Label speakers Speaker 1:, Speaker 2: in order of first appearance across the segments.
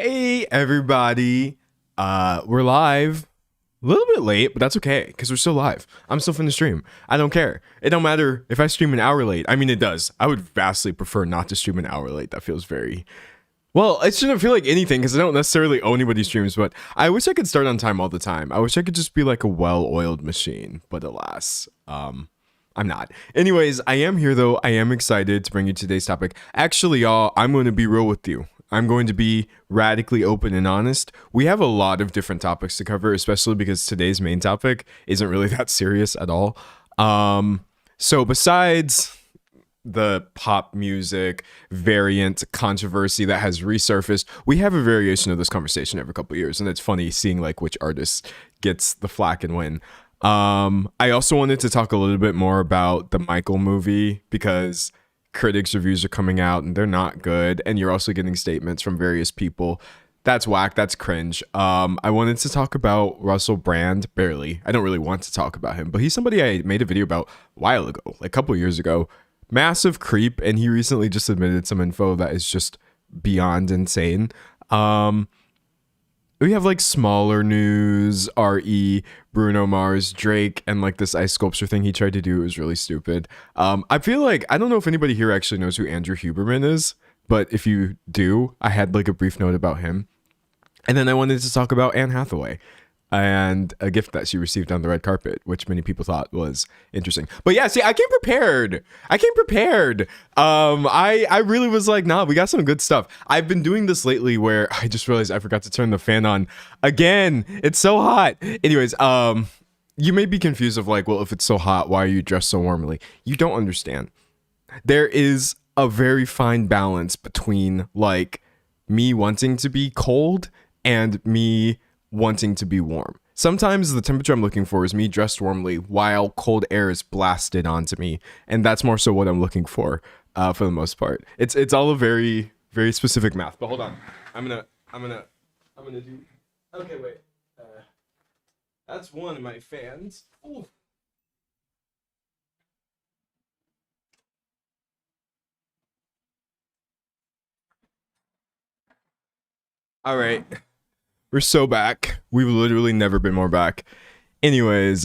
Speaker 1: Hey everybody, we're live. A little bit late, but that's okay because we're still live. I'm still finna stream. I don't care. It don't matter if I stream an hour late. I mean, it does. I would vastly prefer not to stream an hour late. That feels very well. It shouldn't feel like anything because I don't necessarily owe anybody's streams, but I wish I could start on time all the time. I wish I could just be like a well-oiled machine, but alas, I'm not. Anyways, I am here though. I am excited to bring you today's topic. Actually, y'all, I'm going to be real with you. I'm going to be radically open and honest. We have a lot of different topics to cover, especially because today's main topic isn't really that serious at all. So besides the pop music variant controversy that has resurfaced, we have a variation of this conversation every couple of years, and it's funny seeing like which artist gets the flack and win. I also wanted to talk a little bit more about the Michael movie because critics reviews are coming out and they're not good, and you're also getting statements from various people. That's whack. That's cringe. I wanted to talk about Russell Brand. Barely. I don't really want to talk about him, but he's somebody I made a video about a while ago, like a couple years ago. Massive creep, and he recently just admitted some info that is just beyond insane. We have like smaller news, RE, Bruno Mars, Drake, and like this ice sculpture thing he tried to do. It was really stupid. I feel like, I don't know if anybody here actually knows who Andrew Huberman is, but if you do, I had like a brief note about him. And then I wanted to talk about Anne Hathaway and a gift that she received on the red carpet, which many people thought was interesting. But yeah, see, I came prepared. I really was like, nah, we got some good stuff. I've been doing this lately where I just realized I forgot to turn the fan on again. It's so hot. Anyways, you may be confused of like, well, if it's so hot, why are you dressed so warmly? You don't understand. There is a very fine balance between like me wanting to be cold and me wanting to be warm. Sometimes the temperature I'm looking for is me dressed warmly while cold air is blasted onto me, and that's more so what I'm looking for the most part. It's all a very, very specific math. But hold on, I'm gonna do. Okay, wait. That's one of my fans. Ooh. All right. We're so back. We've literally never been more back. Anyways,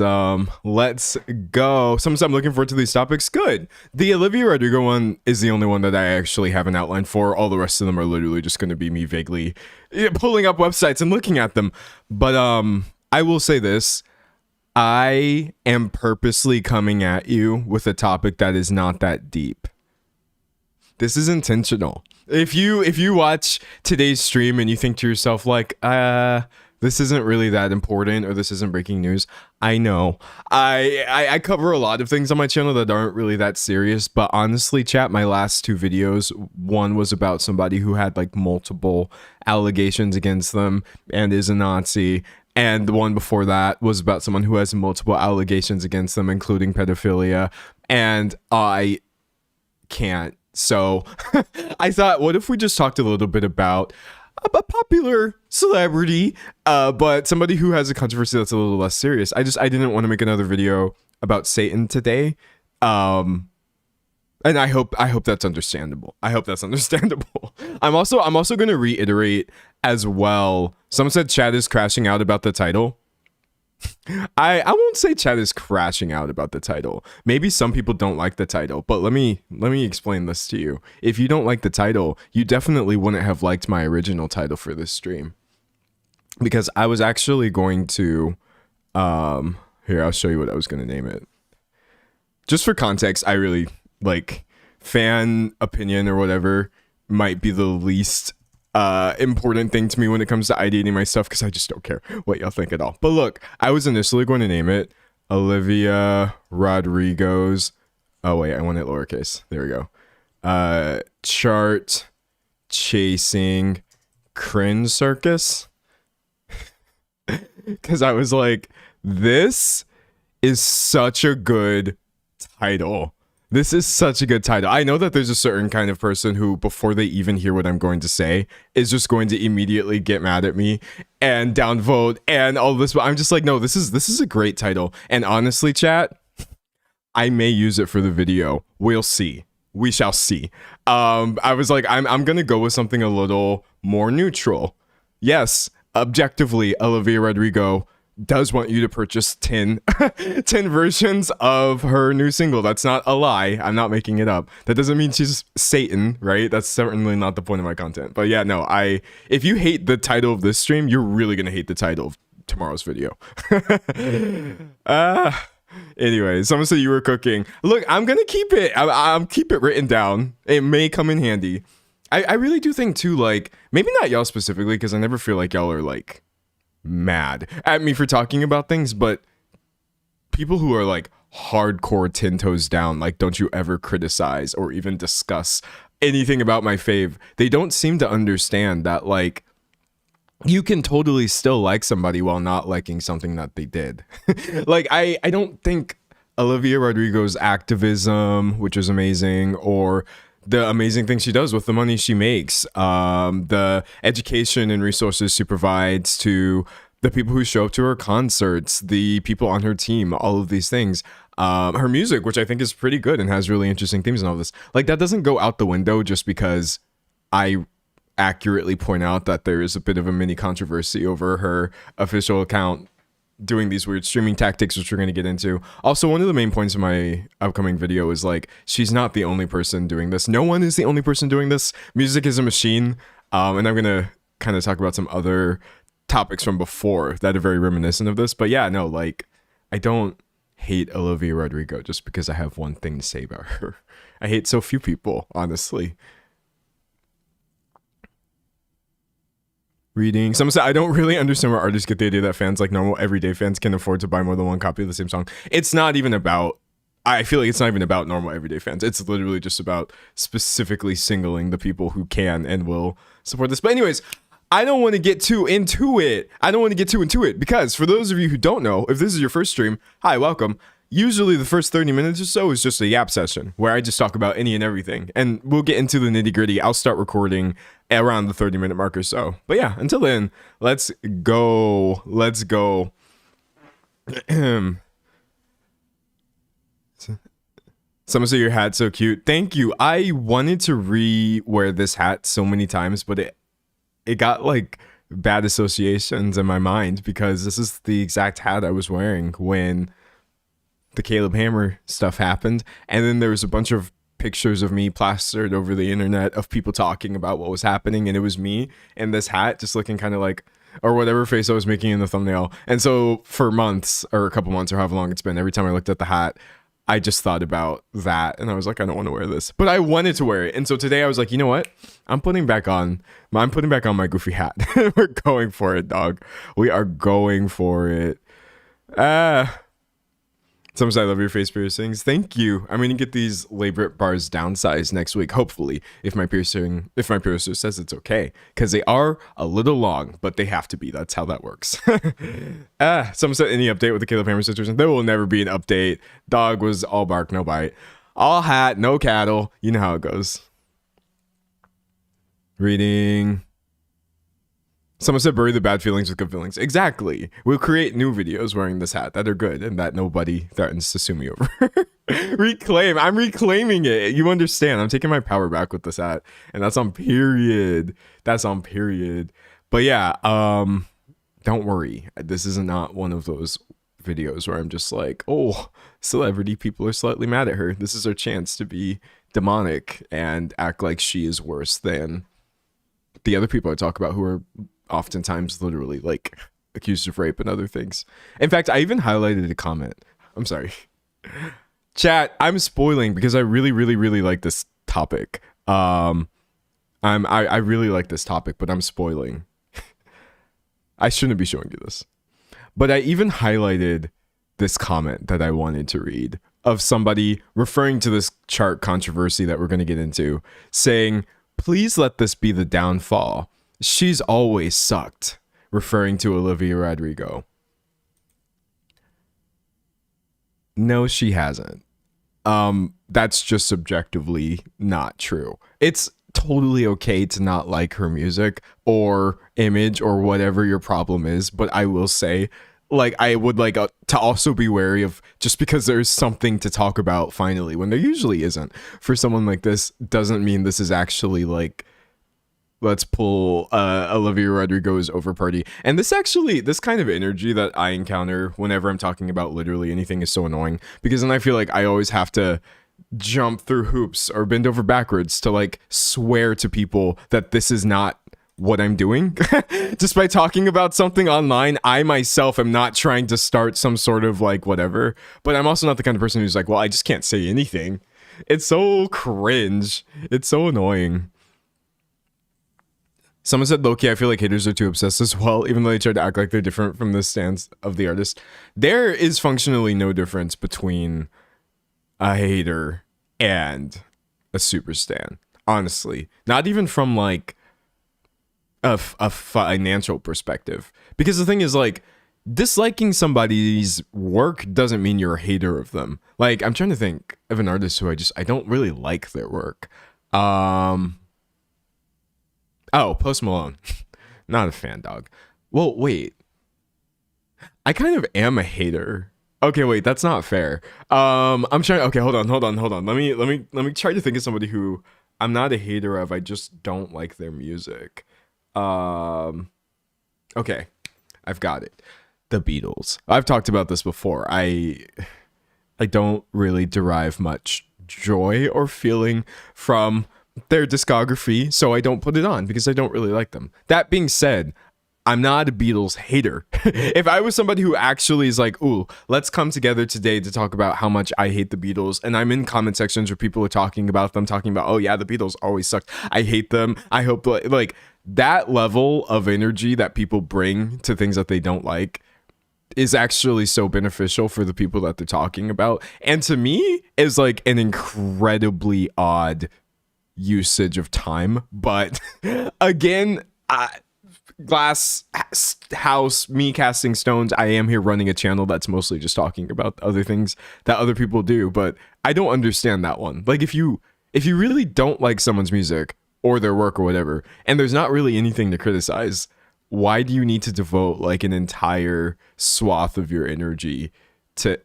Speaker 1: let's go. Sometimes I'm looking forward to these topics. Good. The Olivia Rodrigo one is the only one that I actually have an outline for. All the rest of them are literally just going to be me vaguely pulling up websites and looking at them. But I will say this. I am purposely coming at you with a topic that is not that deep. This is intentional. If you watch today's stream and you think to yourself like, this isn't really that important or this isn't breaking news, I know. I cover a lot of things on my channel that aren't really that serious, but honestly, chat, my last two videos, one was about somebody who had like multiple allegations against them and is a Nazi, and the one before that was about someone who has multiple allegations against them, including pedophilia, and I can't. So I thought, what if we just talked a little bit about a popular celebrity, but somebody who has a controversy that's a little less serious. I didn't want to make another video about Satan today. And I hope that's understandable. I'm also going to reiterate as well. Someone said chat is crashing out about the title. I won't say chat is crashing out about the title. Maybe some people don't like the title, but let me explain this to you. If you don't like the title, you definitely wouldn't have liked my original title for this stream. Because I was actually going to here, I'll show you what I was going to name it. Just for context, I really like fan opinion or whatever might be the least important thing to me when it comes to ideating my stuff, because I just don't care what y'all think at all. But look, I was initially going to name it Olivia Rodrigo's, oh wait, I want it lowercase, there we go, chart chasing cringe circus, because I was like, this is such a good title. This is such a good title. I know that there's a certain kind of person who, before they even hear what I'm going to say, is just going to immediately get mad at me and downvote and all this. But I'm just like, no, this is a great title. And honestly, chat, I may use it for the video. We'll see. We shall see. I was like, I'm gonna go with something a little more neutral. Yes, objectively, Olivia Rodrigo does want you to purchase 10 versions of her new single. That's not a lie. I'm not making it up. That doesn't mean she's Satan, right? That's certainly not the point of my content. But yeah, no, if you hate the title of this stream, you're really gonna hate the title of tomorrow's video. Anyway, someone said you were cooking. Look, I'm gonna keep it. I'm keep it written down. It may come in handy. I really do think too, like, maybe not y'all specifically, because I never feel like y'all are like mad at me for talking about things, but people who are like hardcore 10 toes down, like, don't you ever criticize or even discuss anything about my fave, they don't seem to understand that, like, you can totally still like somebody while not liking something that they did. Like, I don't think Olivia Rodrigo's activism, which is amazing, or the amazing things she does with the money she makes, the education and resources she provides to the people who show up to her concerts, the people on her team, all of these things, her music, which I think is pretty good and has really interesting themes and all this, like, that doesn't go out the window just because I accurately point out that there is a bit of a mini controversy over her official account doing these weird streaming tactics, which we're going to get into. Also, one of the main points of my upcoming video is, like, she's not the only person doing this. No one is the only person doing this. Music is a machine. And I'm going to kind of talk about some other topics from before that are very reminiscent of this. But yeah, no, like, I don't hate Olivia Rodrigo just because I have one thing to say about her. I hate so few people, honestly. Reading. Someone said, I don't really understand where artists get the idea that fans, like normal everyday fans, can afford to buy more than one copy of the same song. It's not even about, I feel like it's not even about normal everyday fans. It's literally just about specifically singling the people who can and will support this. But anyways, I don't want to get too into it. Because for those of you who don't know, if this is your first stream, hi, welcome. Usually the first 30 minutes or so is just a yap session where I just talk about any and everything. And we'll get into the nitty gritty. I'll start recording around the 30-minute mark or so. But yeah, until then, let's go. Someone say your hat's so cute. Thank you. I wanted to re-wear this hat so many times, but it got like bad associations in my mind because this is the exact hat I was wearing when the Caleb Hammer stuff happened. And then there was a bunch of pictures of me plastered over the internet of people talking about what was happening, and it was me in this hat just looking kind of like, or whatever face I was making in the thumbnail. And so for months, or a couple months, or however long it's been, every time I looked at the hat, I just thought about that, and I was like, I don't want to wear this, but I wanted to wear it. And so today I was like, you know what, I'm putting back on my goofy hat. We're going for it, dog. We are going for it. Someone said, I love your face piercings. Thank you. I'm going to get these labret bars downsized next week, hopefully, if my piercer says it's okay. Because they are a little long, but they have to be. That's how that works. Someone said, any update with the Caleb Hammer situation? There will never be an update. Dog was all bark, no bite. All hat, no cattle. You know how it goes. Reading. Someone said, bury the bad feelings with good feelings. Exactly. We'll create new videos wearing this hat that are good and that nobody threatens to sue me over. Reclaim. I'm reclaiming it. You understand. I'm taking my power back with this hat. And that's on period. But yeah, don't worry. This is not one of those videos where I'm just like, oh, celebrity people are slightly mad at her. This is her chance to be demonic and act like she is worse than the other people I talk about, who are oftentimes literally like accused of rape and other things. In fact, I even highlighted a comment. I'm sorry. Chat, I'm spoiling because I really, really, really like this topic. I really like this topic, but I'm spoiling. I shouldn't be showing you this. But I even highlighted this comment that I wanted to read of somebody referring to this chart controversy that we're going to get into, saying, please let this be the downfall. She's always sucked, referring to Olivia Rodrigo. No, she hasn't. That's just subjectively not true. It's totally okay to not like her music or image or whatever your problem is, but I will say, like, I would like to also be wary of, just because there's something to talk about finally when there usually isn't for someone like this, doesn't mean this is actually like, let's pull Olivia Rodrigo's over party. And this kind of energy that I encounter whenever I'm talking about literally anything is so annoying, because then I feel like I always have to jump through hoops or bend over backwards to like swear to people that this is not what I'm doing. Just by talking about something online, I myself am not trying to start some sort of like whatever, but I'm also not the kind of person who's like, well, I just can't say anything. It's so cringe. It's so annoying. Someone said, low-key, I feel like haters are too obsessed as well, even though they try to act like they're different from the stance of the artist. There is functionally no difference between a hater and a super stan, honestly. Not even from like a financial perspective. Because the thing is, like, disliking somebody's work doesn't mean you're a hater of them. Like, I'm trying to think of an artist who I don't really like their work. Oh, Post Malone. Not a fan, dog. Well, wait. I kind of am a hater. Okay, wait, that's not fair. I'm trying. Okay, hold on. Let me try to think of somebody who I'm not a hater of. I just don't like their music. Okay, I've got it. The Beatles. I've talked about this before. I don't really derive much joy or feeling from their discography, so I don't put it on because I don't really like them. That being said, I'm not a Beatles hater. If I was somebody who actually is like, ooh, let's come together today to talk about how much I hate the Beatles, and I'm in comment sections where people are talking about them, talking about, oh yeah, the Beatles always sucked, I hate them, I hope, like that level of energy that people bring to things that they don't like is actually so beneficial for the people that they're talking about, and to me is like an incredibly odd usage of time. But again, glass house, me casting stones, I am here running a channel that's mostly just talking about other things that other people do, but I don't understand that one. Like, if you really don't like someone's music or their work or whatever, and there's not really anything to criticize, why do you need to devote like an entire swath of your energy to...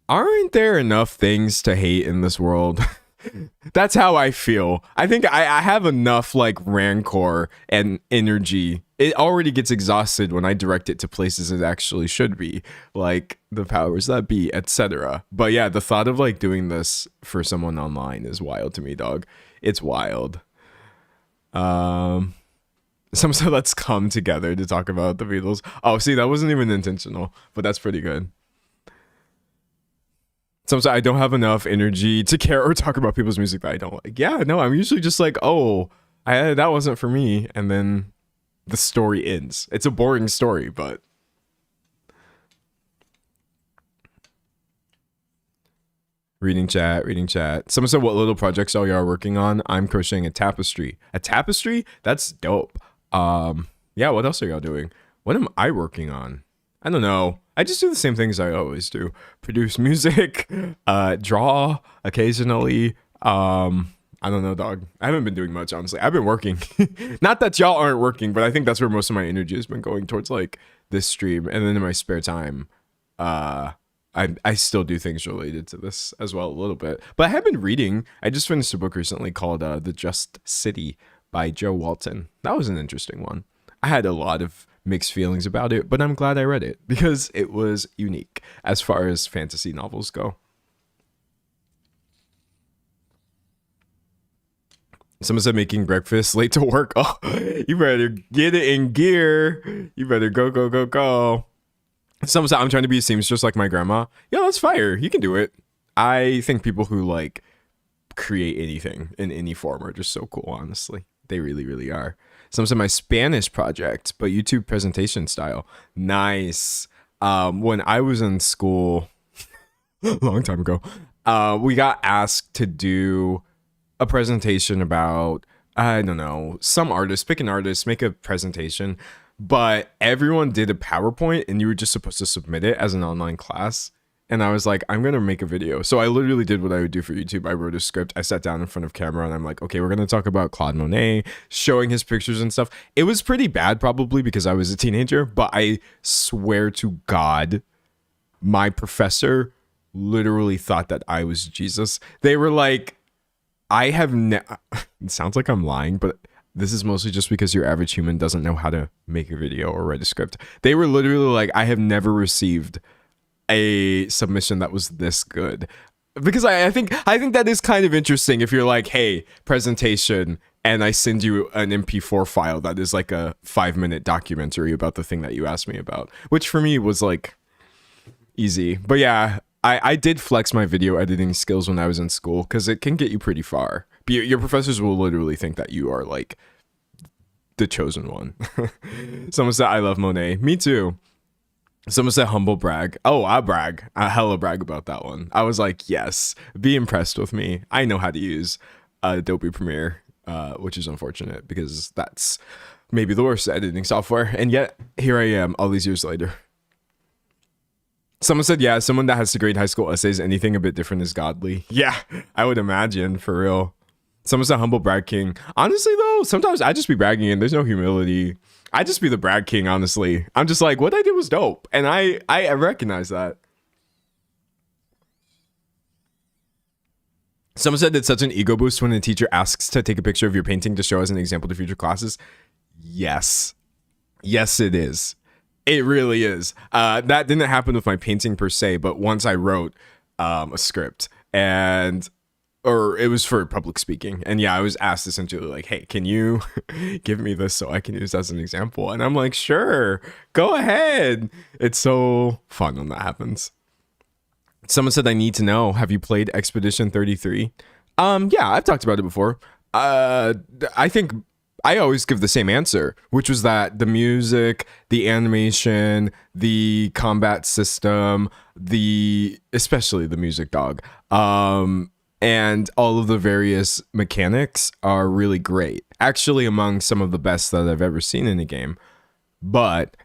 Speaker 1: Aren't there enough things to hate in this world? That's how I feel. I think I have enough like rancor and energy. It already gets exhausted when I direct it to places it actually should be, like the powers that be, etc. But yeah, the thought of like doing this for someone online is wild to me, dog. It's wild. Some said let's come together to talk about the Beatles. Oh, see, that wasn't even intentional, but that's pretty good. Sometimes I don't have enough energy to care or talk about people's music that I don't like. Yeah, no, I'm usually just like, oh, that wasn't for me. And then the story ends. It's a boring story, but... Reading chat. Someone said, what little projects are y'all working on? I'm crocheting a tapestry. A tapestry? That's dope. Yeah, what else are y'all doing? What am I working on? I don't know. I just do the same things I always do. Produce music, draw occasionally. I don't know, dog. I haven't been doing much, honestly. I've been working. Not that y'all aren't working, but I think that's where most of my energy has been going towards, like, this stream. And then in my spare time, I still do things related to this as well a little bit. But I have been reading. I just finished a book recently called The Just City by Joe Walton. That was an interesting one. I had a lot of mixed feelings about it, but I'm glad I read it because it was unique as far as fantasy novels go. Someone said making breakfast late to work. Oh, you better get it in gear. You better go, go, go, go. Someone said I'm trying to be a seamstress like my grandma. Yeah, that's fire. You can do it. I think people who like create anything in any form are just so cool, honestly. They really, really are. Someone said my Spanish project, but YouTube presentation style. Nice. When I was in school, a long time ago, we got asked to do a presentation about, I don't know, some artist, pick an artist, make a presentation, but everyone did a PowerPoint and you were just supposed to submit it as an online class. And I was like, I'm going to make a video. So I literally did what I would do for YouTube. I wrote a script. I sat down in front of camera and I'm like, okay, we're going to talk about Claude Monet, showing his pictures and stuff. It was pretty bad probably because I was a teenager, but I swear to God, my professor literally thought that I was Jesus. They were like, it sounds like I'm lying, but this is mostly just because your average human doesn't know how to make a video or write a script. They were literally like, I have never received a submission that was this good. Because I think that is kind of interesting if you're like, hey, presentation, and I send you an MP4 file that is like a 5-minute documentary about the thing that you asked me about, which for me was like easy. But yeah, I did flex my video editing skills when I was in school because it can get you pretty far. Your professors will literally think that you are like the chosen one. Someone said, I love Monet. Me too. Someone said humble brag. Oh, I brag. I hella brag about that one. I was like, yes, be impressed with me. I know how to use Adobe Premiere, which is unfortunate because that's maybe the worst editing software. And yet here I am all these years later. Someone said, yeah, someone that has to grade high school essays, anything a bit different is godly. Yeah, I would imagine, for real. Someone said humble brag king. Honestly, though, sometimes I just be bragging and there's no humility. I just be the brag king, honestly. I'm just like, what I did was dope. And I recognize that. Someone said it's such an ego boost when a teacher asks to take a picture of your painting to show as an example to future classes. Yes. Yes, it is. It really is. That didn't happen with my painting per se, but once I wrote a script or it was for public speaking. And yeah, I was asked essentially like, hey, can you give me this so I can use as an example? And I'm like, sure, go ahead. It's so fun when that happens. Someone said, I need to know, have you played Expedition 33? Yeah, I've talked about it before. I think I always give the same answer, which was that the music, the animation, the combat system, especially the music, dog, and all of the various mechanics are really great. Actually, among some of the best that I've ever seen in a game. But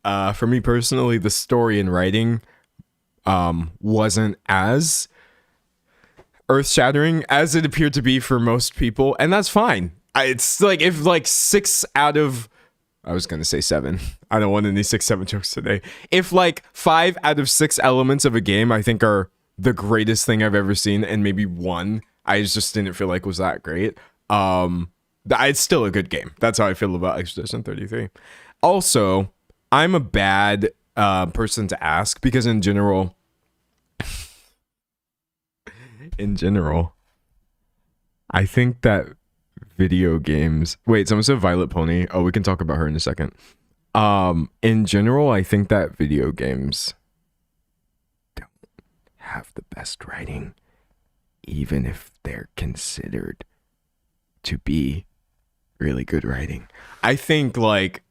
Speaker 1: for me personally, the story and writing wasn't as earth-shattering as it appeared to be for most people, and that's fine. It's like if like 6 out of, I was gonna say 7. I don't want any 6-7 jokes today. If like 5 out of 6 elements of a game I think are the greatest thing I've ever seen, and maybe 1 I just didn't feel like was that great, it's still a good game. That's how I feel about Expedition 33. Also, I'm a bad person to ask because in general, I think that video games, wait, someone said Violet Pony. Oh, we can talk about her in a second. In general, I think that video games don't have the best writing, even if they're considered to be really good writing. I think like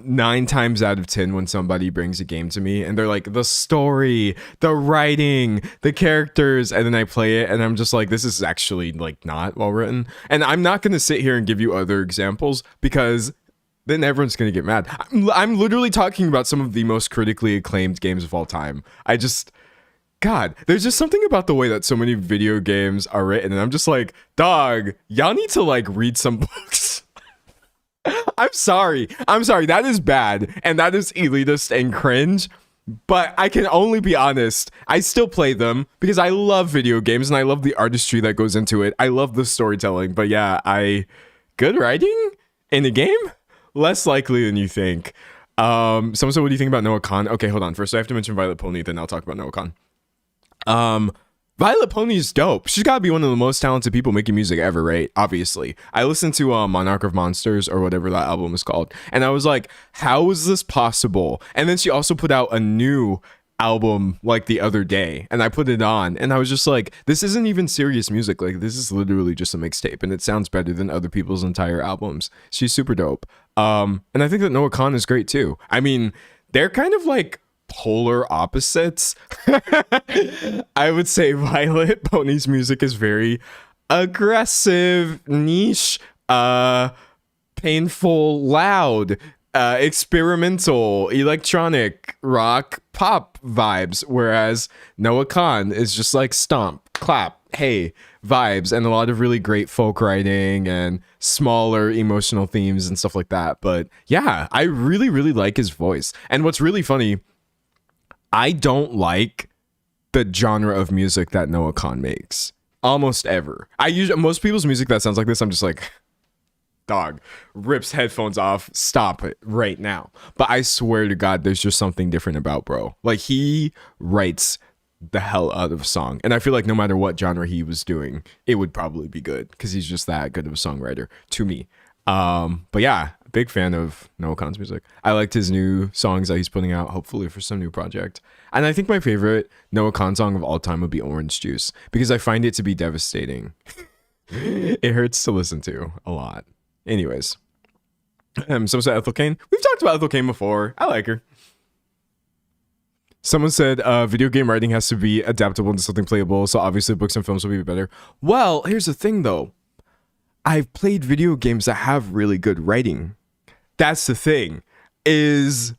Speaker 1: 9 times out of 10 when somebody brings a game to me and they're like, the story, the writing, the characters, and then I play it and I'm just like, this is actually like not well written. And I'm not going to sit here and give you other examples because then everyone's going to get mad. I'm literally talking about some of the most critically acclaimed games of all time. God, there's just something about the way that so many video games are written and I'm just like, dog, y'all need to like read some books. I'm sorry. That is bad. And that is elitist and cringe. But I can only be honest. I still play them because I love video games and I love the artistry that goes into it. I love the storytelling. But yeah, good writing in a game? less likely than you think. Someone said, what do you think about Noah Khan? Okay, hold on. First, I have to mention Violet Pony, then I'll talk about Noah Khan. Violet Pony is dope. She's got to be one of the most talented people making music ever, right? Obviously. I listened to Monarch of Monsters or whatever that album is called, and I was like, how is this possible? And then she also put out a new album like the other day, and I put it on, and I was just like, this isn't even serious music. Like, this is literally just a mixtape, and it sounds better than other people's entire albums. She's super dope. And I think that Noah Khan is great too. I mean, they're kind of like polar opposites. I would say Violet Pony's music is very aggressive, niche, painful, loud, experimental, electronic, rock, pop vibes, whereas Noah Khan is just like stomp, clap, hey vibes, and a lot of really great folk writing and smaller emotional themes and stuff like that. But yeah, I really, really like his voice. And what's really funny, I don't like the genre of music that Noah Khan makes almost ever. Most people's music that sounds like this, I'm just like, dog, rips headphones off, stop it right now. But I swear to God, there's just something different about bro. Like, he writes the hell out of a song, and I feel like no matter what genre he was doing, it would probably be good because he's just that good of a songwriter to me. But yeah, big fan of Noah Khan's music. I liked his new songs that he's putting out, hopefully for some new project. And I think my favorite Noah Khan song of all time would be Orange Juice, because I find it to be devastating. It hurts to listen to a lot. Anyways, someone said Ethel Cain. We've talked about Ethel Cain before. I like her. Someone said video game writing has to be adaptable into something playable, so obviously books and films will be better. Well, here's the thing though. I've played video games that have really good writing. That's the thing, is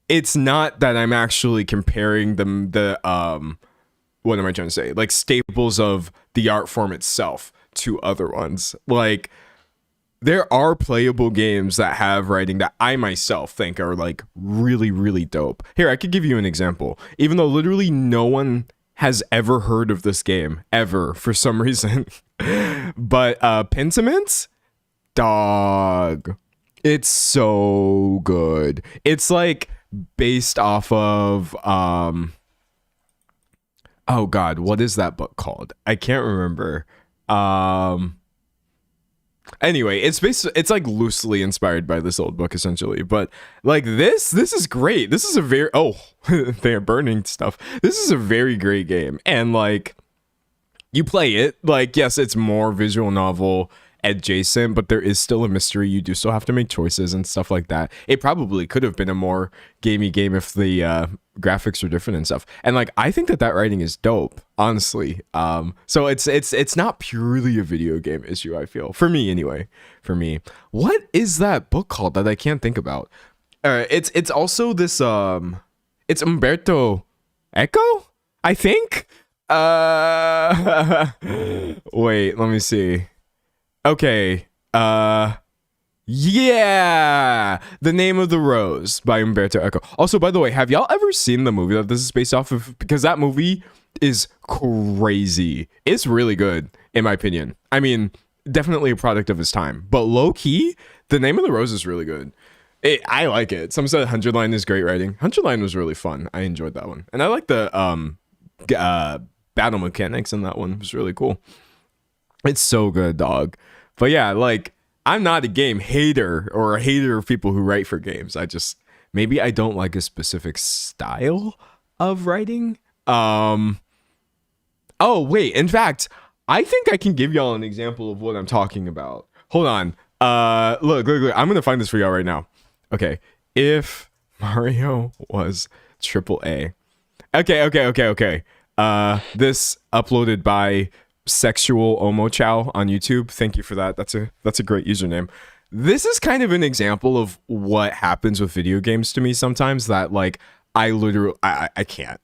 Speaker 1: it's not that I'm actually comparing the what am I trying to say? Like, staples of the art form itself to other ones. Like, there are playable games that have writing that I myself think are like really, really dope. Here, I could give you an example. Even though literally no one has ever heard of this game ever for some reason. But Pentiment, dog, it's so good. It's like based off of oh god, what is that book called? I can't remember. Anyway, it's like loosely inspired by this old book essentially, but like this is great. This is a very they are burning stuff. This is a very great game, and like, you play it, like, yes, it's more visual novel adjacent, but there is still a mystery. You do still have to make choices and stuff like that. It probably could have been a more gamey game if the graphics were different and stuff. And like, I think that writing is dope, honestly. So it's not purely a video game issue, I feel, for me anyway. For me, what is that book called that I can't think about? It's also this it's Umberto Eco, I think. Wait, let me see. Okay. Yeah, The Name of the Rose by Umberto Eco. Also, by the way, have y'all ever seen the movie that this is based off of? Because that movie is crazy. It's really good, in my opinion. I mean, definitely a product of his time. But low-key, The Name of the Rose is really good. I like it. Some said 100 Line is great writing. 100 Line was really fun. I enjoyed that one. And I like the battle mechanics in that one. It was really cool. It's so good, dog. But yeah, like, I'm not a game hater or a hater of people who write for games. Maybe I don't like a specific style of writing. Oh, wait. In fact, I think I can give y'all an example of what I'm talking about. Hold on. Look. I'm going to find this for y'all right now. Okay. If Mario was AAA. Okay. This uploaded by Sexual Omo Chow on YouTube. Thank you for that. That's a great username. This is kind of an example of what happens with video games to me sometimes, that like I literally I can't.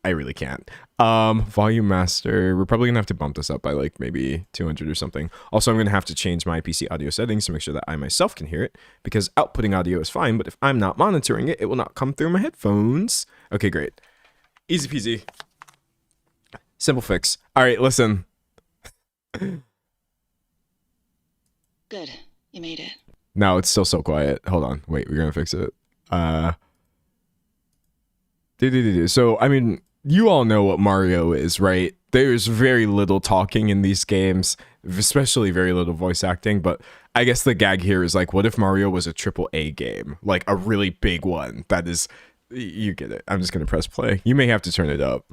Speaker 1: I really can't. Volume master. We're probably gonna have to bump this up by like maybe 200 or something. Also, I'm gonna have to change my PC audio settings to make sure that I myself can hear it, because outputting audio is fine, but if I'm not monitoring it, it will not come through my headphones. Okay, great. Easy peasy. Simple fix. All right, listen.
Speaker 2: Good. You made it.
Speaker 1: Now it's still so quiet. Hold on. Wait, we're gonna fix it. So, I mean, you all know what Mario is, right? There's very little talking in these games, especially very little voice acting, but I guess the gag here is like, what if Mario was a AAA game? Like a really big one that is, you get it. I'm just gonna press play. You may have to turn it up.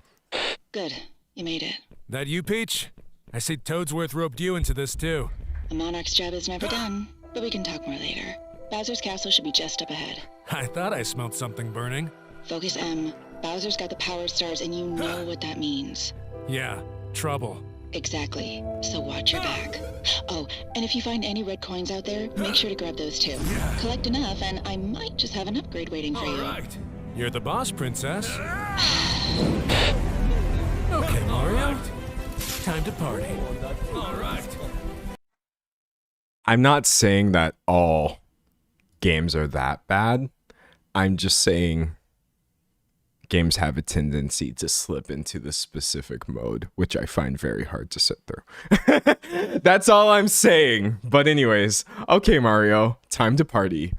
Speaker 2: Good. You made it.
Speaker 3: That you, Peach? I see Toadsworth roped you into this too.
Speaker 2: A monarch's job is never done, but we can talk more later. Bowser's castle should be just up ahead.
Speaker 3: I thought I smelled something burning.
Speaker 2: Focus M. Bowser's got the power stars and you know what that means.
Speaker 3: Yeah, trouble.
Speaker 2: Exactly. So watch your back. Oh, and if you find any red coins out there, make sure to grab those too. Collect enough and I might just have an upgrade waiting for you.
Speaker 3: Alright. You're the boss, princess. Okay, Mario. Time to party. Alright.
Speaker 1: I'm not saying that all games are that bad. I'm just saying games have a tendency to slip into the specific mode, which I find very hard to sit through. That's all I'm saying. But anyways, okay, Mario, time to party.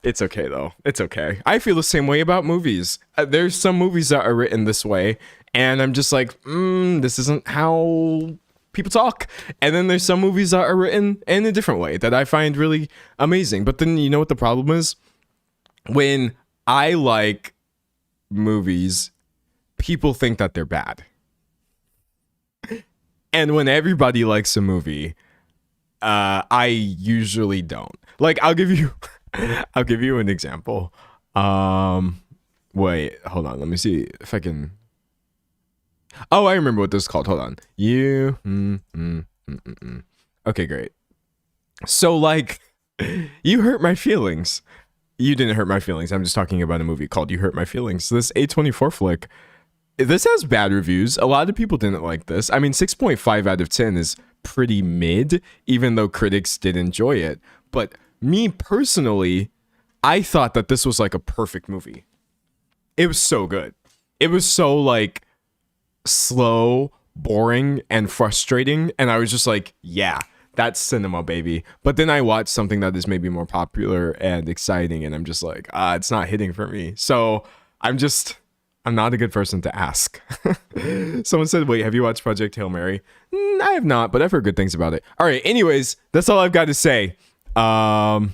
Speaker 1: It's okay, though. It's okay. I feel the same way about movies. There's some movies that are written this way, and I'm just like, this isn't how people talk. And then there's some movies that are written in a different way that I find really amazing. But then you know what the problem is? When I like movies, people think that they're bad. And when everybody likes a movie, I usually don't. Like, I'll give you an example. Wait, hold on. Let me see if I can. Oh, I remember what this is called. Hold on. Okay, great. So, like, You Hurt My Feelings. You didn't hurt my feelings. I'm just talking about a movie called You Hurt My Feelings. This A24 flick, this has bad reviews. A lot of people didn't like this. I mean, 6.5 out of 10 is pretty mid, even though critics did enjoy it. But me personally, I thought that this was like a perfect movie. It was so good. It was so like slow, boring, and frustrating. And I was just like, yeah, that's cinema, baby. But then I watched something that is maybe more popular and exciting, and I'm just like, it's not hitting for me. So I'm not a good person to ask. Someone said, wait, have you watched Project Hail Mary? I have not, but I've heard good things about it. All right, anyways, that's all I've got to say. That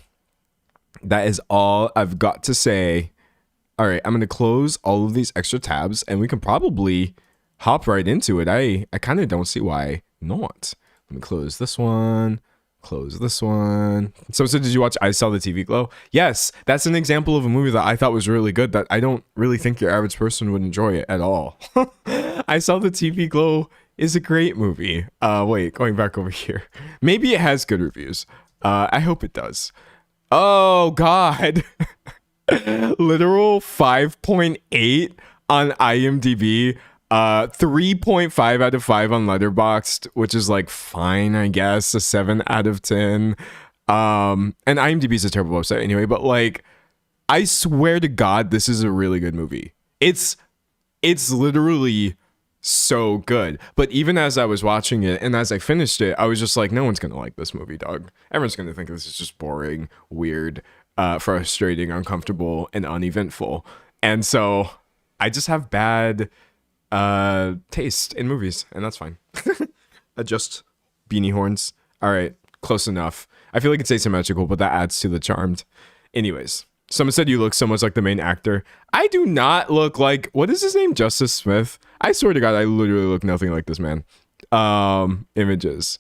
Speaker 1: is all I've got to say. All right, I'm going to close all of these extra tabs, and we can probably hop right into it. I kind of don't see why not. Let me close this one. Close this one. So did you watch I Saw the TV Glow? Yes, that's an example of a movie that I thought was really good that I don't really think your average person would enjoy it at all. I Saw the TV Glow is a great movie. Wait, going back over here. Maybe it has good reviews. I hope it does. Oh, God. Literal 5.8 on IMDb. 3.5 out of 5 on Letterboxd, which is like fine, I guess. A 7 out of 10. And IMDb is a terrible website anyway, but like, I swear to God, this is a really good movie. It's literally so good. But even as I was watching it and as I finished it, I was just like, no one's gonna like this movie, dog. Everyone's gonna think this is just boring, weird, frustrating, uncomfortable, and uneventful. And so I just have bad taste in movies, and that's fine. Adjust beanie horns. All right, close enough. I feel like it's asymmetrical, but that adds to the charm. Anyways, someone said you look so much like the main actor. I do not look like, what is his name? Justice Smith. I swear to God, I literally look nothing like this man. Images.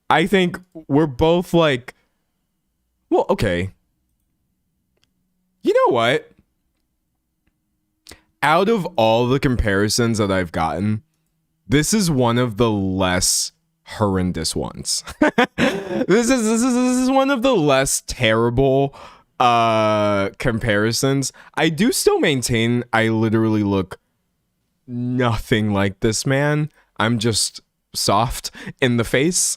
Speaker 1: I think we're both like, well, okay. You know what? Out of all the comparisons that I've gotten, this is one of the less horrendous ones. This is one of the less terrible comparisons. I do still maintain I literally look nothing like this man. I'm just soft in the face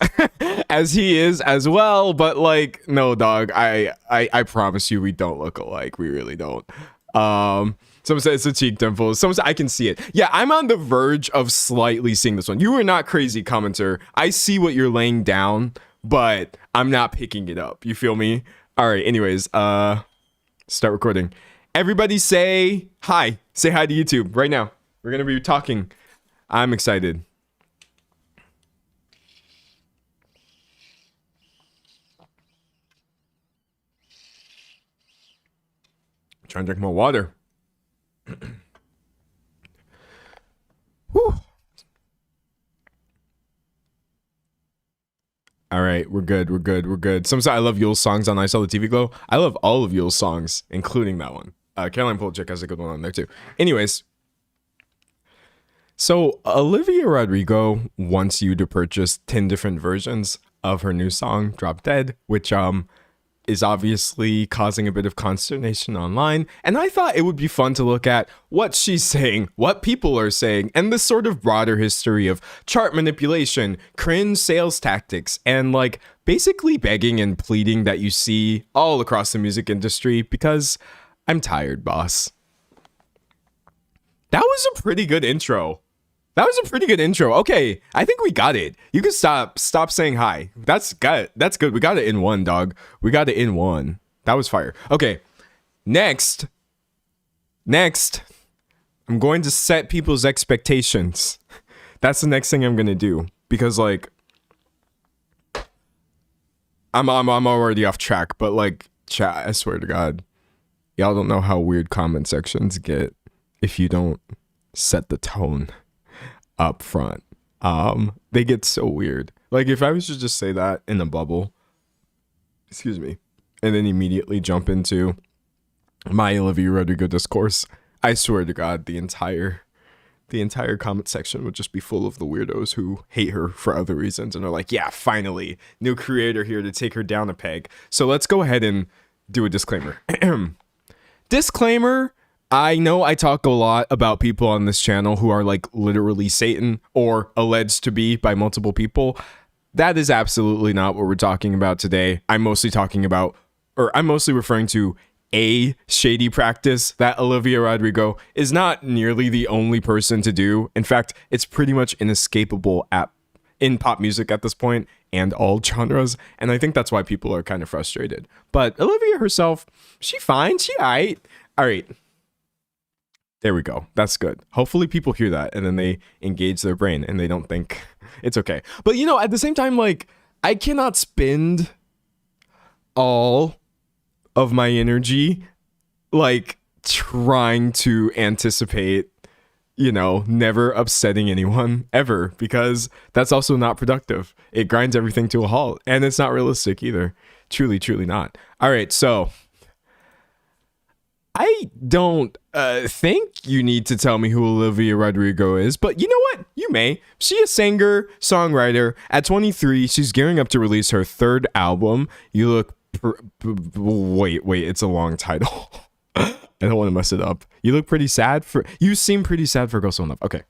Speaker 1: as he is as well, but like, no, dog, I promise you we don't look alike. We really don't. Someone said it's a cheek dimple. Someone said I can see it. Yeah, I'm on the verge of slightly seeing this one. You are not crazy, commenter. I see what you're laying down, but I'm not picking it up. You feel me? All right. Anyways, start recording. Everybody say hi. Say hi to YouTube right now. We're gonna be talking. I'm excited. Trying to drink more water. Whew. All right, we're good. Sometimes I love Yule's songs on I Saw the TV Glow. I love all of Yule's songs, including that one. Caroline Polachek has a good one on there too. Anyways, so Olivia Rodrigo wants you to purchase 10 different versions of her new song, Drop Dead, which is obviously causing a bit of consternation online. And I thought it would be fun to look at what she's saying, what people are saying, and this sort of broader history of chart manipulation, cringe sales tactics, and like basically begging and pleading that you see all across the music industry because I'm tired, boss. That was a pretty good intro. Okay, I think we got it. You can stop saying hi. That's good. We got it in one, dog. We got it in one. That was fire. Okay, next, I'm going to set people's expectations. That's the next thing I'm gonna do because like I'm already off track. But like, chat, I swear to God, y'all don't know how weird comment sections get if you don't set the tone up front. They get so weird. Like if I was to just say that in a bubble, excuse me, and then immediately jump into my Olivia Rodrigo discourse, I swear to God, the entire comment section would just be full of the weirdos who hate her for other reasons and are like, yeah, finally, new creator here to take her down a peg. So let's go ahead and do a disclaimer. Disclaimer. I know I talk a lot about people on this channel who are like literally Satan or alleged to be by multiple people. That is absolutely not what we're talking about today. I'm mostly referring to a shady practice that Olivia Rodrigo is not nearly the only person to do. In fact, it's pretty much inescapable in pop music at this point and all genres. And I think that's why people are kind of frustrated. But Olivia herself, she fine. She aight. All right. There we go. That's good. Hopefully people hear that and then they engage their brain and they don't think it's okay. But you know, at the same time, like I cannot spend all of my energy like trying to anticipate, you know, never upsetting anyone ever, because that's also not productive. It grinds everything to a halt and it's not realistic either. Truly, truly not. All right. So I don't think you need to tell me who Olivia Rodrigo is, but you know what? You may. She's a singer, songwriter. At 23, she's gearing up to release her third album. You look... wait, it's a long title. I don't want to mess it up. You look pretty sad for... You seem pretty sad for a Girl So In Love. Okay.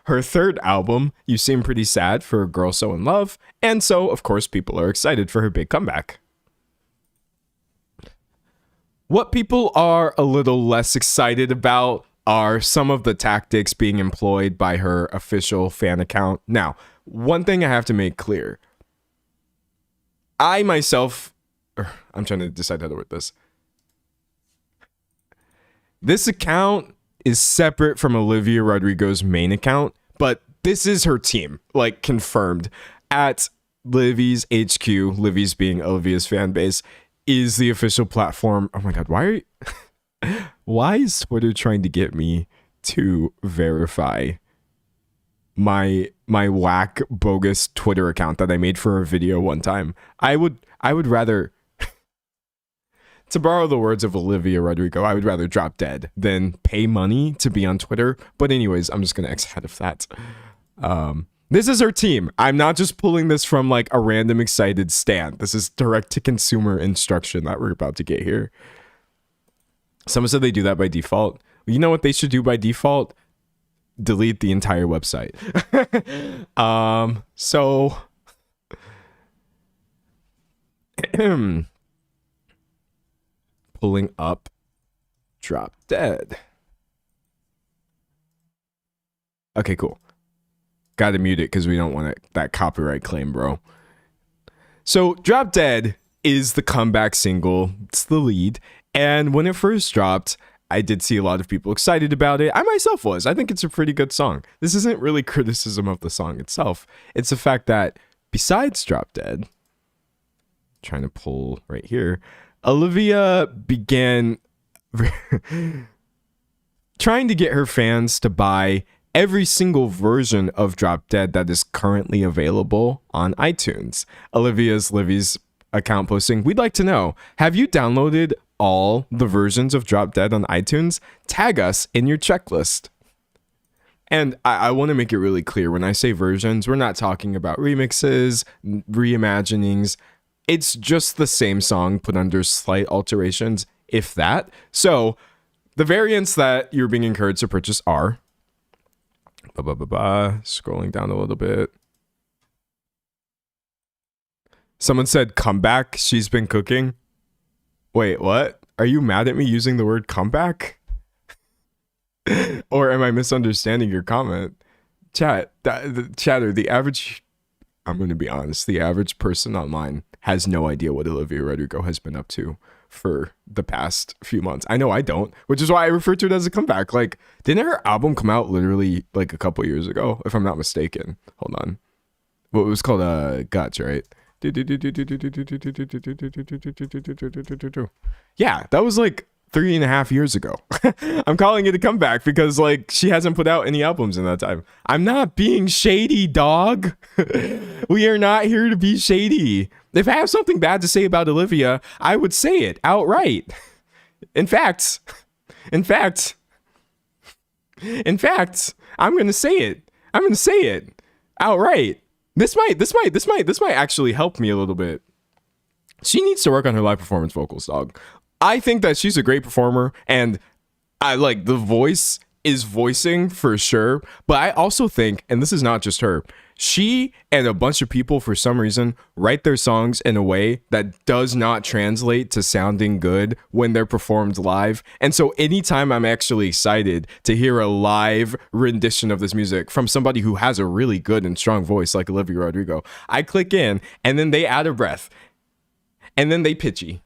Speaker 1: Her third album, You Seem Pretty Sad for a Girl So In Love. And so, of course, people are excited for her big comeback. What people are a little less excited about are some of the tactics being employed by her official fan account. Now, one thing I have to make clear. I'm trying to decide how to word this. This account is separate from Olivia Rodrigo's main account, but this is her team, like confirmed. At Livy's HQ, Livy's being Olivia's fan base, is the official platform. Oh my God, why is Twitter trying to get me to verify my whack bogus Twitter account that I made for a video one time? I would rather, to borrow the words of Olivia Rodrigo, I would rather drop dead than pay money to be on Twitter. But anyways, I'm just gonna X out of that. This is her team. I'm not just pulling this from like a random excited stan. This is direct to consumer instruction that we're about to get here. Someone said they do that by default. You know what they should do by default? Delete the entire website. So pulling up Drop Dead. Okay, cool. Gotta mute it because we don't want that copyright claim, bro. So Drop Dead is the comeback single. It's the lead. And when it first dropped, I did see a lot of people excited about it. I myself was. I think it's a pretty good song. This isn't really criticism of the song itself. It's the fact that besides Drop Dead, trying to pull right here, Olivia began trying to get her fans to buy every single version of Drop Dead that is currently available on iTunes. Livy's account posting, we'd like to know, have you downloaded all the versions of Drop Dead on iTunes? Tag us in your checklist. And I want to make it really clear, when I say versions, we're not talking about remixes, reimaginings. It's just the same song put under slight alterations, if that. So the variants that you're being encouraged to purchase are, scrolling down a little bit. Someone said comeback, she's been cooking. Wait, what? Are you mad at me using the word comeback? Or am I misunderstanding your comment? Chatter, the average, I'm going to be honest, the average person online has no idea what Olivia Rodrigo has been up to for the past few months. I know I don't, which is why I refer to it as a comeback. Like, didn't her album come out literally like a couple years ago, if I'm not mistaken? Hold on. Well, it was called Guts, right? Yeah, that was like 3.5 years ago. I'm calling it a comeback because like she hasn't put out any albums in that time. I'm not being shady, dog. We are not here to be shady. If I have something bad to say about Olivia, I would say it outright. In fact, I'm gonna say it. I'm gonna say it outright. This might actually help me a little bit. She needs to work on her live performance vocals, dog. I think that she's a great performer, and I like the voice is voicing for sure. But I also think, and this is not just her, she and a bunch of people for some reason write their songs in a way that does not translate to sounding good when they're performed live. And so anytime I'm actually excited to hear a live rendition of this music from somebody who has a really good and strong voice like Olivia Rodrigo, I click in and then they add a breath and then they pitchy.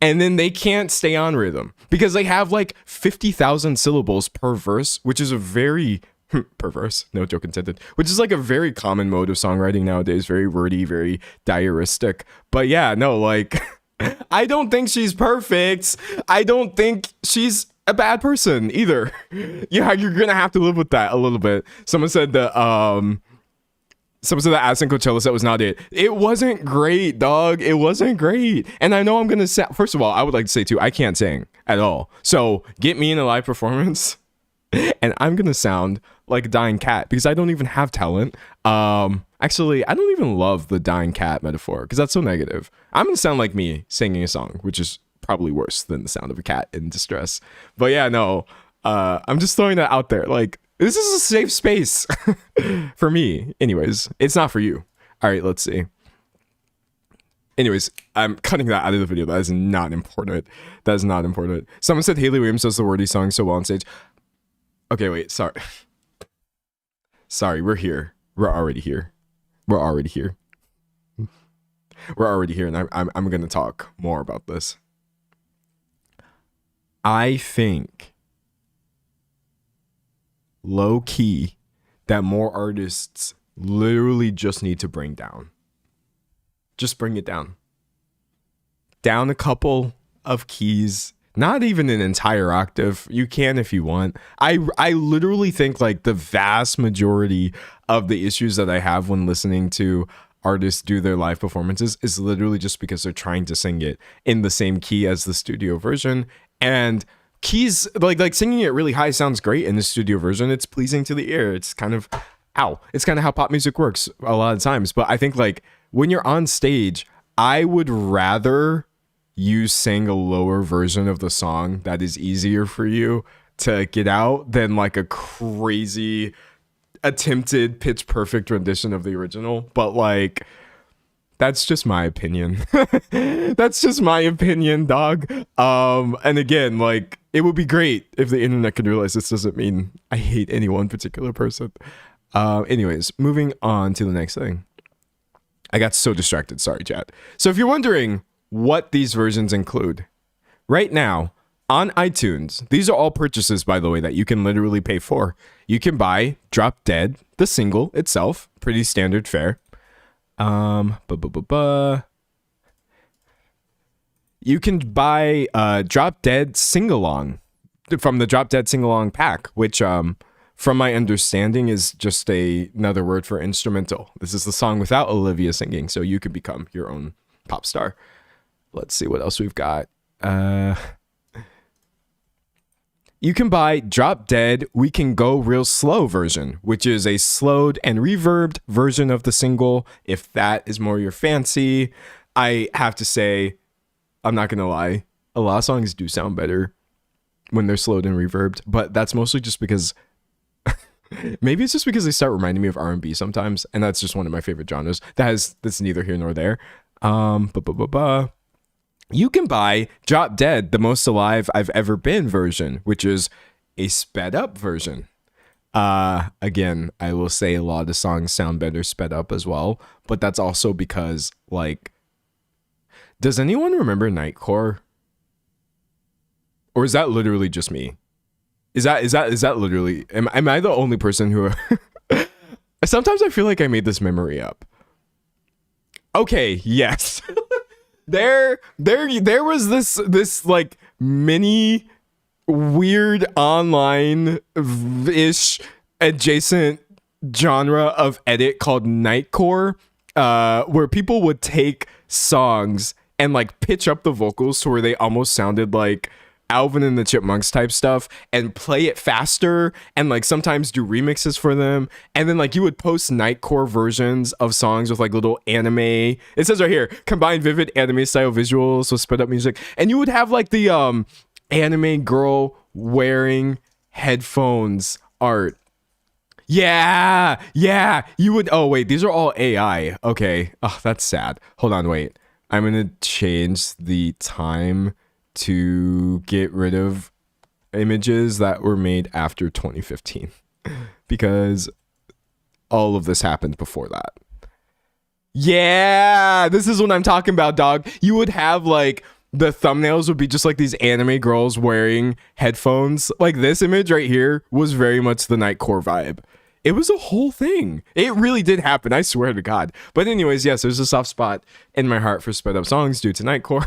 Speaker 1: And then they can't stay on rhythm because they have like 50,000 syllables per verse, which is a very perverse, no joke intended, which is like a very common mode of songwriting nowadays. Very wordy, very diaristic. But yeah, no, like, I don't think she's perfect. I don't think she's a bad person either. Yeah, you're going to have to live with that a little bit. Someone said that Addison Coachella set was not it. It wasn't great, dog. It wasn't great. And I know I'm going to say, first of all, I would like to say too, I can't sing at all. So get me in a live performance and I'm going to sound like a dying cat because I don't even have talent. Actually, I don't even love the dying cat metaphor because that's so negative. I'm going to sound like me singing a song, which is probably worse than the sound of a cat in distress. But yeah, no, I'm just throwing that out there. Like, this is a safe space for me. Anyways, it's not for you. All right, let's see. Anyways, I'm cutting that out of the video. That is not important. That is not important. Someone said Hayley Williams does the wordy song so well on stage. Okay, wait, sorry. Sorry, we're here. We're already here. We're already here. We're already here, and I'm going to talk more about this. I think low key that more artists literally just need to bring down. Just bring it down. Down a couple of keys. Not even an entire octave. You can if you want. I literally think like the vast majority of the issues that I have when listening to artists do their live performances is literally just because they're trying to sing it in the same key as the studio version. And keys, like singing it really high sounds great in the studio version. It's pleasing to the ear. It's kind of, it's kind of how pop music works a lot of times. But I think like when you're on stage, I would rather you sing a lower version of the song that is easier for you to get out than like a crazy attempted pitch perfect rendition of the original. But like, that's just my opinion. That's just my opinion, dog. And again, like, it would be great if the internet could realize this doesn't mean I hate any one particular person. Anyways, moving on to the next thing. I got so distracted. Sorry, chat. So if you're wondering what these versions include. Right now, on iTunes, these are all purchases, by the way, that you can literally pay for. You can buy Drop Dead, the single itself, pretty standard fare. You can buy Drop Dead Sing-Along from the Drop Dead Sing-Along pack, which, from my understanding, is just another word for instrumental. This is the song without Olivia singing, so you could become your own pop star. Let's see what else we've got. You can buy Drop Dead We Can Go Real Slow version, which is a slowed and reverbed version of the single, if that is more your fancy. I have to say, I'm not going to lie, a lot of songs do sound better when they're slowed and reverbed, but that's mostly just because maybe it's just because they start reminding me of R&B sometimes, and that's just one of my favorite genres. That's neither here nor there. You can buy Drop Dead, the Most Alive I've Ever Been version, which is a sped up version. Again, I will say a lot of songs sound better sped up as well, but that's also because, like, does anyone remember Nightcore? Or is that literally just me? Is that literally, am I the only person who sometimes I feel like I made this memory up. Okay, yes. There was this like mini weird online-ish adjacent genre of edit called Nightcore, where people would take songs and like pitch up the vocals to where they almost sounded like Alvin and the Chipmunks type stuff and play it faster and like sometimes do remixes for them. And then like you would post Nightcore versions of songs with like little anime. It says right here, combine vivid anime style visuals with sped up music. And you would have like the anime girl wearing headphones art. Yeah. You would, oh wait, these are all AI. Okay. Oh, that's sad. Hold on, wait. I'm going to change the time to get rid of images that were made after 2015 because all of this happened before that. Yeah, this is what I'm talking about, dog. You would have like the thumbnails would be just like these anime girls wearing headphones. Like this image right here was very much the Nightcore vibe. It was a whole thing. It really did happen. I swear to God. But anyways, yes, there's a soft spot in my heart for sped up songs due to Nightcore.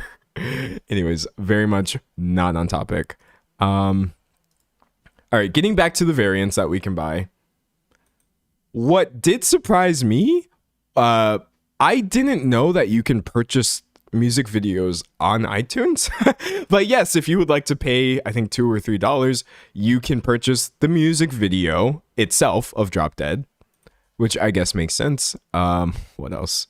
Speaker 1: Anyways, very much not on topic. All right, getting back to the variants that we can buy. What did surprise me, I didn't know that you can purchase music videos on iTunes. But yes, if you would like to pay, I think $2 or $3, you can purchase the music video itself of Drop Dead, which I guess makes sense. What else?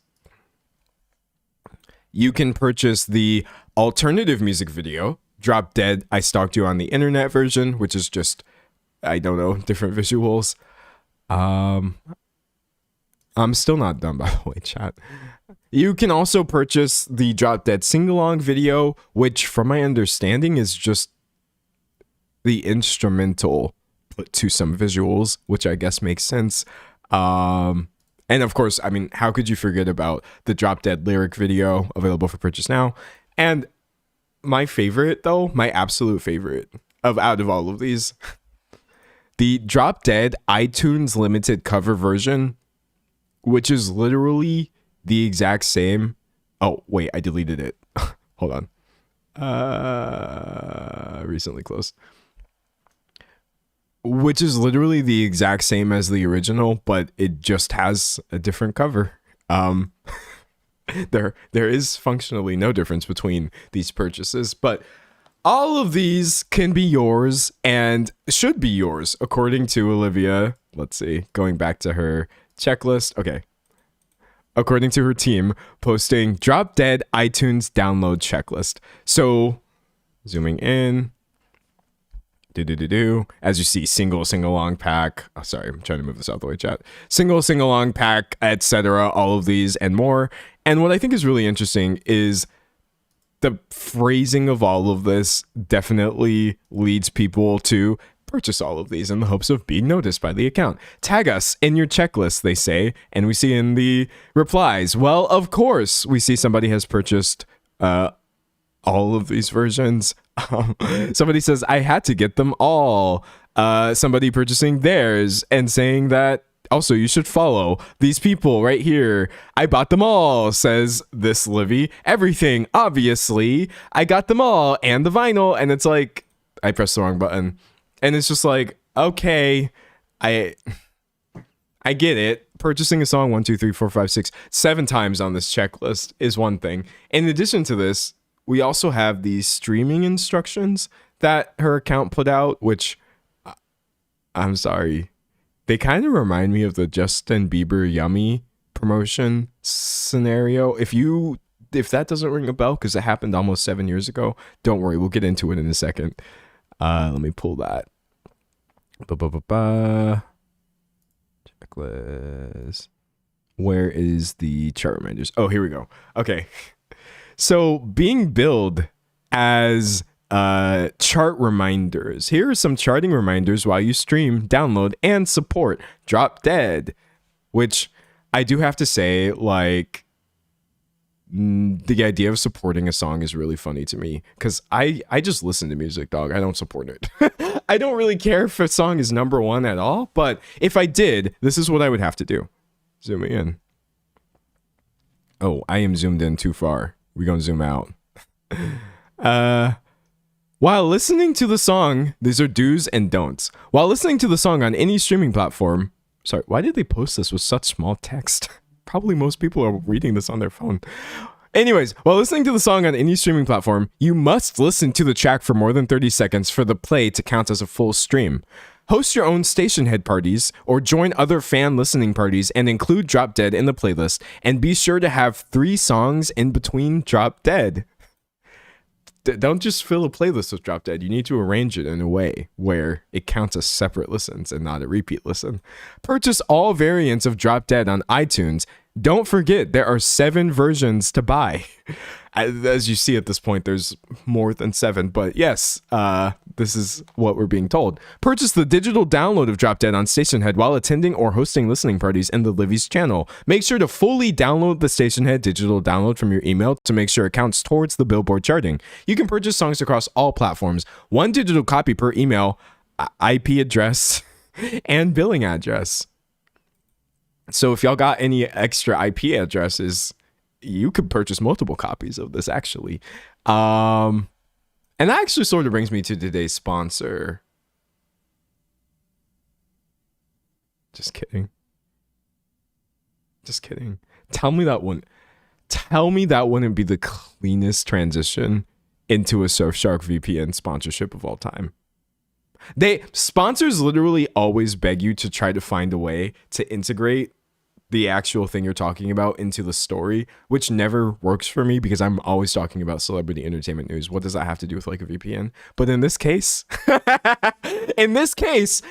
Speaker 1: You can purchase the alternative music video, Drop Dead, I Stalked You on the Internet version, which is just, I don't know, different visuals. I'm still not done, by the way, chat. You can also purchase the Drop Dead sing-along video, which from my understanding is just the instrumental put to some visuals, which I guess makes sense. And of course, I mean, how could you forget about the Drop Dead lyric video available for purchase now? And my favorite, though, my absolute favorite out of all of these, the Drop Dead iTunes limited cover version, which is literally the exact same. Oh, wait, I deleted it. Hold on. Recently closed. Which is literally the exact same as the original, but it just has a different cover. There is functionally no difference between these purchases, but all of these can be yours and should be yours, according to Olivia. Let's see, going back to her checklist. Okay. According to her team, posting Drop Dead iTunes download checklist. So, zooming in. As you see, sing-along pack. Oh, sorry, I'm trying to move this out the way, chat. Sing-along pack, etc. All of these and more. And what I think is really interesting is the phrasing of all of this definitely leads people to purchase all of these in the hopes of being noticed by the account. Tag us in your checklist, they say, and we see in the replies, well, of course, we see somebody has purchased all of these versions. Somebody says, I had to get them all. Somebody purchasing theirs and saying that also you should follow these people right here. I bought them all, says this Livy. Everything, obviously. I got them all and the vinyl. And it's like, I pressed the wrong button. And it's just like, okay, I get it. Purchasing a song 1, 2, 3, 4, 5, 6, 7 times on this checklist is one thing. In addition to this, we also have these streaming instructions that her account put out, which I'm sorry, they kind of remind me of the Justin Bieber Yummy promotion scenario. If that doesn't ring a bell, because it happened almost 7 years ago, don't worry, we'll get into it in a second. Let me pull that. Checklist. Where is the chart reminders? Oh, here we go. Okay. So being billed as chart reminders. Here are some charting reminders while you stream, download, and support Drop Dead, which I do have to say, like, the idea of supporting a song is really funny to me because I just listen to music, dog. I don't support it. I don't really care if a song is number one at all, but if I did, this is what I would have to do. Zoom in. Oh, I am zoomed in too far. We're going to zoom out. While listening to the song, these are do's and don'ts. While listening to the song on any streaming platform, sorry, why did they post this with such small text? Probably most people are reading this on their phone. Anyways, while listening to the song on any streaming platform, you must listen to the track for more than 30 seconds for the play to count as a full stream. Host your own station head parties or join other fan listening parties and include Drop Dead in the playlist. And be sure to have 3 songs in between Drop Dead. Don't just fill a playlist with Drop Dead. You need to arrange it in a way where it counts as separate listens and not a repeat listen. Purchase all variants of Drop Dead on iTunes. Don't forget, there are 7 versions to buy. As you see at this point, there's more than 7, but yes, this is what we're being told. Purchase the digital download of Drop Dead on Stationhead while attending or hosting listening parties in the Livy's channel. Make sure to fully download the Stationhead digital download from your email to make sure it counts towards the Billboard charting. You can purchase songs across all platforms, 1 digital copy per email, IP address, and billing address. So if y'all got any extra IP addresses, you could purchase multiple copies of this, actually. And that actually sort of brings me to today's sponsor. Just kidding. Just kidding. Tell me that wouldn't be the cleanest transition into a Surfshark VPN sponsorship of all time. Sponsors literally always beg you to try to find a way to integrate the actual thing you're talking about into the story, which never works for me because I'm always talking about celebrity entertainment news. What does that have to do with like a VPN? But in this case,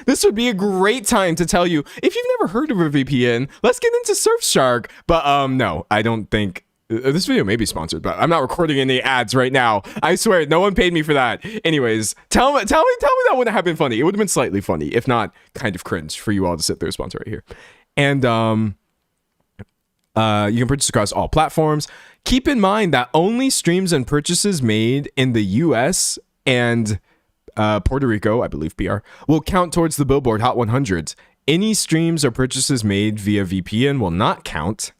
Speaker 1: this would be a great time to tell you, if you've never heard of a VPN, let's get into Surfshark. But no, I don't think this video may be sponsored, but I'm not recording any ads right now. I swear, no one paid me for that. Anyways, tell me that wouldn't have been funny. It would have been slightly funny, if not kind of cringe for you all to sit there and sponsor right here. And you can purchase across all platforms. Keep in mind that only streams and purchases made in the US and Puerto Rico, I believe PR, will count towards the Billboard Hot 100s. Any streams or purchases made via VPN will not count.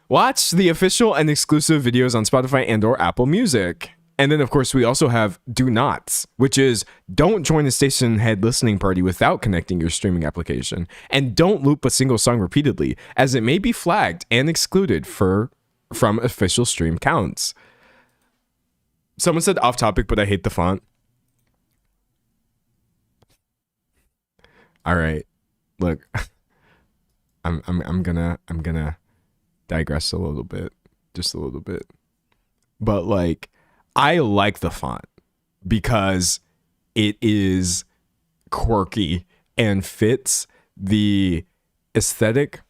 Speaker 1: Watch the official and exclusive videos on Spotify and or Apple Music. And then, of course, we also have do nots, which is don't join a station head listening party without connecting your streaming application. And don't loop a single song repeatedly, as it may be flagged and excluded from official stream counts. Someone said off topic, but I hate the font. All right, look, I'm gonna digress a little bit, just a little bit, but like, I like the font because it is quirky and fits the aesthetic.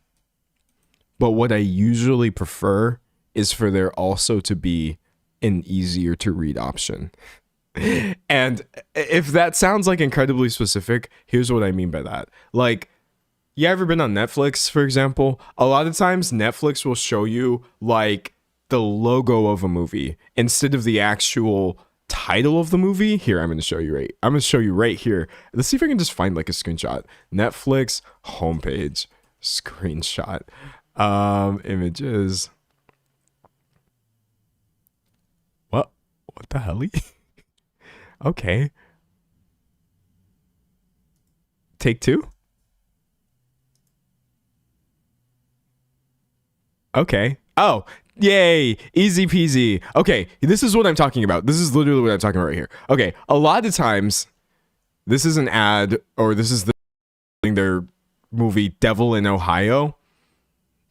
Speaker 1: But what I usually prefer is for there also to be an easier to read option. And if that sounds like incredibly specific, here's what I mean by that. Like, you ever been on Netflix, for example? A lot of times Netflix will show you like the logo of a movie instead of the actual title of the movie. Here, I'm going to show you right here. Let's see if I can just find like a screenshot. Netflix homepage screenshot. Images. What the hell? Okay. Take two. Okay. Oh, yay. Easy peasy. Okay. This is what I'm talking about. This is literally what I'm talking about right here. Okay. A lot of times, this is an ad, or this is their movie Devil in Ohio.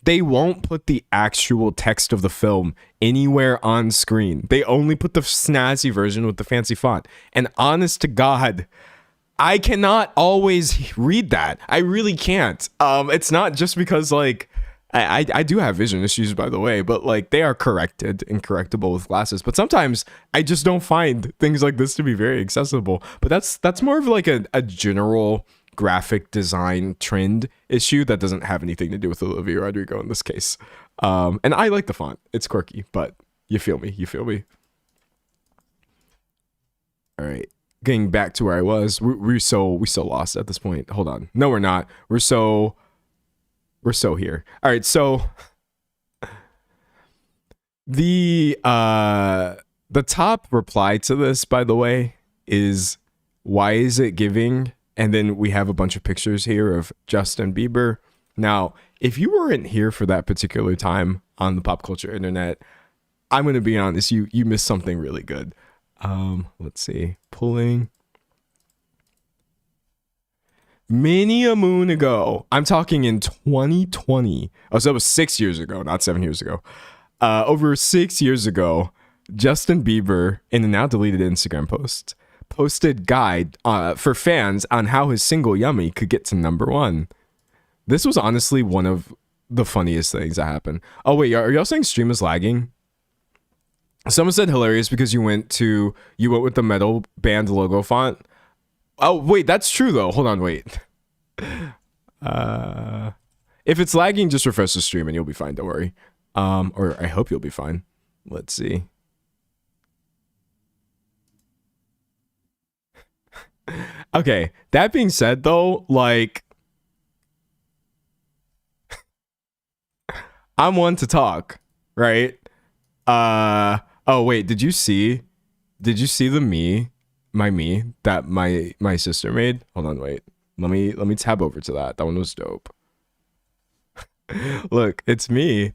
Speaker 1: They won't put the actual text of the film anywhere on screen. They only put the snazzy version with the fancy font. And honest to God, I cannot always read that. I really can't. It's not just because like I do have vision issues, by the way, but like they are corrected and correctable with glasses. But sometimes I just don't find things like this to be very accessible. But that's more of like a general graphic design trend issue that doesn't have anything to do with Olivia Rodrigo in this case. And I like the font. It's quirky, but you feel me. All right. Getting back to where I was. We're so lost at this point. Hold on. No, we're not. We're so here. All right, so the top reply to this, by the way, is why is it giving? And then we have a bunch of pictures here of Justin Bieber. Now, if you weren't here for that particular time on the pop culture internet, I'm going to be honest, you missed something really good. Let's see. Pulling. Many a moon ago, I'm talking in 2020. Oh, so that was 6 years ago, not 7 years ago. Over 6 years ago, Justin Bieber, in a now deleted Instagram post, posted guide for fans on how his single Yummy could get to #1. This was honestly one of the funniest things that happened. Oh, wait, are y'all saying stream is lagging? Someone said hilarious because you went with the metal band logo font. Oh, wait, that's true, though. Hold on, wait. If it's lagging, just refresh the stream and you'll be fine. Don't worry. Or I hope you'll be fine. Let's see. Okay, that being said, though, like, I'm one to talk, right? Oh, wait, did you see my me that my sister made? Hold on, wait. Let me tab over to that. That one was dope. Look, it's me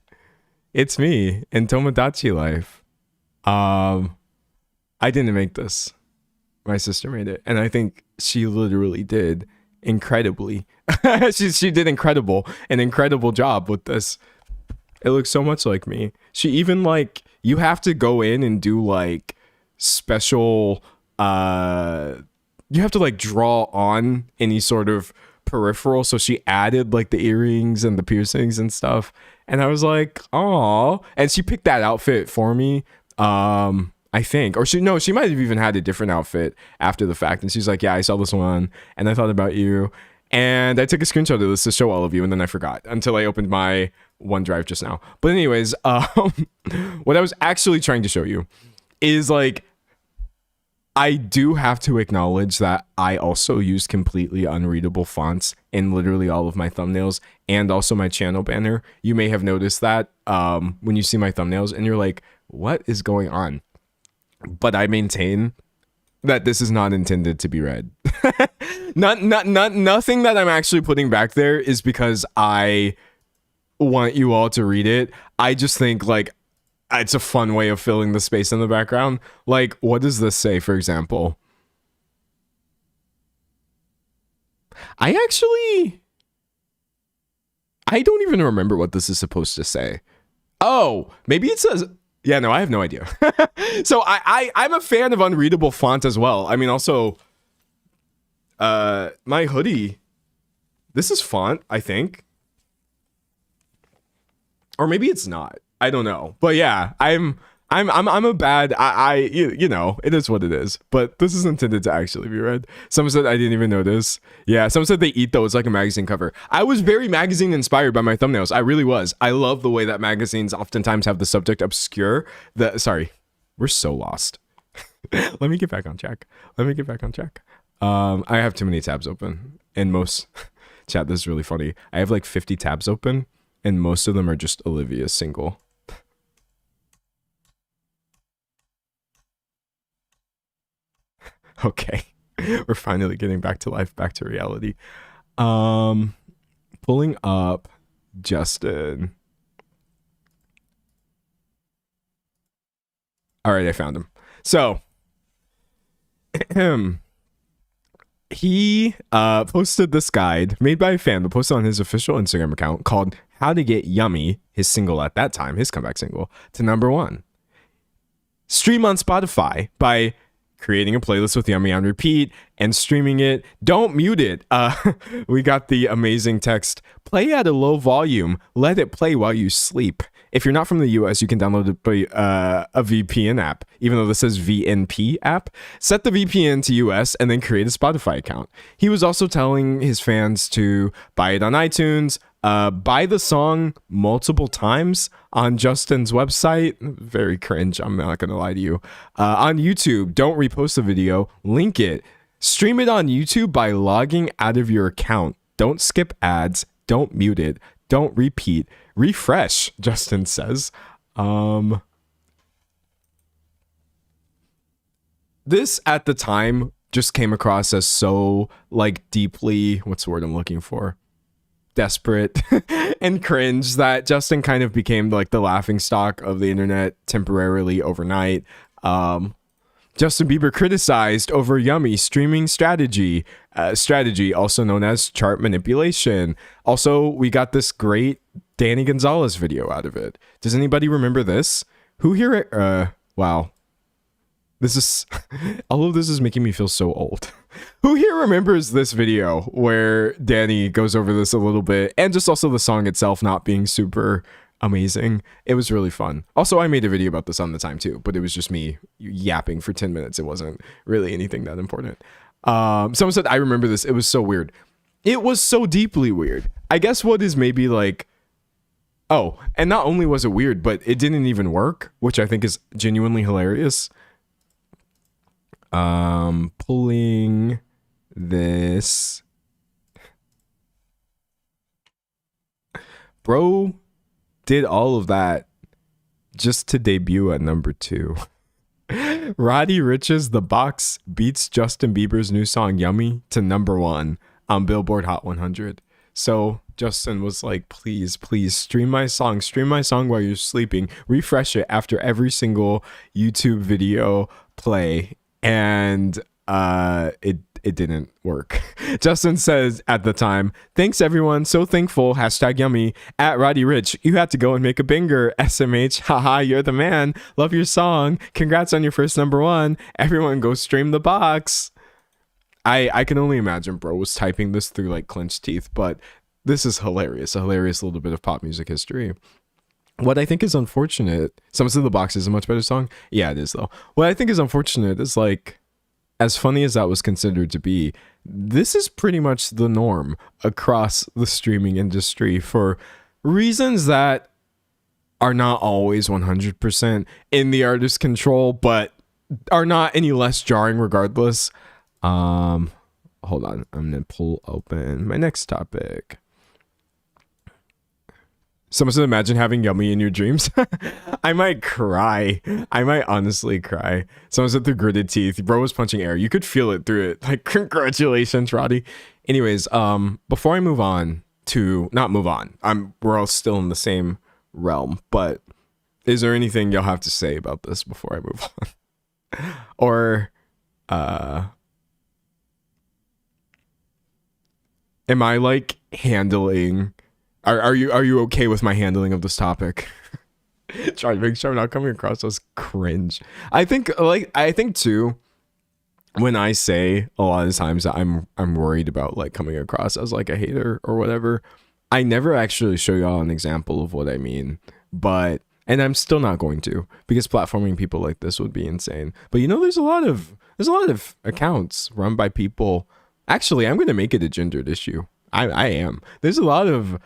Speaker 1: in Tomodachi Life. I didn't make this. My sister made it, and I think she literally did incredibly. she did an incredible job with this. It looks so much like me. She even like, you have to go in and do like special you have to like draw on any sort of peripheral, so she added like the earrings and the piercings and stuff, and I was like, oh, and she picked that outfit for me, I think, or she might have even had a different outfit after the fact, and she's like, yeah, I saw this one and I thought about you, and I took a screenshot of this to show all of you, and then I forgot until I opened my OneDrive just now. But anyways, what I was actually trying to show you is like, I do have to acknowledge that I also use completely unreadable fonts in literally all of my thumbnails and also my channel banner. You may have noticed that when you see my thumbnails and you're like, what is going on? But I maintain that this is not intended to be read. Nothing that I'm actually putting back there is because I want you all to read it. I just think like, it's a fun way of filling the space in the background. Like, what does this say, for example? I don't even remember what this is supposed to say. Oh, maybe it says, yeah, no, I have no idea. So I'm a fan of unreadable font as well. I mean, also, my hoodie, this is font, I think. Or maybe it's not. I don't know. But yeah, I'm I'm a bad you know, it is what it is. But this is intended to actually be read. Someone said I didn't even notice. Yeah, someone said they eat though. It's like a magazine cover. I was very magazine inspired by my thumbnails. I really was. I love the way that magazines oftentimes have the subject obscure. Sorry, we're so lost. Let me get back on track. I have too many tabs open. And most chat, this is really funny. I have like 50 tabs open, and most of them are just Olivia's single. Okay, we're finally getting back to life, back to reality. Pulling up Justin. All right, I found him. So he posted this guide made by a fan, but posted on his official Instagram account, called "How to Get Yummy," his single at that time, his comeback single, to #1. Stream on Spotify by creating a playlist with Yummy on repeat and streaming it. Don't mute it. We got the amazing text: play at a low volume, let it play while you sleep. If you're not from the US, you can download a VPN app, even though this says VNP app. Set the VPN to US and then create a Spotify account. He was also telling his fans to buy it on iTunes, buy the song multiple times on Justin's website. Very cringe, I'm not gonna lie to you. On YouTube, don't repost the video, link it. Stream it on YouTube by logging out of your account. Don't skip ads, don't mute it, don't repeat, refresh, Justin says. This at the time just came across as so like deeply, what's the word I'm looking for? Desperate and cringe that Justin kind of became like the laughing stock of the internet temporarily overnight. Justin Bieber criticized over Yummy streaming strategy, also known as chart manipulation. Also, we got this great Danny Gonzalez video out of it. Does anybody remember this? Who here? Wow. This is all of this is making me feel so old. Who here remembers this video where Danny goes over this a little bit, and just also the song itself not being super amazing? It was really fun. Also, I made a video about this on the time too, but it was just me yapping for 10 minutes. It wasn't really anything that important. Someone said, I remember this. It was so weird. It was so deeply weird. I guess what is maybe like, oh, and not only was it weird, but it didn't even work, which I think is genuinely hilarious. Pulling this. Bro did all of that just to debut at #2. Roddy Ricch's The Box beats Justin Bieber's new song Yummy to #1 on Billboard Hot 100. So Justin was like, please stream my song while you're sleeping, refresh it after every single YouTube video play, and it didn't work. Justin says at the time, thanks everyone, so thankful, #Yummy, at Roddy Ricch, you had to go and make a banger, SMH, haha, you're the man, love your song, congrats on your first #1, everyone go stream The Box. I can only imagine bro was typing this through like clenched teeth, but this is hilarious, a hilarious little bit of pop music history. What I think is unfortunate, some said The Box is a much better song. Yeah, it is though. What I think is unfortunate is like, as funny as that was considered to be, this is pretty much the norm across the streaming industry for reasons that are not always 100% in the artist's control, but are not any less jarring regardless. Hold on, I'm gonna pull open my next topic. Someone said, imagine having Yummy in your dreams. I might cry. I might honestly cry. Someone said, through gritted teeth. Bro was punching air. You could feel it through it. Like, congratulations, Roddy. Anyways, before I move on to, not move on, we're all still in the same realm, but is there anything y'all have to say about this before I move on? Or, am I like handling... Are you okay with my handling of this topic? Try to make sure I'm not coming across as cringe. I think too, when I say a lot of times that I'm worried about like coming across as like a hater or whatever, I never actually show y'all an example of what I mean. But And I'm still not going to, because platforming people like this would be insane. But you know, there's a lot of accounts run by people. Actually, I'm going to make it a gendered issue. I am. There's a lot of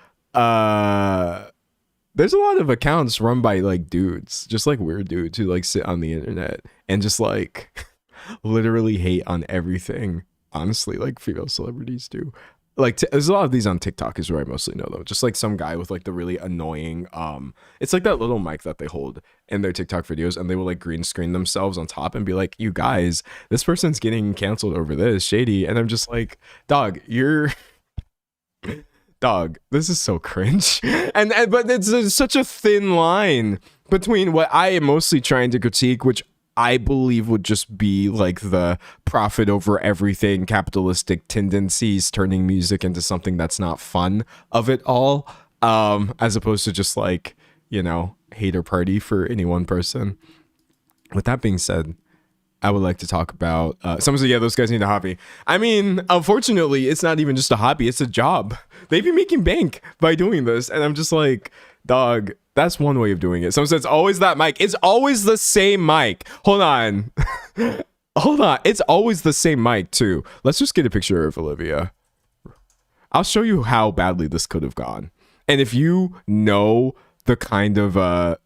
Speaker 1: accounts run by like dudes, just like weird dudes who like sit on the internet and just like literally hate on everything. Honestly, like female celebrities do. Like there's a lot of these on TikTok is where I mostly know though. Just like some guy with like the really annoying it's like that little mic that they hold in their TikTok videos, and they will like green screen themselves on top and be like, you guys, this person's getting canceled over this, shady. And I'm just like, dog, this is so cringe. And but it's such a thin line between what I am mostly trying to critique, which I believe would just be like the profit over everything, capitalistic tendencies, turning music into something that's not fun of it all, as opposed to just like, you know, hater party for any one person. With that being said, I would like to talk about someone said, yeah, those guys need a hobby. I mean, unfortunately, it's not even just a hobby, it's a job. They've been making bank by doing this, and I'm just like, dog, that's one way of doing it. Someone says, it's always that mic. It's always the same mic. Hold on. Hold on. It's always the same mic, too. Let's just get a picture of Olivia. I'll show you how badly this could have gone. And if you know the kind of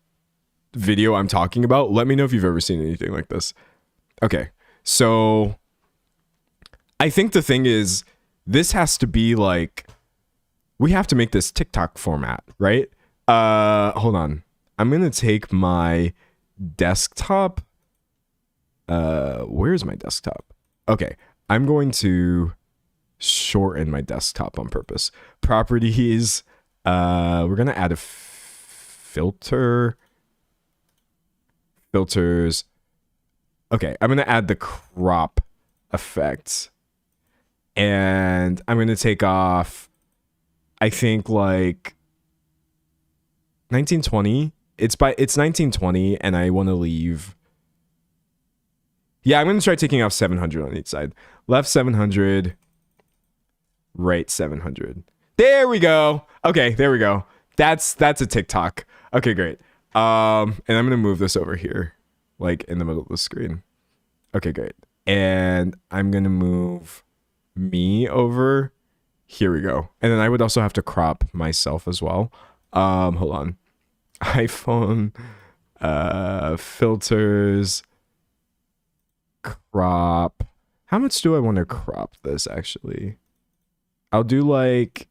Speaker 1: video I'm talking about, let me know if you've ever seen anything like this. Okay. So I think the thing is, this has to be like, we have to make this TikTok format, right? Hold on. I'm gonna take my desktop. Where's my desktop? Okay, I'm going to shorten my desktop on purpose. Properties. We're gonna add a filter. Filters. Okay, I'm gonna add the crop effect, and I'm gonna take off, I think, like 1920. It's 1920, and I want to leave. Yeah, I'm gonna try taking off 700 on each side. Left 700, right 700. There we go. Okay, there we go. That's a TikTok. Okay, great. And I'm gonna move this over here, like in the middle of the screen. Okay, great. And I'm gonna move me over. Here we go. And then I would also have to crop myself as well. Hold on. iPhone, filters, crop. How much do I want to crop this actually? I'll do like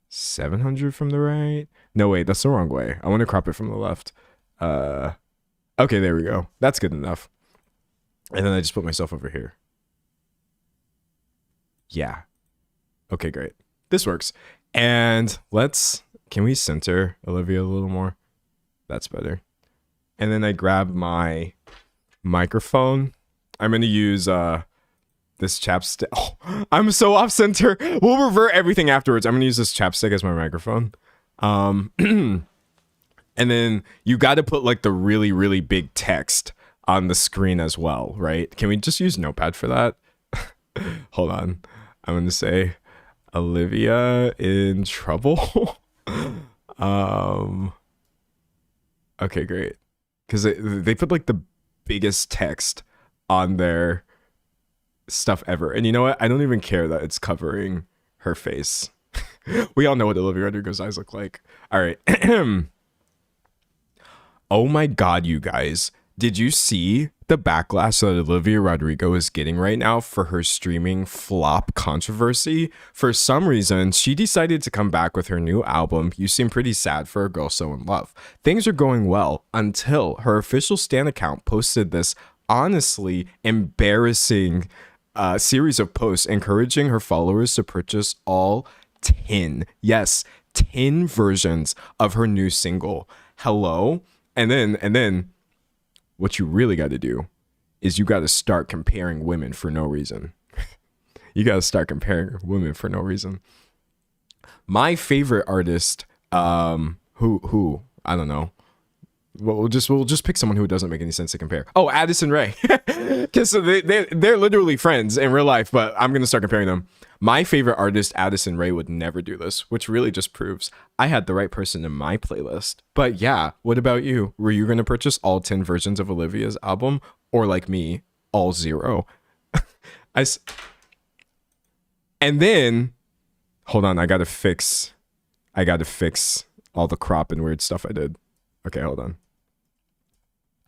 Speaker 1: 700 from the right. No, wait, that's the wrong way. I want to crop it from the left. Okay, there we go. That's good enough. And then I just put myself over here. Yeah. Okay, great. This works. And can we center Olivia a little more? That's better. And then I grab my microphone. I'm going to use this chapstick. Oh, I'm so off center. We'll revert everything afterwards. I'm going to use this chapstick as my microphone. And then you got to put like the really, really big text on the screen as well, right? Can we just use Notepad for that? Hold on. I'm going to say Olivia in trouble. Okay, great. Because they put like the biggest text on their stuff ever. And you know what? I don't even care that it's covering her face. We all know what Olivia Rodrigo's eyes look like. All right. Oh my God, you guys. Did you see the backlash that Olivia Rodrigo is getting right now for her streaming flop controversy? For some reason, she decided to come back with her new album, You Seem Pretty Sad for a Girl So in Love. Things are going well until her official Stan account posted this honestly embarrassing series of posts encouraging her followers to purchase all 10 versions of her new single, Hello. And then what you really got to do is you got to start comparing women for no reason. You got to start comparing women for no reason. My favorite artist, who I don't know. Well, we'll just pick someone who doesn't make any sense to compare. Oh, Addison Rae, because they're literally friends in real life. But I'm gonna start comparing them. My favorite artist, Addison Rae, would never do this, which really just proves I had the right person in my playlist. But yeah, what about you? Were you going to purchase all 10 versions of Olivia's album, or like me, all 0? And then, hold on, I gotta fix all the crop and weird stuff I did. Okay, hold on.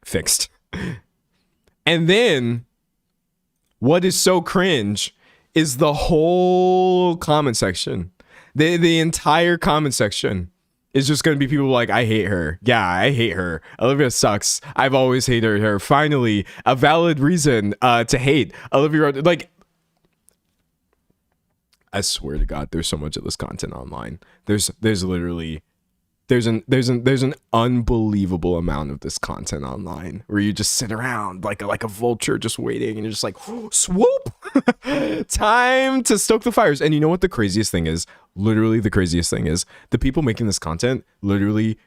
Speaker 1: Fixed. And then, what is so cringe is the whole comment section. The entire comment section is just gonna be people like, I hate her. Yeah, I hate her. Olivia sucks. I've always hated her. Finally, a valid reason to hate Olivia Rodrigo. Like, I swear to God, there's so much of this content online. There's literally there's an unbelievable amount of this content online where you just sit around like a vulture just waiting, and you're just like, swoop, time to stoke the fires. And you know what the craziest thing is? Literally, the craziest thing is the people making this content literally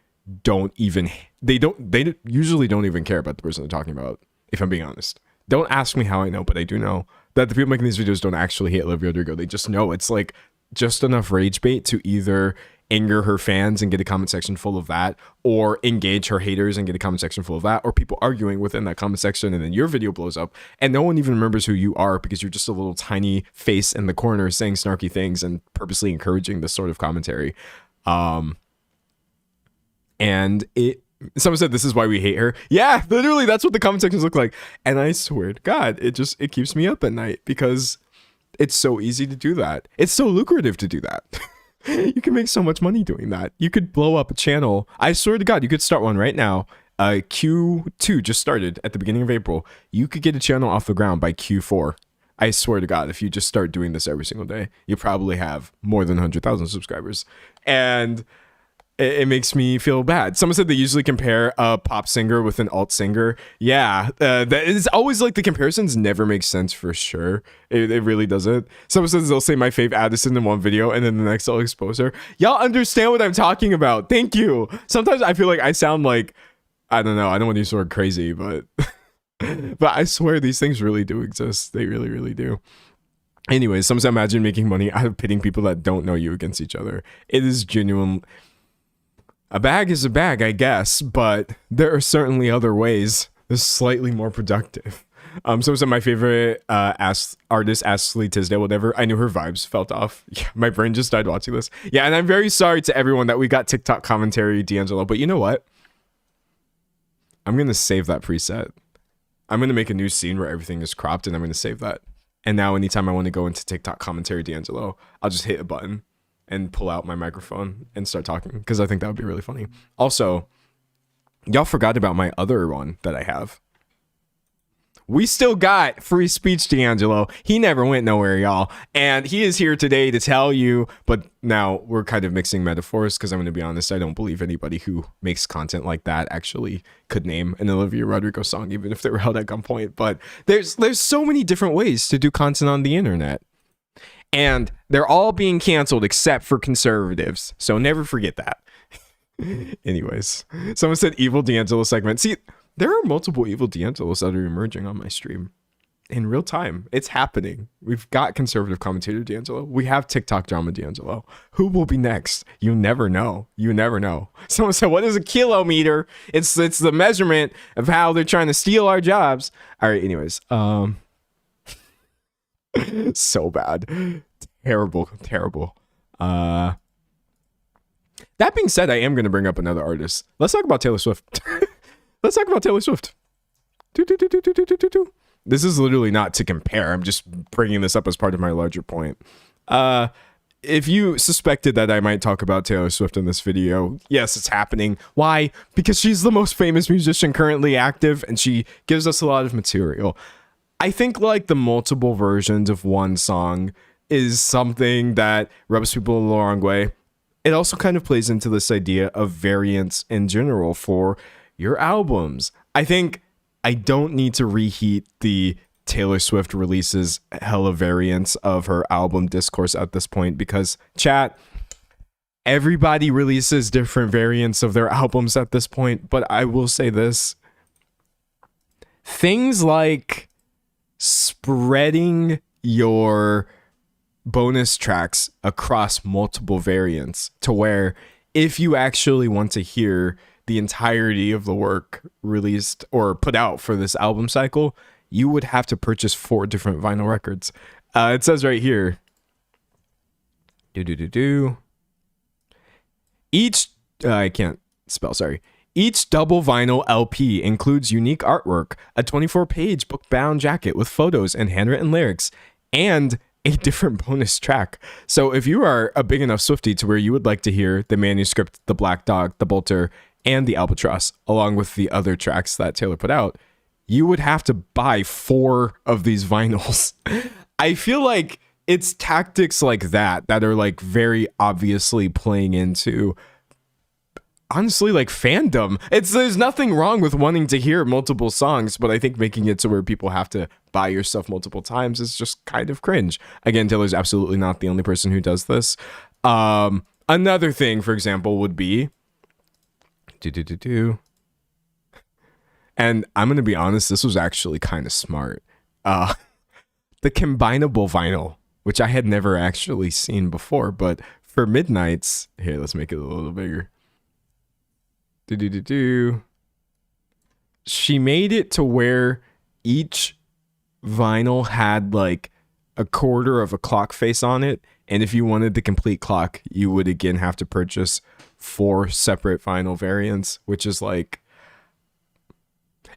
Speaker 1: they usually don't even care about the person they're talking about. If I'm being honest, don't ask me how I know, but I do know that the people making these videos don't actually hate Olivia Rodrigo. They just know it's like just enough rage bait to either anger her fans and get a comment section full of that, or engage her haters and get a comment section full of that, or people arguing within that comment section, and then your video blows up and no one even remembers who you are because you're just a little tiny face in the corner saying snarky things and purposely encouraging this sort of commentary. And someone said this is why we hate her. Yeah, literally that's what the comment sections look like. And I swear to God, it keeps me up at night because it's so easy to do that. It's so lucrative to do that. You can make so much money doing that. You could blow up a channel. I swear to God, you could start one right now. Q2 just started at the beginning of April. You could get a channel off the ground by Q4. I swear to God, if you just start doing this every single day, you probably have more than 100,000 subscribers. And it makes me feel bad. Someone said they usually compare a pop singer with an alt singer. Yeah, that is always like the comparisons never make sense for sure. It really doesn't. Someone says they'll say my fave Addison in one video and then the next they'll expose her. Y'all understand what I'm talking about. Thank you. Sometimes I feel like I sound like, I don't know, I don't want to use the word crazy, but but I swear these things really do exist. They really, really do. Anyways, sometimes imagine making money out of pitting people that don't know you against each other. It is genuine. A bag is a bag, I guess, but there are certainly other ways that's slightly more productive. So my favorite artist, Ashley Tisdale, whatever. I knew her vibes felt off. Yeah, my brain just died watching this. Yeah, and I'm very sorry to everyone that we got TikTok commentary D'Angelo, but you know what? I'm going to save that preset. I'm going to make a new scene where everything is cropped, and I'm going to save that. And now anytime I want to go into TikTok commentary D'Angelo, I'll just hit a button and pull out my microphone and start talking, because I think that would be really funny. Also, y'all forgot about my other one that I have. We still got free speech D'Angelo. He never went nowhere, y'all. And he is here today to tell you, but now we're kind of mixing metaphors, because I'm going to be honest, I don't believe anybody who makes content like that actually could name an Olivia Rodrigo song, even if they were held at gunpoint. But there's so many different ways to do content on the internet. And they're all being canceled except for conservatives. So never forget that. Anyways, someone said evil D'Angelo segment. See, there are multiple evil D'Angelos that are emerging on my stream in real time. It's happening. We've got conservative commentator D'Angelo. We have TikTok drama D'Angelo. Who will be next? You never know. You never know. Someone said, what is a kilometer? It's the measurement of how they're trying to steal our jobs. All right, anyways. So bad. Terrible. That being said, I am going to bring up another artist. Let's talk about Taylor Swift. Let's talk about Taylor Swift. This is literally not to compare. I'm just bringing this up as part of my larger point. If you suspected that I might talk about Taylor Swift in this video, yes, it's happening. Why? Because she's the most famous musician currently active, and she gives us a lot of material. I think like the multiple versions of one song is something that rubs people the wrong way. It also kind of plays into this idea of variance in general for your albums. I think I don't need to reheat the Taylor Swift releases hella variants of her album Discourse at this point, because chat, everybody releases different variants of their albums at this point. But I will say this, things like spreading your bonus tracks across multiple variants to where if you actually want to hear the entirety of the work released or put out for this album cycle, you would have to purchase 4 different vinyl records. It says right here, each I can't spell, sorry. Each double vinyl LP includes unique artwork, a 24-page book-bound jacket with photos and handwritten lyrics, and a different bonus track. So if you are a big enough Swiftie to where you would like to hear the manuscript, the Black Dog, the Bolter, and the Albatross, along with the other tracks that Taylor put out, you would have to buy 4 of these vinyls. I feel like it's tactics like that are like very obviously playing into, honestly, like fandom. There's nothing wrong with wanting to hear multiple songs, but I think making it to where people have to buy your stuff multiple times is just kind of cringe. Again, Taylor's absolutely not the only person who does this. Another thing, for example, would be and I'm gonna be honest, this was actually kind of smart. The combinable vinyl, which I had never actually seen before, but for Midnights, here, let's make it a little bigger. She made it to where each vinyl had like a quarter of a clock face on it, and if you wanted the complete clock, you would again have to purchase 4 separate vinyl variants, which is like,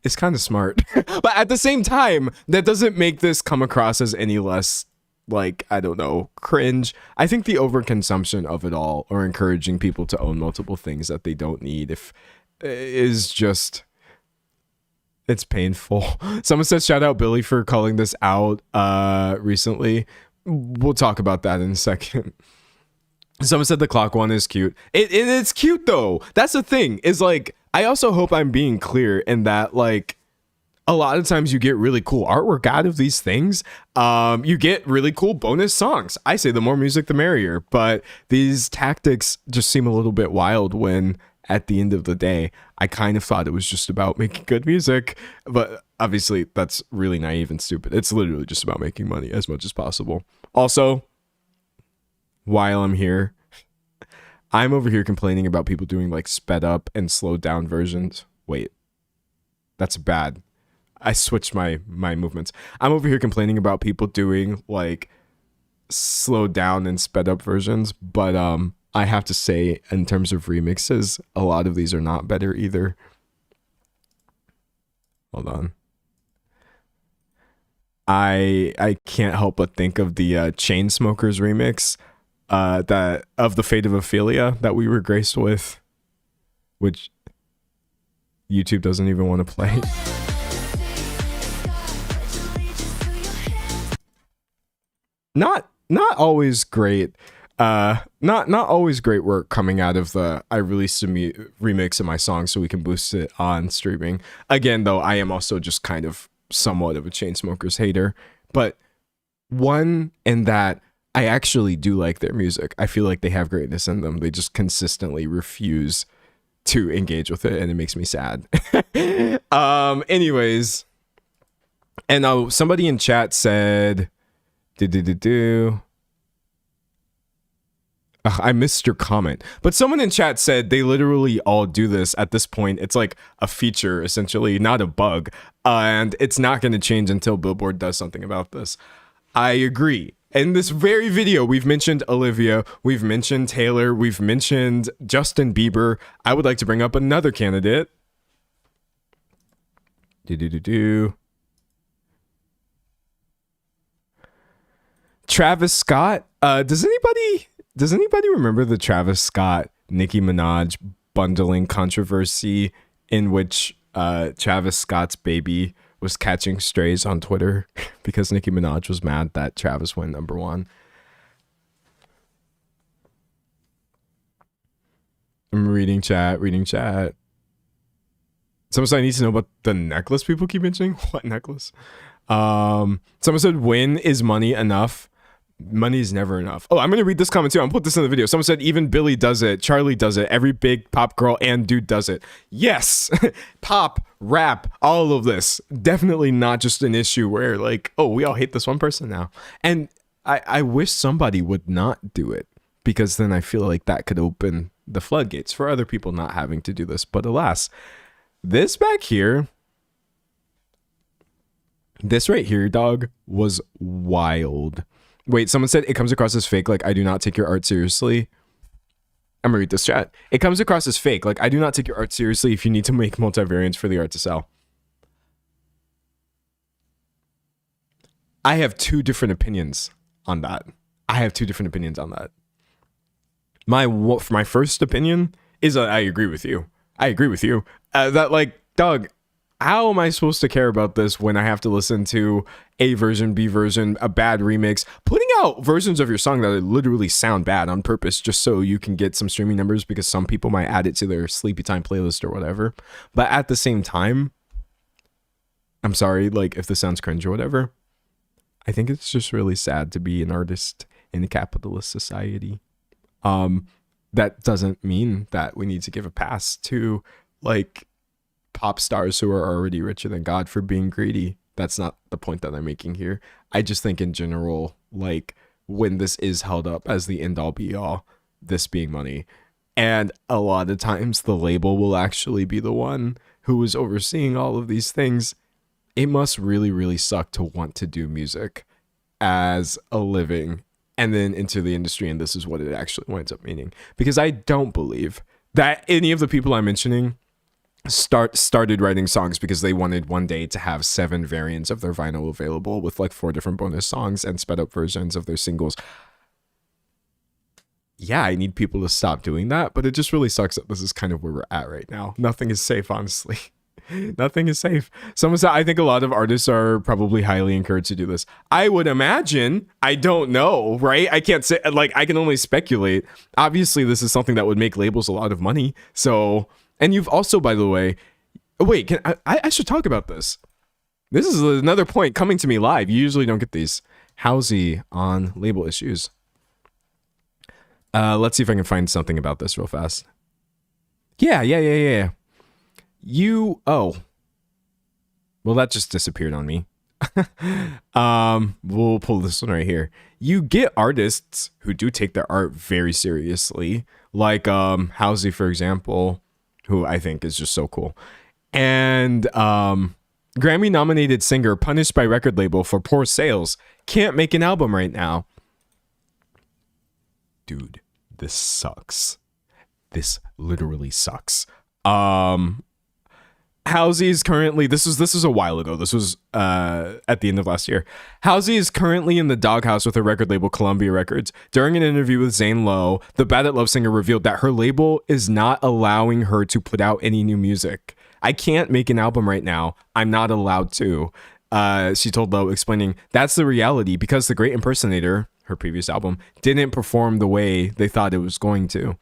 Speaker 1: it's kind of smart. But at the same time, that doesn't make this come across as any less, like, I don't know, cringe. I think the overconsumption of it all, or encouraging people to own multiple things that they don't need, is just, it's painful. Someone says, shout out Billy for calling this out recently. We'll talk about that in a second. Someone said the clock one is cute. It's cute though. That's the thing, is like, I also hope I'm being clear in that, like, a lot of times you get really cool artwork out of these things. You get really cool bonus songs. I say the more music, the merrier. But these tactics just seem a little bit wild when, at the end of the day, I kind of thought it was just about making good music. But obviously, that's really naive and stupid. It's literally just about making money as much as possible. Also, while I'm here, I'm over here complaining about people doing like sped up and slowed down versions. Wait, that's bad. I switched my movements. I'm over here complaining about people doing like slowed down and sped up versions, but I have to say, in terms of remixes, a lot of these are not better either. Hold on. I can't help but think of the Chainsmokers remix that of The Fate of Ophelia that we were graced with, which YouTube doesn't even want to play. Not always great. Not always great work coming out of the I released a remix of my song so we can boost it on streaming. Again, though, I am also just kind of somewhat of a Chainsmokers hater, but one in that I actually do like their music. I feel like they have greatness in them. They just consistently refuse to engage with it, and it makes me sad. Anyways, and somebody in chat said, I missed your comment, but someone in chat said they literally all do this at this point. It's like a feature, essentially, not a bug, and it's not going to change until Billboard does something about this. I agree. In this very video, we've mentioned Olivia, we've mentioned Taylor, we've mentioned Justin Bieber. I would like to bring up another candidate. Travis Scott. Does anybody remember the Travis Scott Nicki Minaj bundling controversy in which Travis Scott's baby was catching strays on Twitter because Nicki Minaj was mad that Travis went #1? I'm reading chat. Someone said I need to know about the necklace people keep mentioning. What necklace? Someone said, when is money enough? Money is never enough. Oh, I'm going to read this comment too. I'm going to put this in the video. Someone said, even Billy does it. Charlie does it. Every big pop girl and dude does it. Yes. Pop, rap, all of this. Definitely not just an issue where like, oh, we all hate this one person now. And I wish somebody would not do it, because then I feel like that could open the floodgates for other people not having to do this. But alas, this back here, this right here, dog, was wild. Wait, someone said it comes across as fake, like I do not take your art seriously. I'm gonna read this chat. It comes across as fake, like I do not take your art seriously if you need to make multivariants for the art to sell. I have two different opinions on that. My first opinion is I agree with you. That, like, dog, how am I supposed to care about this when I have to listen to A version, B version, a bad remix, putting out versions of your song that literally sound bad on purpose just so you can get some streaming numbers because some people might add it to their sleepy time playlist or whatever. But at the same time, I'm sorry, like, if this sounds cringe or whatever, I think it's just really sad to be an artist in a capitalist society. That doesn't mean that we need to give a pass to, like, pop stars who are already richer than God for being greedy. That's not the point that I'm making here. I just think in general, like, when this is held up as the end all be all, this being money, and a lot of times the label will actually be the one who is overseeing all of these things, it must really, really suck to want to do music as a living and then enter the industry, and this is what it actually winds up meaning. Because I don't believe that any of the people I'm mentioning started writing songs because they wanted one day to have 7 variants of their vinyl available with like 4 different bonus songs and sped up versions of their singles. Yeah, I need people to stop doing that, but it just really sucks that this is kind of where we're at right now. Nothing is safe, honestly. Nothing is safe. Someone said, I think a lot of artists are probably highly encouraged to do this. I would imagine. I don't know, right? I can't say, like, I can only speculate. Obviously, this is something that would make labels a lot of money. So, and you've also, by the way, wait, I should talk about this. This is another point coming to me live. You usually don't get these. Hathaway on label issues. Let's see if I can find something about this real fast. Yeah. Well, that just disappeared on me. We'll pull this one right here. You get artists who do take their art very seriously, like Hathaway, for example, who I think is just so cool, and Grammy nominated singer punished by record label for poor sales, can't make an album right now. Dude, this sucks. This literally sucks. Hathaway is currently, this was a while ago. This was at the end of last year. Hathaway is currently in the doghouse with her record label Columbia Records. During an interview with Zane Lowe, the Bad at Love singer revealed that her label is not allowing her to put out any new music. I can't make an album right now. I'm not allowed to. She told Lowe, explaining, that's the reality because The Great Impersonator, her previous album, didn't perform the way they thought it was going to.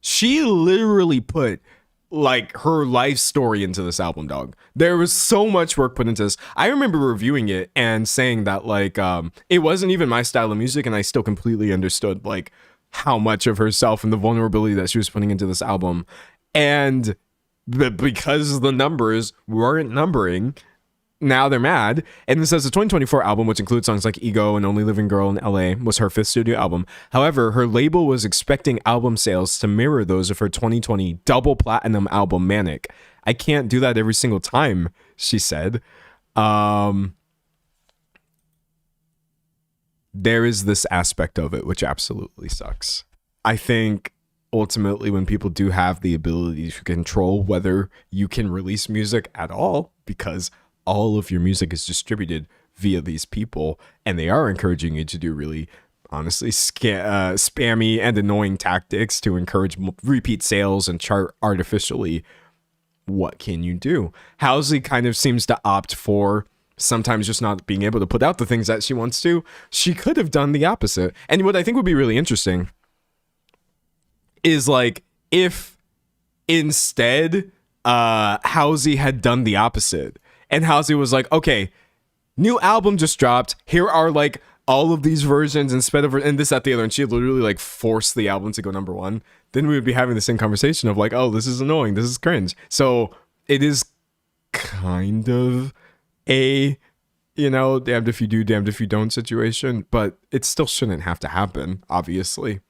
Speaker 1: She literally put like her life story into this album, dog. There was so much work put into this. I remember reviewing it and saying that like it wasn't even my style of music, and I still completely understood like how much of herself and the vulnerability that she was putting into this album. And because the numbers weren't numbering, now they're mad. And it says the 2024 album, which includes songs like Ego and Only Living Girl in LA, was her 5th studio album. However, her label was expecting album sales to mirror those of her 2020 double platinum album Manic. I can't do that every single time, she said. There is this aspect of it which absolutely sucks. I think ultimately when people do have the ability to control whether you can release music at all, because all of your music is distributed via these people, and they are encouraging you to do really, honestly, spammy and annoying tactics to encourage repeat sales and chart artificially. What can you do? Hathaway kind of seems to opt for sometimes just not being able to put out the things that she wants to. She could have done the opposite. And what I think would be really interesting is like if instead Hathaway had done the opposite. And Hathaway was like, okay, new album just dropped. Here are like all of these versions and sped over and this, that, the other. And she literally like forced the album to go number 1. Then we would be having the same conversation of like, oh, this is annoying. This is cringe. So it is kind of a you know, damned if you do, damned if you don't situation, but it still shouldn't have to happen, obviously.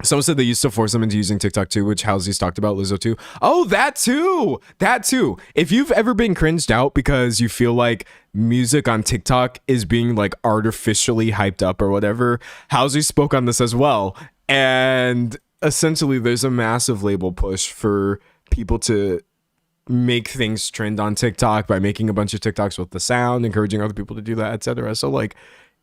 Speaker 1: Someone said they used to force them into using TikTok too, which Halsey's talked about, Lizzo too. Oh, that too. That too. If you've ever been cringed out because you feel like music on TikTok is being like artificially hyped up or whatever, Halsey spoke on this as well. And essentially there's a massive label push for people to make things trend on TikTok by making a bunch of TikToks with the sound, encouraging other people to do that, etc. So like,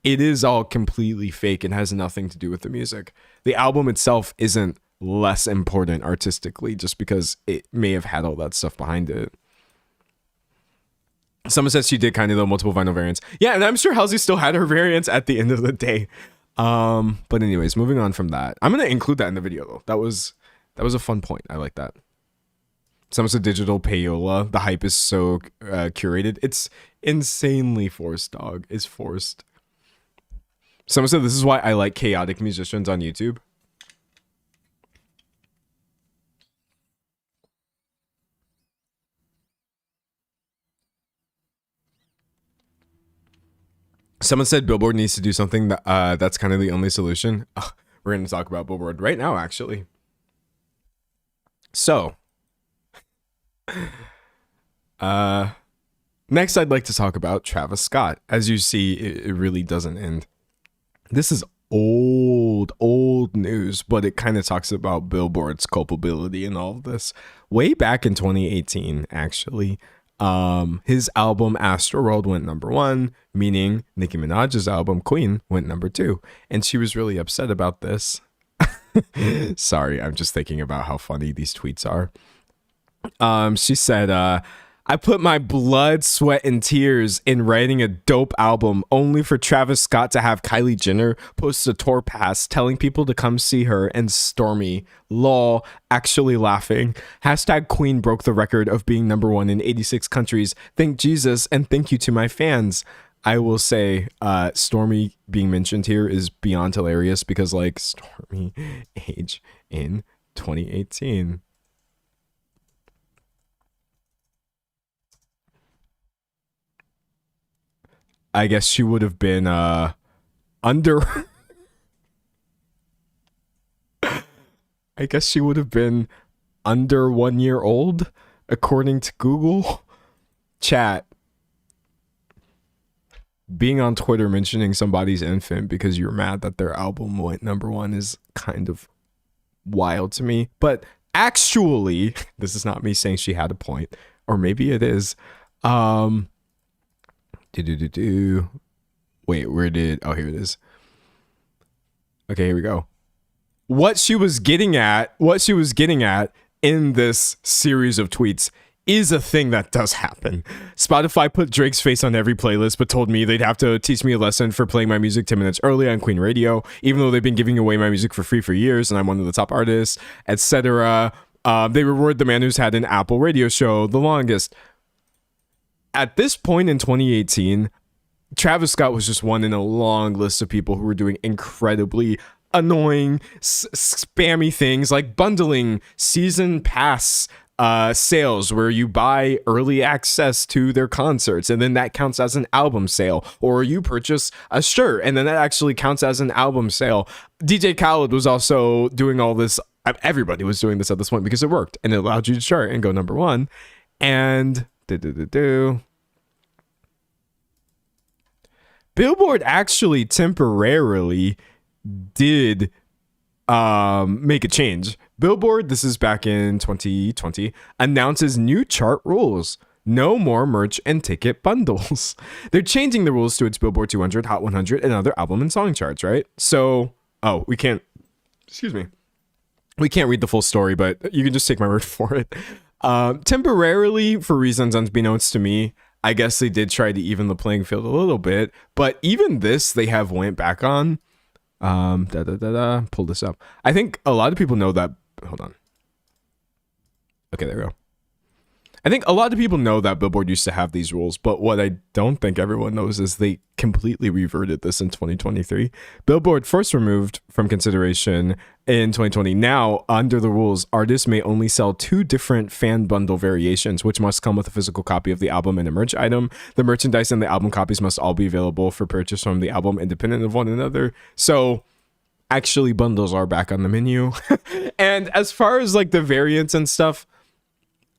Speaker 1: it is all completely fake and has nothing to do with the music. The album itself isn't less important artistically just because it may have had all that stuff behind it. Someone says she did kind of the multiple vinyl variants. Yeah, and I'm sure Halsey still had her variants at the end of the day. But anyways, moving on from that. I'm going to include that in the video though. That was a fun point. I like that. Someone said digital payola. The hype is so curated. It's insanely forced, dog. It's forced. Someone said this is why I like chaotic musicians on YouTube. Someone said Billboard needs to do something that that's kind of the only solution. We're going to talk about Billboard right now, actually. So, next I'd like to talk about Travis Scott. As you see, it really doesn't end. This is old news, but it kind of talks about Billboard's culpability in all of this. Way back in 2018, actually, his album Astroworld went #1, meaning Nicki Minaj's album Queen went #2, and she was really upset about this. Sorry, I'm just thinking about how funny these tweets are. She said, I put my blood, sweat, and tears in writing a dope album only for Travis Scott to have Kylie Jenner post a tour pass telling people to come see her and Stormy. Lol, actually laughing. Hashtag Queen broke the record of being #1 in 86 countries. Thank Jesus and thank you to my fans. I will say Stormy being mentioned here is beyond hilarious because like Stormy age in 2018. I guess she would have been under I guess she would have been under 1 year old according to Google. Chat. Being on Twitter mentioning somebody's infant because you're mad that their album went #1 is kind of wild to me. But actually, this is not me saying she had a point, or maybe it is. Wait, where did... Oh, here it is. Okay, here we go. What she was getting at in this series of tweets is a thing that does happen. Spotify put Drake's face on every playlist, but told me they'd have to teach me a lesson for playing my music 10 minutes early on Queen Radio, even though they've been giving away my music for free for years, and I'm one of the top artists, etc. They reward the man who's had an Apple radio show the longest. At this point in 2018, Travis Scott was just one in a long list of people who were doing incredibly annoying, spammy things like bundling season pass sales where you buy early access to their concerts and then that counts as an album sale, or you purchase a shirt and then that actually counts as an album sale. DJ Khaled was also doing all this. Everybody was doing this at this point because it worked and it allowed you to chart and go #1. And Billboard actually temporarily did make a change. Billboard, this is back in 2020, announces new chart rules. No more merch and ticket bundles. They're changing the rules to its Billboard 200, Hot 100, and other album and song charts, right? So, we can't read the full story, but you can just take my word for it. Temporarily, for reasons unbeknownst to me, I guess they did try to even the playing field a little bit, but even this they have went back on. Pull this up. I think a lot of people know that. Hold on. Okay, there we go. I think a lot of people know that Billboard used to have these rules, but what I don't think everyone knows is they completely reverted this in 2023. Billboard first removed from consideration in 2020. Now, under the rules, artists may only sell 2 different fan bundle variations, which must come with a physical copy of the album and a merch item. The merchandise and the album copies must all be available for purchase from the album independent of one another. So actually, bundles are back on the menu. And as far as like the variants and stuff,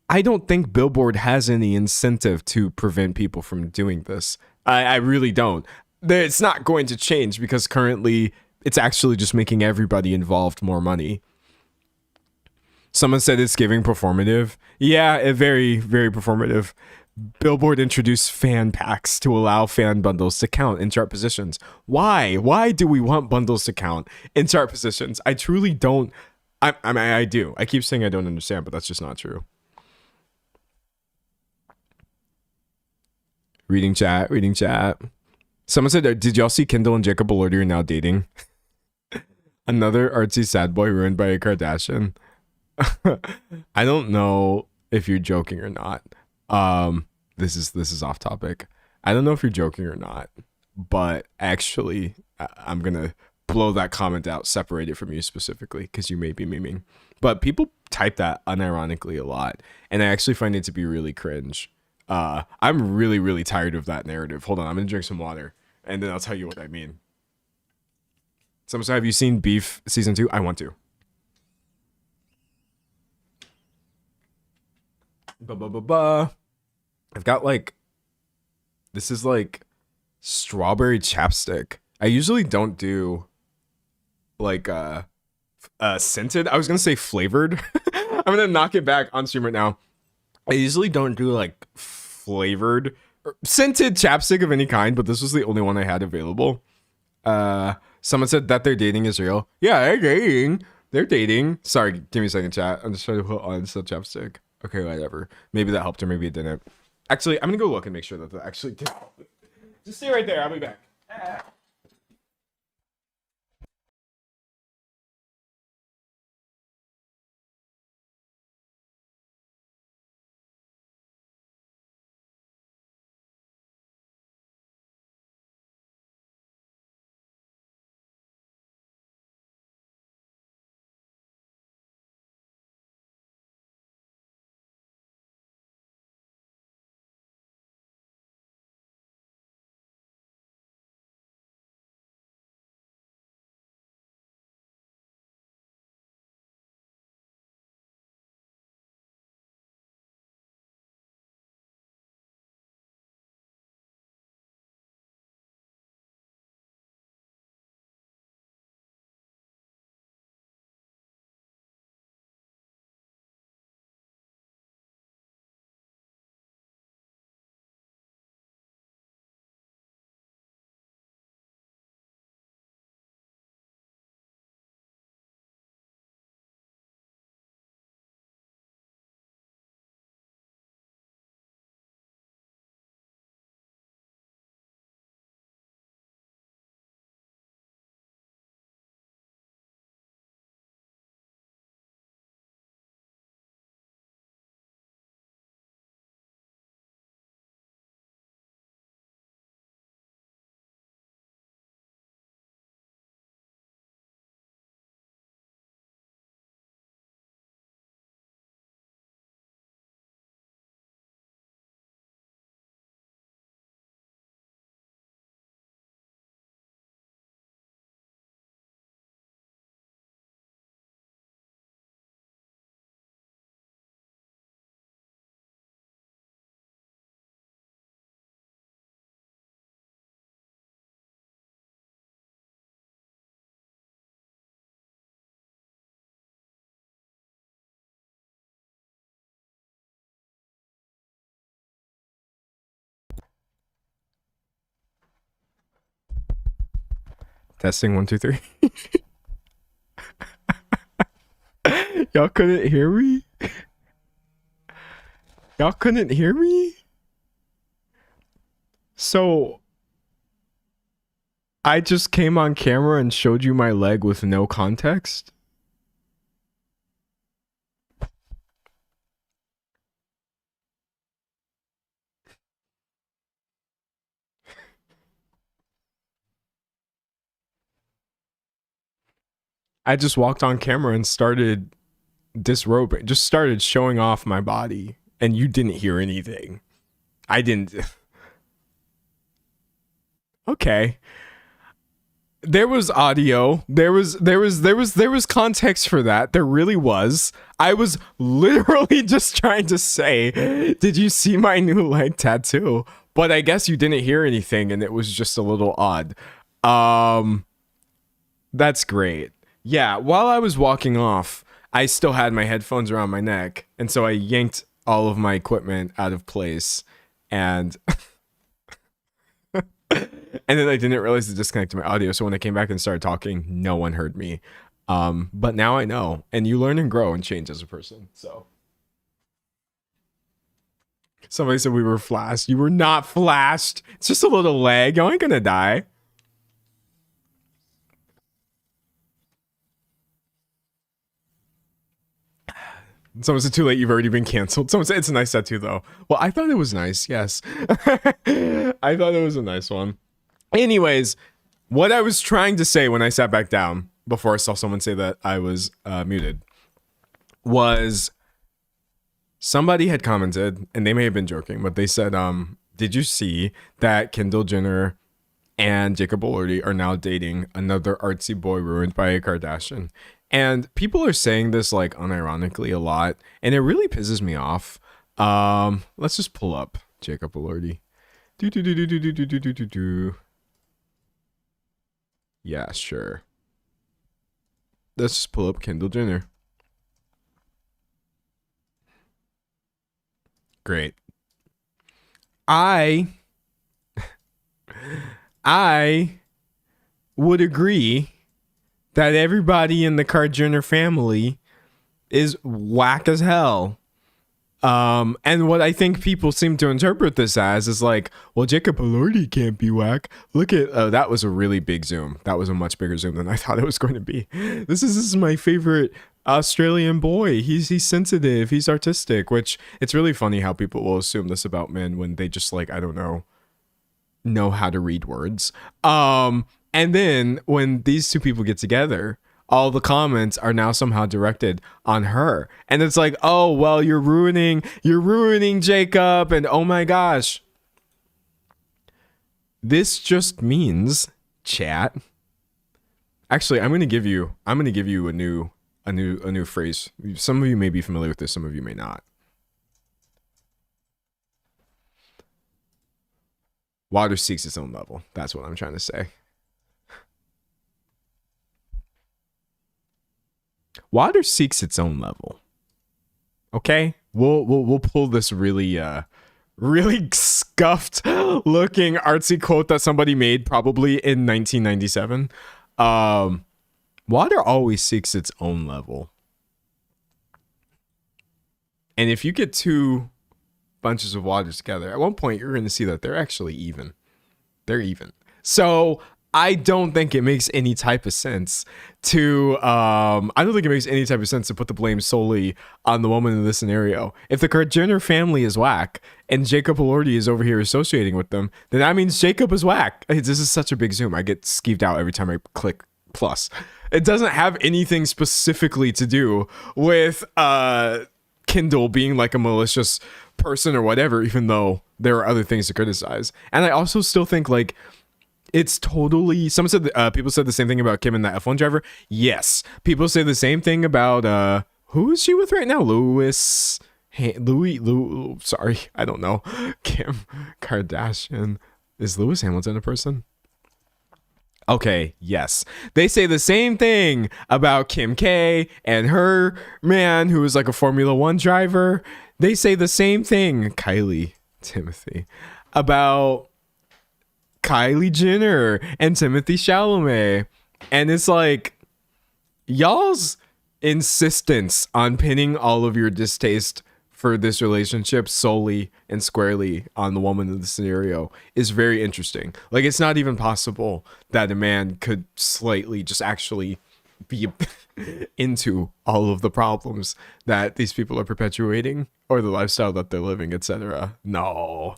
Speaker 1: I don't think Billboard has any incentive to prevent people from doing this. I really don't. It's not going to change because currently it's actually just making everybody involved more money. Someone said it's giving performative. Yeah, very, very performative. Billboard introduced fan packs to allow fan bundles to count in chart positions. Why? Why do we want bundles to count in chart positions? I truly don't. I do. I keep saying I don't understand, but that's just not true. Reading chat. Someone said, did y'all see Kendall and Jacob Elordi are now dating? Another artsy sad boy ruined by a Kardashian. I don't know if you're joking or not. This is off topic. I don't know if you're joking or not, but actually, I'm gonna blow that comment out, separate it from you specifically, because you may be memeing. But people type that unironically a lot, and I actually find it to be really cringe. I'm really, really tired of that narrative. Hold on, I'm gonna drink some water, and then I'll tell you what I mean. Someone said, have you seen Beef season 2? I want to. I've got like, this is like strawberry chapstick. I usually don't do like scented. I was gonna say flavored. I'm gonna knock it back on stream right now. I usually don't do like flavored or scented chapstick of any kind, but this was the only one I had available. Someone said that their dating is real. Yeah, they're dating. Sorry, give me a second, chat. I'm just trying to put on some chapstick. Okay, whatever. Maybe that helped or maybe it didn't. Actually, I'm gonna go look and make sure that actually did. Just stay right there. I'll be back. Testing 1 2 3. Y'all couldn't hear me? Y'all couldn't hear me? So I just came on camera and showed you my leg with no context? I just walked on camera and started disrobing, just started showing off my body, and you didn't hear anything. I didn't. Okay. There was audio. There was context for that. There really was. I was literally just trying to say, did you see my new leg tattoo? But I guess you didn't hear anything, and it was just a little odd. That's great. Yeah, while I was walking off, I still had my headphones around my neck, and so I yanked all of my equipment out of place, and and then I didn't realize to disconnect my audio. So when I came back and started talking, no one heard me. But now I know, and you learn and grow and change as a person. So somebody said we were flashed. You were not flashed. It's just a little leg. You ain't gonna die. Someone said too late, you've already been canceled. Someone said it's a nice tattoo though. Well, I thought it was nice, yes. I thought it was a nice one. Anyways, what I was trying to say when I sat back down before I saw someone say that I was muted was somebody had commented, and they may have been joking, but they said, did you see that Kendall Jenner and Jacob Elordi are now dating another artsy boy ruined by a Kardashian? And people are saying this like unironically a lot, and it really pisses me off. Let's just pull up Jacob Elordi. Yeah, sure. Let's just pull up Kendall Jenner. Great. I would agree that everybody in the Kar Jenner family is whack as hell. And what I think people seem to interpret this as is like, well, Jacob Elordi can't be whack. Look at, that was a really big zoom. That was a much bigger zoom than I thought it was going to be. This is my favorite Australian boy. He's sensitive. He's artistic, which it's really funny how people will assume this about men when they just like, I don't know how to read words. And then when these two people get together, all the comments are now somehow directed on her. And it's like, oh, well, you're ruining Jacob. And oh my gosh. This just means, chat. Actually, I'm going to give you a new phrase. Some of you may be familiar with this, some of you may not. Water seeks its own level. That's what I'm trying to say. Water seeks its own level. Okay, we'll pull this really scuffed looking artsy quote that somebody made probably in 1997. Water always seeks its own level, and if you get two bunches of waters together, at one point you're going to see that they're actually even. They're even. So I don't think it makes any type of sense to put the blame solely on the woman in this scenario. If the Jenner family is whack and Jacob Elordi is over here associating with them, then that means Jacob is whack. This is such a big zoom. I get skeeved out every time I click plus. It doesn't have anything specifically to do with Kendall being like a malicious person or whatever, even though there are other things to criticize. And I also still think like, it's totally. Someone said people said the same thing about Kim and that F1 driver. Yes, people say the same thing about who is she with right now? Louis. Sorry, I don't know. Kim Kardashian. Is Lewis Hamilton a person? Okay, yes. They say the same thing about Kim K and her man who is like a Formula One driver. They say the same thing, Kylie Timothy, about Kylie Jenner and Timothy Chalamet. And it's like, y'all's insistence on pinning all of your distaste for this relationship solely and squarely on the woman in the scenario is very interesting. Like, it's not even possible that a man could slightly just actually be into all of the problems that these people are perpetuating or the lifestyle that they're living, etc. No.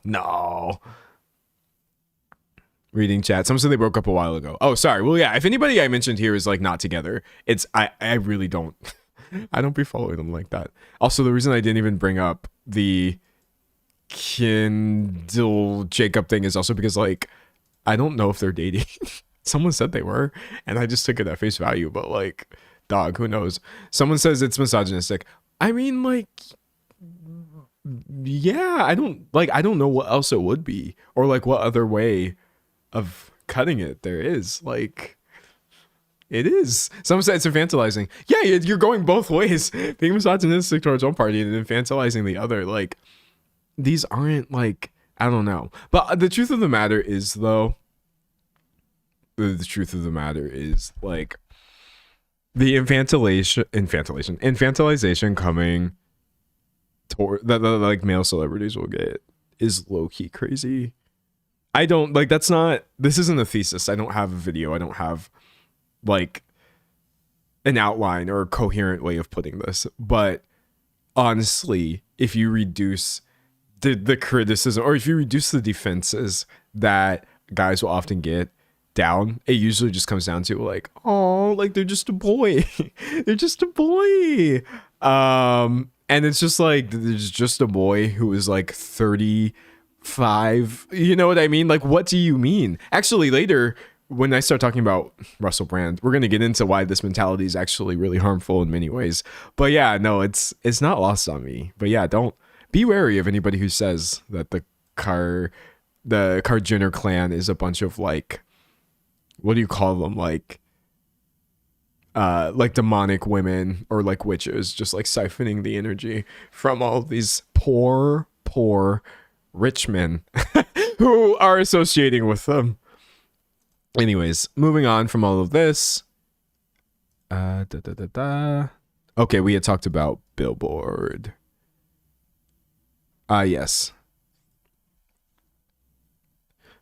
Speaker 1: Reading chat. Someone said they broke up a while ago. Oh, sorry. Well, yeah. If anybody I mentioned here is like not together, I really don't. I don't be following them like that. Also, the reason I didn't even bring up the Kindle Jacob thing is also because like I don't know if they're dating. Someone said they were, and I just took it at face value. But like, dog, who knows? Someone says it's misogynistic. I mean, like, yeah. I don't know what else it would be, or like what other way of cutting it there is. Like, it is. Someone said it's infantilizing. Yeah, you're going both ways. Being misogynistic towards one party and infantilizing the other. Like, these aren't like, I don't know. But the truth of the matter is, though, the truth of the matter is like the infantilization coming toward that like male celebrities will get is low key crazy. I don't like, that's not, this isn't a thesis. I don't have a video. I don't have like an outline or a coherent way of putting this. But honestly, if you reduce the criticism, or if you reduce the defenses that guys will often get down, it usually just comes down to like, oh, like they're just a boy. They're just a boy. And it's just like, there's just a boy who is like 35. You know what I mean? Like, what do you mean? Actually, later, when I start talking about Russell Brand, we're going to get into why this mentality is actually really harmful in many ways. But yeah, no, it's not lost on me. But yeah, don't be wary of anybody who says that the Jenner clan is a bunch of like, what do you call them? Like demonic women or like witches, just like siphoning the energy from all of these poor rich men who are associating with them. Anyways, moving on from all of this. Okay, we had talked about Billboard. Yes.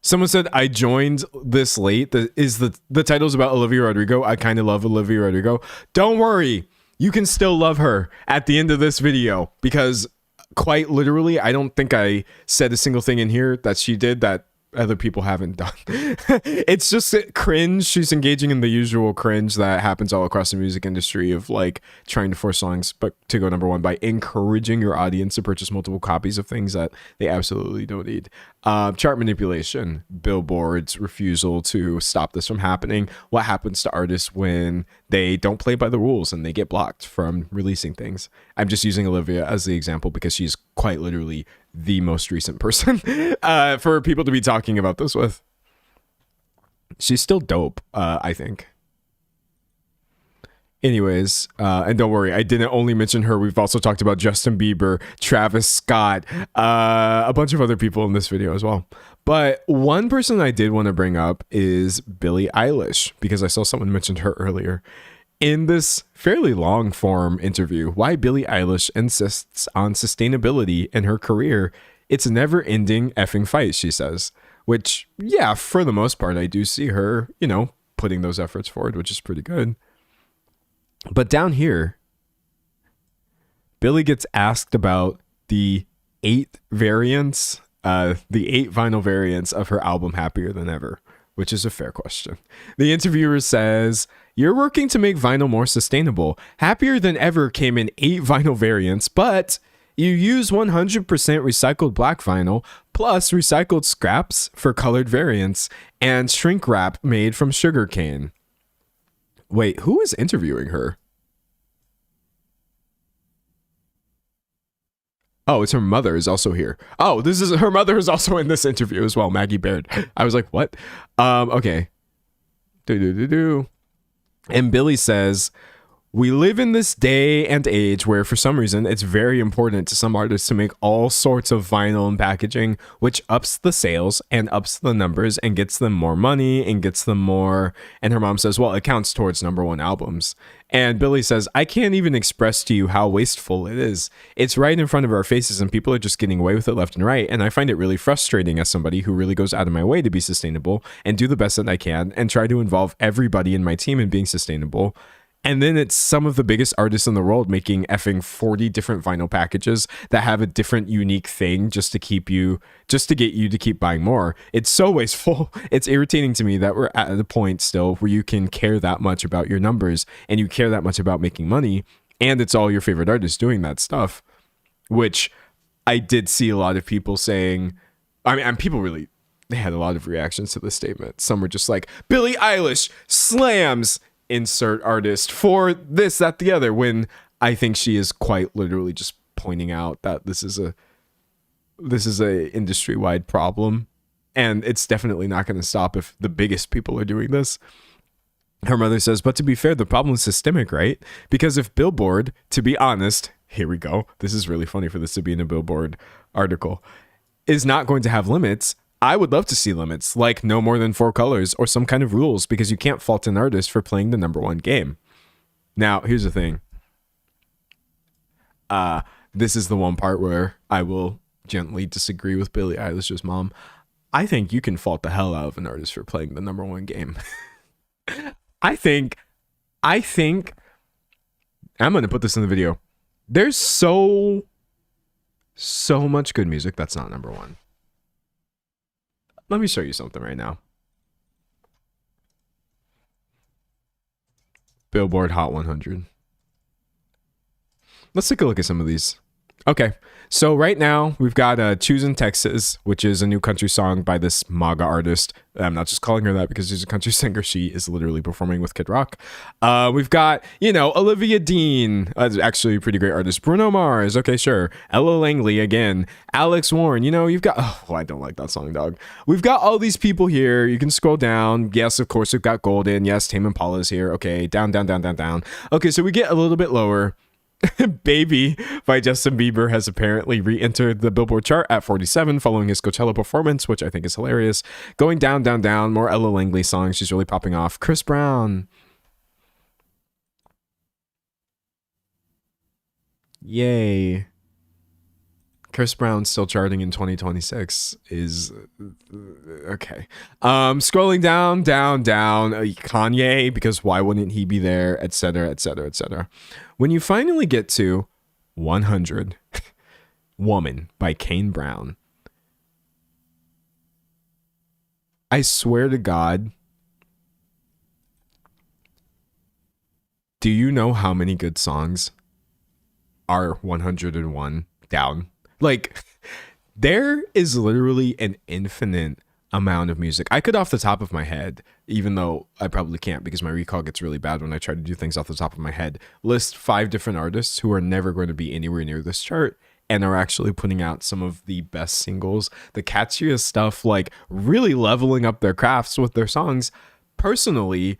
Speaker 1: Someone said I joined this late. The title's about Olivia Rodrigo. I kind of love Olivia Rodrigo. Don't worry, you can still love her at the end of this video, because quite literally, I don't think I said a single thing in here that she did that other people haven't done. It's just cringe. She's engaging in the usual cringe that happens all across the music industry of like trying to force songs but to go number one by encouraging your audience to purchase multiple copies of things that they absolutely don't need. Chart manipulation, Billboard's refusal to stop this from happening. What happens to artists when they don't play by the rules and they get blocked from releasing things? I'm just using Olivia as the example because she's quite literally the most recent person for people to be talking about this with. She's still dope, I think. Anyways, and don't worry, I didn't only mention her. We've also talked about Justin Bieber, Travis Scott, a bunch of other people in this video as well. But one person I did want to bring up is Billie Eilish, because I saw someone mentioned her earlier. In this fairly long form interview, why Billie Eilish insists on sustainability in her career, it's a never ending effing fight, she says. Which, yeah, for the most part, I do see her, you know, putting those efforts forward, which is pretty good. But down here, Billie gets asked about the 8 variants, the 8 vinyl variants of her album Happier Than Ever, which is a fair question. The interviewer says, "You're working to make vinyl more sustainable. Happier Than Ever came in 8 vinyl variants, but you use 100% recycled black vinyl plus recycled scraps for colored variants and shrink wrap made from sugarcane." Wait, who is interviewing her? Oh, it's her mother is also here. Oh, this is her mother is also in this interview as well, Maggie Baird. I was like, what? Okay. And Billie says, "We live in this day and age where for some reason it's very important to some artists to make all sorts of vinyl and packaging, which ups the sales and ups the numbers and gets them more money and gets them more." And her mom says, well, it counts towards #1 albums. And Billie says, "I can't even express to you how wasteful it is. It's right in front of our faces and people are just getting away with it left and right. And I find it really frustrating as somebody who really goes out of my way to be sustainable and do the best that I can and try to involve everybody in my team in being sustainable. And then it's some of the biggest artists in the world making effing 40 different vinyl packages that have a different unique thing just to get you to keep buying more. It's so wasteful. It's irritating to me that we're at the point still where you can care that much about your numbers and you care that much about making money, and it's all your favorite artists doing that stuff, which I did see a lot of people saying, and people really, they had a lot of reactions to this statement. Some were just like, Billie Eilish slams insert artist for this, that, the other, when I think she is quite literally just pointing out that this is a industry-wide problem, and it's definitely not going to stop if the biggest people are doing this. Her mother says, but to be fair, the problem is systemic, right? Because if Billboard, to be honest, here we go, this is really funny for this to be in a Billboard article, is not going to have limits, I would love to see limits, like no more than 4 colors or some kind of rules, because you can't fault an artist for playing the number one game. Now, here's the thing. This is the one part where I will gently disagree with Billie Eilish's mom. I think you can fault the hell out of an artist for playing the number one game. I think I'm going to put this in the video. There's so much good music that's not number one. Let me show you something right now. Billboard Hot 100. Let's take a look at some of these. Okay, so right now we've got Choosing Texas, which is a new country song by this MAGA artist. I'm not just calling her that because she's a country singer. She is literally performing with Kid Rock. We've got, Olivia Dean, actually a pretty great artist. Bruno Mars, okay, sure. Ella Langley again. Alex Warren, you've got, I don't like that song, dog. We've got all these people here. You can scroll down. Yes, of course, we've got Golden. Yes, Tame Impala's here. Okay, down, down, down, down, down. Okay, so we get a little bit lower. Baby by Justin Bieber has apparently re-entered the Billboard chart at 47 following his Coachella performance, which I think is hilarious. Going down, down, down. More Ella Langley songs. She's really popping off. Chris Brown. Yay. Chris Brown still charting in 2026 is okay. Scrolling down, down, down. Kanye, because why wouldn't he be there, etc., etc., etc. When you finally get to 100, Woman by Kane Brown, I swear to God, do you know how many good songs are 101 down? Like, there is literally an infinite amount of music. I could, off the top of my head, even though I probably can't because my recall gets really bad when I try to do things off the top of my head, list 5 different artists who are never going to be anywhere near this chart and are actually putting out some of the best singles, the catchiest stuff, like really leveling up their crafts with their songs. Personally,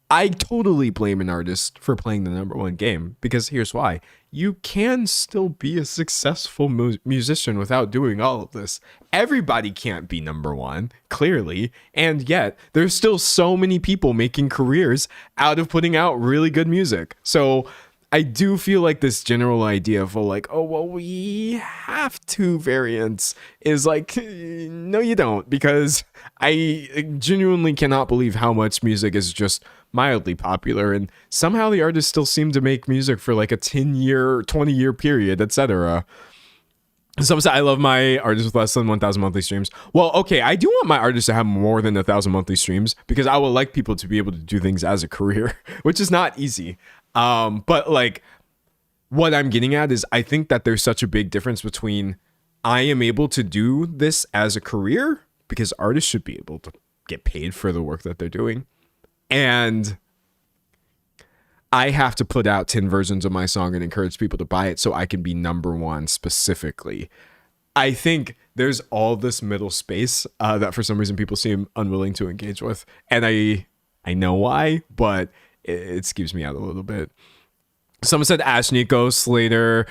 Speaker 1: I totally blame an artist for playing the number one game, because here's why. You can still be a successful musician without doing all of this. Everybody can't be number one, clearly, and yet there's still so many people making careers out of putting out really good music. So I do feel like this general idea of we have 2 variants is like, no, you don't, because I genuinely cannot believe how much music is just mildly popular, and somehow the artists still seem to make music for like a 10-year, 20-year period, etc. Some say I love my artists with less than 1,000 monthly streams. Well, okay, I do want my artists to have more than 1,000 monthly streams, because I would like people to be able to do things as a career, which is not easy. But like, what I'm getting at is I think that there's such a big difference between I am able to do this as a career, because artists should be able to get paid for the work that they're doing, and I have to put out 10 versions of my song and encourage people to buy it so I can be number one specifically. I think there's all this middle space that for some reason people seem unwilling to engage with. And I know why, but it skeeves me out a little bit. Someone said Ash Nico, Slater,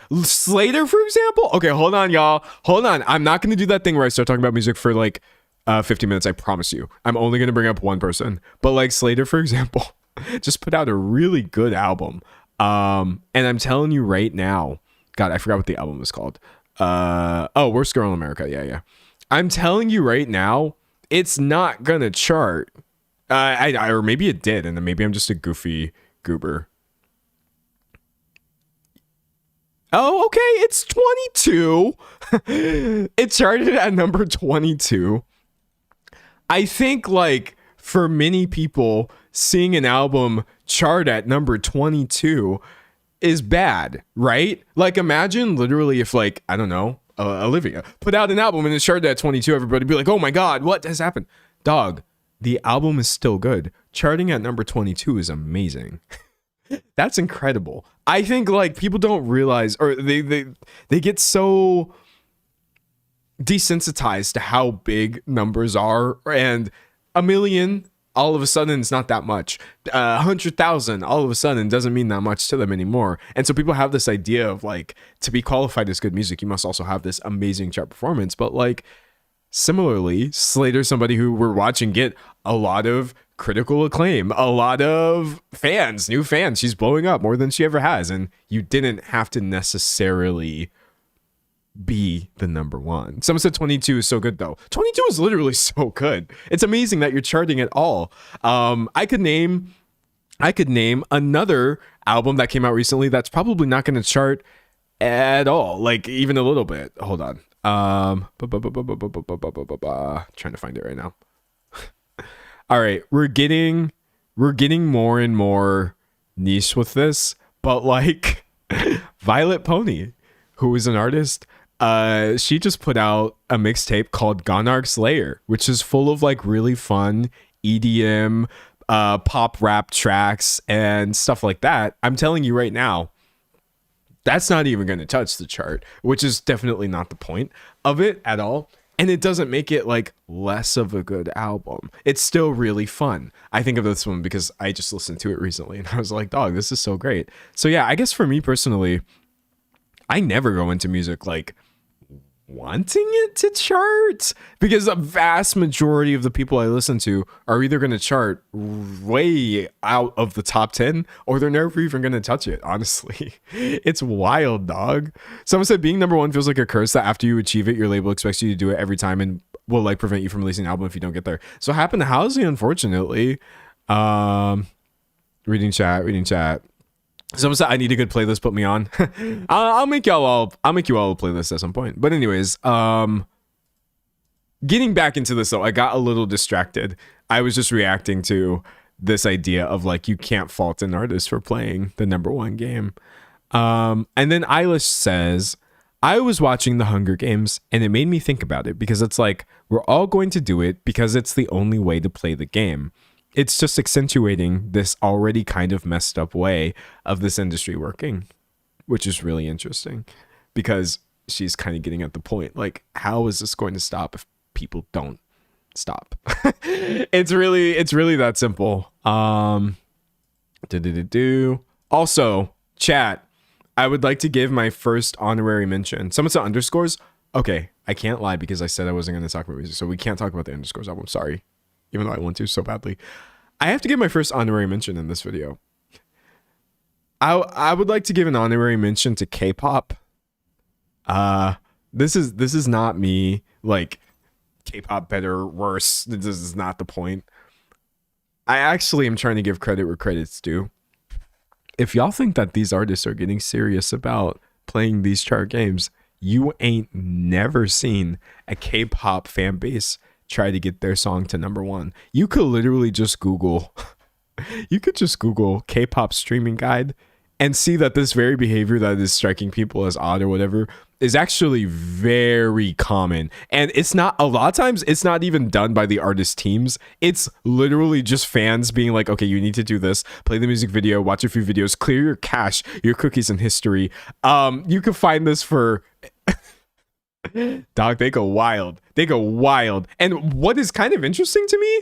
Speaker 1: for example. Okay, hold on, y'all. Hold on. I'm not going to do that thing where I start talking about music for like 50 minutes. I promise you. I'm only going to bring up one person. But like Slater, for example, just put out a really good album. And I'm telling you right now, God, I forgot what the album was called. Worst Girl in America. Yeah. I'm telling you right now, it's not going to chart. Or maybe it did. And then maybe I'm just a goofy Goober. Oh, okay, it's 22. It charted at number 22. I think, like, for many people, seeing an album chart at number 22 is bad, right? Like, imagine literally if, like, I don't know, Olivia put out an album and it charted at 22, everybody would be like, oh my God, what has happened? Dog, the album is still good. Charting at number 22 is amazing. That's incredible. I think, like, people don't realize, or they get so desensitized to how big numbers are, and 1 million all of a sudden it's not that much. 100,000 all of a sudden doesn't mean that much to them anymore. And so people have this idea of, like, to be qualified as good music, you must also have this amazing chart performance. But, like, similarly, Slater's somebody who we're watching get a lot of critical acclaim, a lot of fans, new fans. She's blowing up more than she ever has, and you didn't have to necessarily be the number one. Someone said 22 is so good, though. 22 is literally so good. It's amazing that you're charting at all. I could name another album that came out recently that's probably not going to chart at all, like even a little bit. Hold on. Trying to find it right now. All right, we're getting more and more niche with this, but, like, Violet Pony, who is an artist, she just put out a mixtape called Gonarch Slayer, which is full of, like, really fun EDM, pop rap tracks and stuff like that. I'm telling you right now, that's not even going to touch the chart, which is definitely not the point of it at all. And it doesn't make it, like, less of a good album. It's still really fun. I think of this one because I just listened to it recently and I was like, dog, this is so great. So yeah, I guess for me personally, I never go into music, like, wanting it to chart, because a vast majority of the people I listen to are either going to chart way out of the top 10 or they're never even going to touch it. Honestly, it's wild, dog. Someone said being number one feels like a curse that after you achieve it, your label expects you to do it every time and will, like, prevent you from releasing an album if you don't get there. So it happened to Halsey, unfortunately. Reading chat. Someone said I need a good playlist. Put me on. I'll make you all a playlist at some point. But anyways, getting back into this though, I got a little distracted. I was just reacting to this idea of, like, you can't fault an artist for playing the number one game. And then Eilish says, I was watching the Hunger Games and it made me think about it because it's like we're all going to do it because it's the only way to play the game. It's just accentuating this already kind of messed up way of this industry working, which is really interesting because she's kind of getting at the point, like, how is this going to stop if people don't stop? It's really that simple. Also, chat, I would like to give my first honorary mention. Someone said underscores. Okay, I can't lie because I said I wasn't going to talk about music, so we can't talk about the underscores album. Sorry. Even though I want to so badly. I have to give my first honorary mention in this video. I would like to give an honorary mention to K-pop. This is not me, like, K-pop better or worse. This is not the point. I actually am trying to give credit where credit's due. If y'all think that these artists are getting serious about playing these chart games, you ain't never seen a K-pop fan base try to get their song to number one. You could literally just Google K-pop streaming guide and see that this very behavior that is striking people as odd or whatever is actually very common. And it's not, a lot of times it's not even done by the artist teams. It's literally just fans being like, okay, you need to do this, play the music video, watch a few videos, clear your cache, your cookies and history. You can find this for dog, they go wild. And what is kind of interesting to me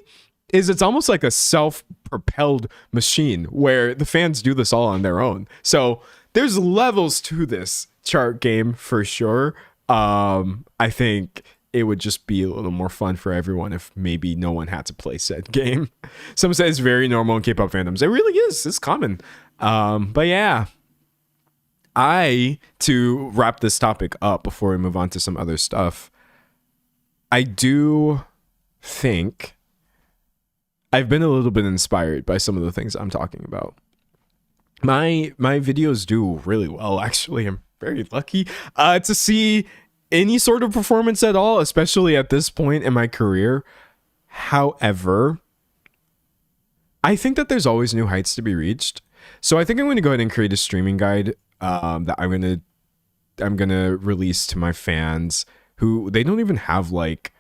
Speaker 1: is it's almost like a self-propelled machine where the fans do this all on their own. So there's levels to this chart game for sure. I think it would just be a little more fun for everyone if maybe no one had to play said game. Someone says it's very normal in K-pop fandoms. It really is. It's common. But yeah. To wrap this topic up before we move on to some other stuff, I do think I've been a little bit inspired by some of the things I'm talking about. my videos do really well, actually. I'm very lucky to see any sort of performance at all, especially at this point in my career. However, I think that there's always new heights to be reached. So I think I'm going to go ahead and create a streaming guide that I'm gonna release to my fans who they don't even have like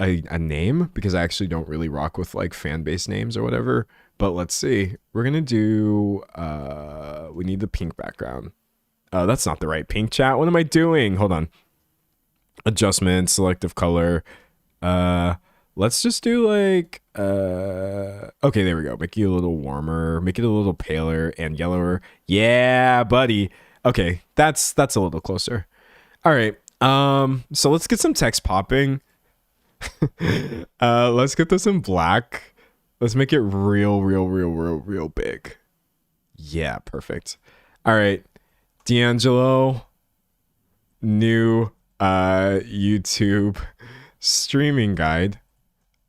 Speaker 1: a name, because I actually don't really rock with like fan base names or whatever. But let's see. We're gonna do we need the pink background. That's not the right pink, chat. What am I doing? Hold on. Adjustment, selective color. Let's just do like okay, there we go. Make it a little warmer, make it a little paler and yellower. Yeah, buddy. Okay, that's a little closer. All right. So let's get some text popping. Let's get this in black. Let's make it real big. Yeah, perfect. All right. D'Angelo, new YouTube streaming guide.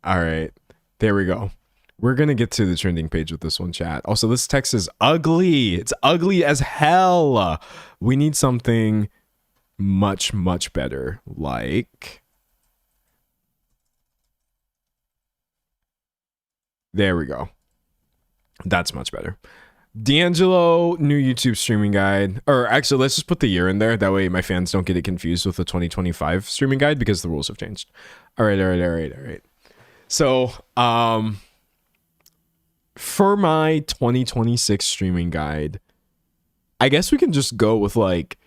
Speaker 1: All right, there we go. We're gonna get to the trending page with this one, chat. Also, this text is ugly. It's ugly as hell. We need something much better, like, there we go. That's much better. D'Angelo, new YouTube streaming guide. Or actually, let's just put the year in there. That way my fans don't get it confused with the 2025 streaming guide, because the rules have changed. All right. So, for my 2026 streaming guide, I guess we can just go with like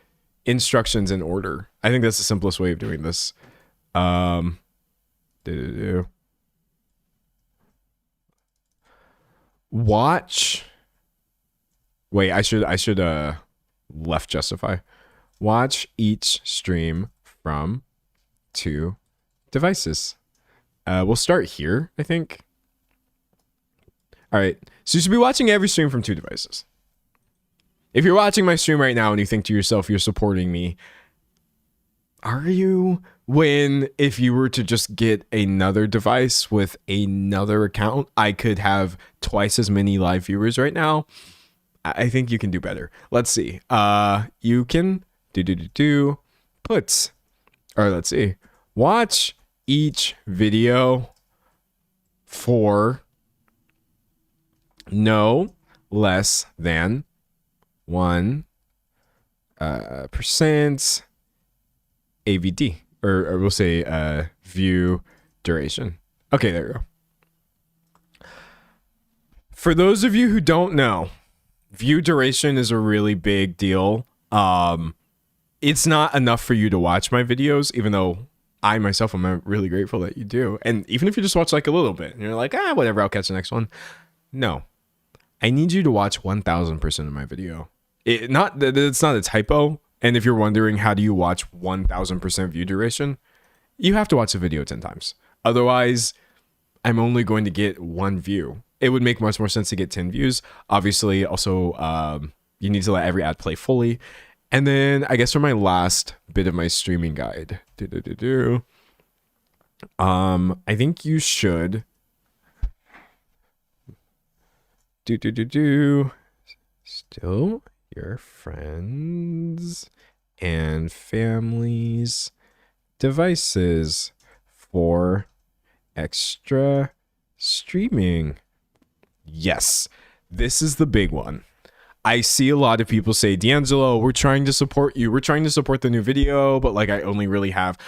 Speaker 1: instructions in order. I think that's the simplest way of doing this. Watch. Wait, I should left justify. Watch each stream from 2 devices. We'll start here, I think. All right. So you should be watching every stream from 2 devices. If you're watching my stream right now and you think to yourself, you're supporting me, are you? When if you were to just get another device with another account, I could have twice as many live viewers right now. I think you can do better. Let's see. You can let's see. Watch each video for no less than 1% AVD, or we'll say view duration. Okay, there we go. For those of you who don't know, view duration is a really big deal. It's not enough for you to watch my videos, even though I myself am really grateful that you do. And even if you just watch like a little bit and you're like, whatever, I'll catch the next one. No, I need you to watch 1000% of my video. It's not a typo. And if you're wondering how do you watch 1000% view duration, you have to watch the video 10 times. Otherwise, I'm only going to get 1 view. It would make much more sense to get 10 views. Obviously, also, you need to let every ad play fully. And then I guess for my last bit of my streaming guide, I think you should still your friends and family's devices for extra streaming. Yes, this is the big one. I see a lot of people say, D'Angelo, we're trying to support you. We're trying to support the new video, but like I only really have.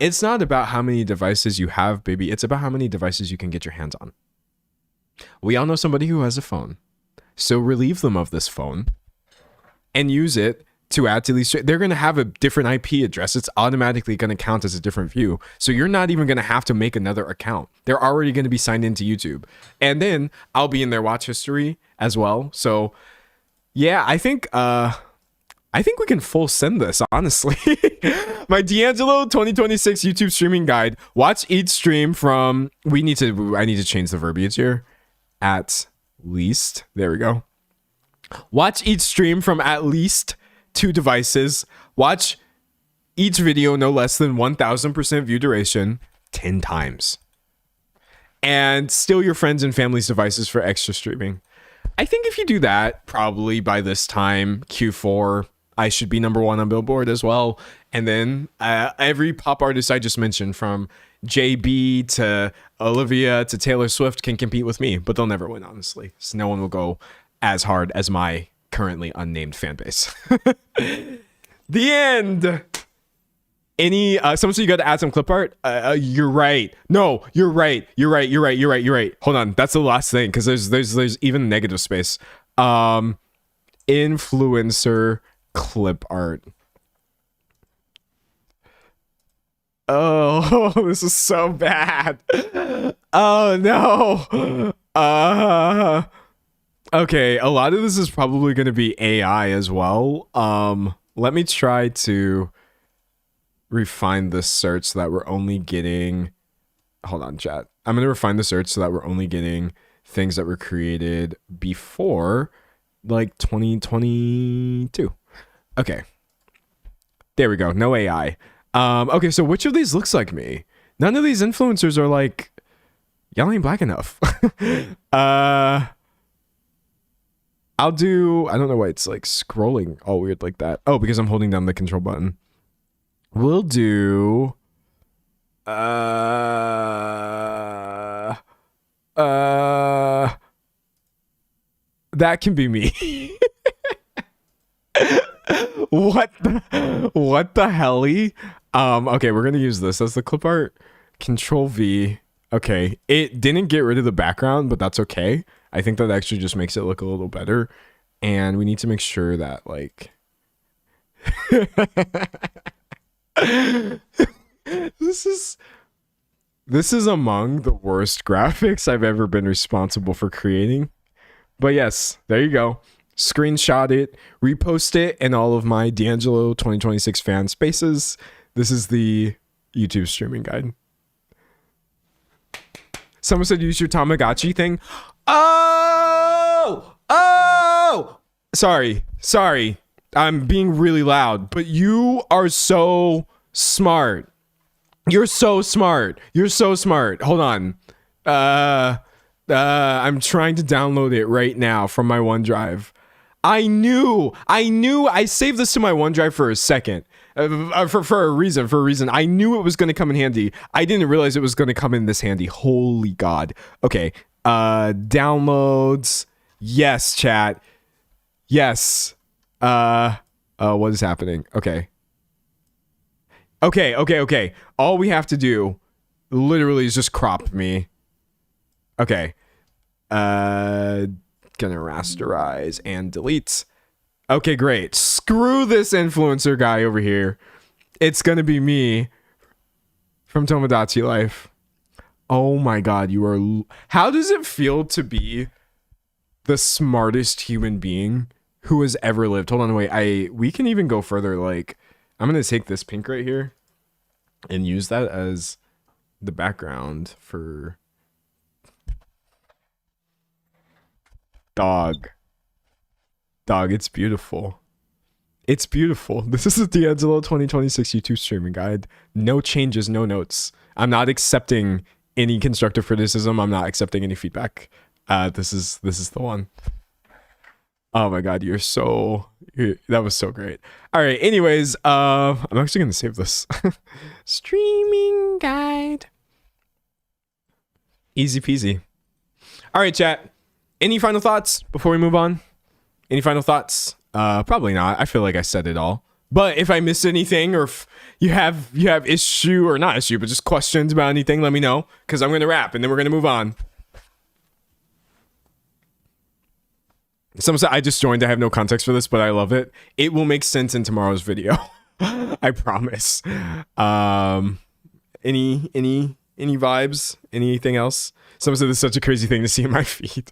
Speaker 1: It's not about how many devices you have, baby. It's about how many devices you can get your hands on. We all know somebody who has a phone. So relieve them of this phone and use it to add to these. They're going to have a different IP address. It's automatically going to count as a different view. So you're not even going to have to make another account. They're already going to be signed into YouTube. And then I'll be in their watch history as well. So yeah, I think we can full send this, honestly. My D'Angelo 2026 YouTube streaming guide. Watch each stream from I need to change the verbiage here. At least. There we go. Watch each stream from at least 2 devices. Watch each video no less than 1000% view duration 10 times. And steal your friends and family's devices for extra streaming. I think if you do that, probably by this time, Q4, I should be number 1 on Billboard as well. And then every pop artist I just mentioned, from JB to Olivia to Taylor Swift, can compete with me, but they'll never win, honestly. So no one will go as hard as my currently unnamed fan base. The end. Someone said you got to add some clip art. You're right. No, you're right. You're right. Hold on. That's the last thing, because there's even negative space. Influencer clip art. Oh, this is so bad. Oh no. Okay, a lot of this is probably going to be AI as well. Let me try to refine the search so that we're only getting, hold on, chat. I'm going to refine the search so that we're only getting things that were created before like 2022. Okay. There we go. No AI. Okay, so which of these looks like me? None of these influencers are like, y'all ain't black enough. I'll do, I don't know why it's like scrolling all weird like that. Oh, because I'm holding down the control button. We'll do that can be me. What the helly? Okay, we're gonna use this as the clip art. Control V. Okay, it didn't get rid of the background, but that's okay. I think that actually just makes it look a little better. And we need to make sure that like this is among the worst graphics I've ever been responsible for creating. But yes, there you go. Screenshot it, repost it in all of my D'Angelo 2026 fan spaces. This is the YouTube streaming guide. Someone said use your Tamagotchi thing. Oh! Sorry. I'm being really loud, but you are so smart. You're so smart. Hold on. I'm trying to download it right now from my OneDrive. I knew I saved this to my OneDrive for a second. For a reason. I knew it was going to come in handy. I didn't realize it was going to come in this handy. Holy God. Okay. Downloads. Yes, chat. Yes. What is happening? Okay. All we have to do literally is just crop me. Okay. Gonna rasterize and delete. Okay, great. Screw this influencer guy over here. It's gonna be me from Tomodachi Life. Oh my God, you are... How does it feel to be the smartest human being who has ever lived? Hold on, wait. We can even go further. Like, I'm gonna take this pink right here and use that as the background for dog. It's beautiful. This is the D'Angelo 2026 YouTube streaming guide. No changes, no notes. I'm not accepting any constructive criticism. I'm not accepting any feedback. This is the one. Oh my God, that was so great. All right, anyways, I'm actually gonna save this. Streaming guide. Easy peasy. All right, chat. Any final thoughts before we move on? Any final thoughts? Probably not. I feel like I said it all. But if I missed anything, or if you have issue, or not issue, but just questions about anything, let me know, because I'm gonna wrap and then we're gonna move on. Someone said I just joined. I have no context for this, but I love it. It will make sense in tomorrow's video. I promise. Any vibes? Anything else? Someone said this is such a crazy thing to see in my feed.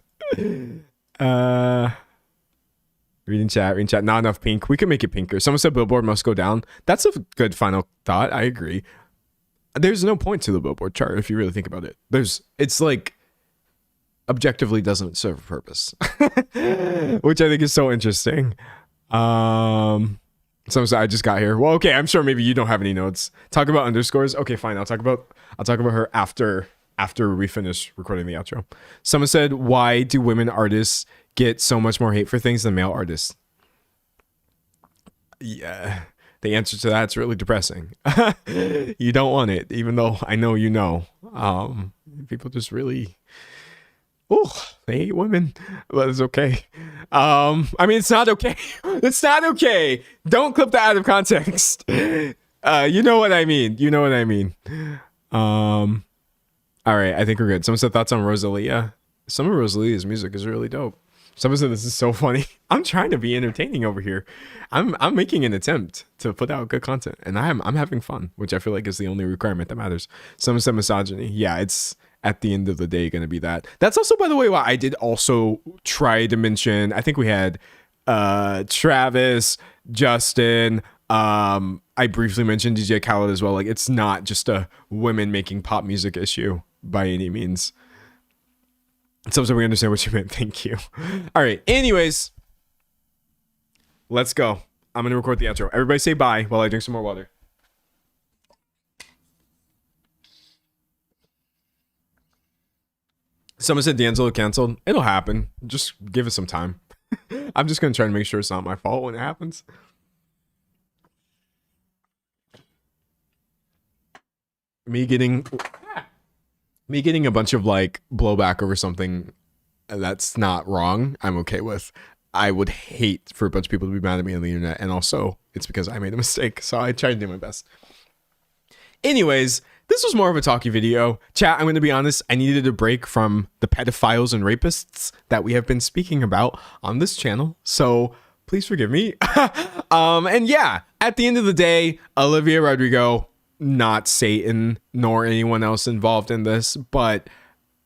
Speaker 1: Reading chat. Not enough pink. We could make it pinker. Someone said Billboard must go down. That's a good final thought. I agree. There's no point to the Billboard chart if you really think about it. It's like objectively doesn't serve a purpose, which I think is so interesting. Someone said I just got here. Well, okay. I'm sure maybe you don't have any notes. Talk about underscores. Okay, fine. I'll talk about her after we finish recording the outro. Someone said, why do women artists get so much more hate for things than male artists? Yeah, the answer to that's really depressing. You don't want it, even though I know you know. People just really, they hate women, but it's okay. I mean, it's not okay. It's not okay. Don't clip that out of context. You know what I mean. You know what I mean. All right, I think we're good. Someone said thoughts on Rosalia. Some of Rosalia's music is really dope. Someone said this is so funny. I'm trying to be entertaining over here. I'm making an attempt to put out good content, and I'm having fun, which I feel like is the only requirement that matters. Someone said misogyny. Yeah, it's at the end of the day going to be that. That's also, by the way, why I did also try to mention, I think we had Travis, Justin, I briefly mentioned DJ Khaled as well. Like, it's not just a women making pop music issue by any means. So we understand what you meant. Thank you. All right. Anyways, let's go. I'm going to record the outro. Everybody say bye while I drink some more water. Someone said D'Angelo canceled. It'll happen. Just give it some time. I'm just going to try to make sure it's not my fault when it happens. Me getting a bunch of like blowback over something that's not wrong, I'm okay with. I would hate for a bunch of people to be mad at me on the internet, and also it's because I made a mistake, so I tried to do my best. Anyways, this was more of a talky video. Chat, I'm going to be honest, I needed a break from the pedophiles and rapists that we have been speaking about on this channel, so please forgive me. And yeah, at the end of the day, Olivia Rodrigo, not Satan nor anyone else involved in this, but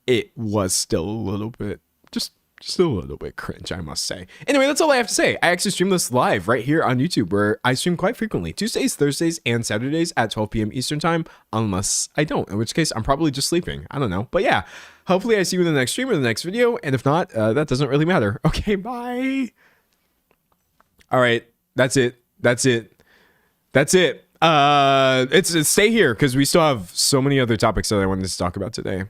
Speaker 1: it was still a little bit, just a little bit cringe, I must say. Anyway, that's all I have to say. I actually stream this live right here on YouTube, where I stream quite frequently, Tuesdays, Thursdays, and Saturdays at 12 p.m. Eastern time, unless I don't, in which case I'm probably just sleeping. I don't know. But yeah, hopefully I see you in the next stream or the next video, and if not, that doesn't really matter. Okay, bye. All right, that's it. It's stay here because we still have so many other topics that I wanted to talk about today.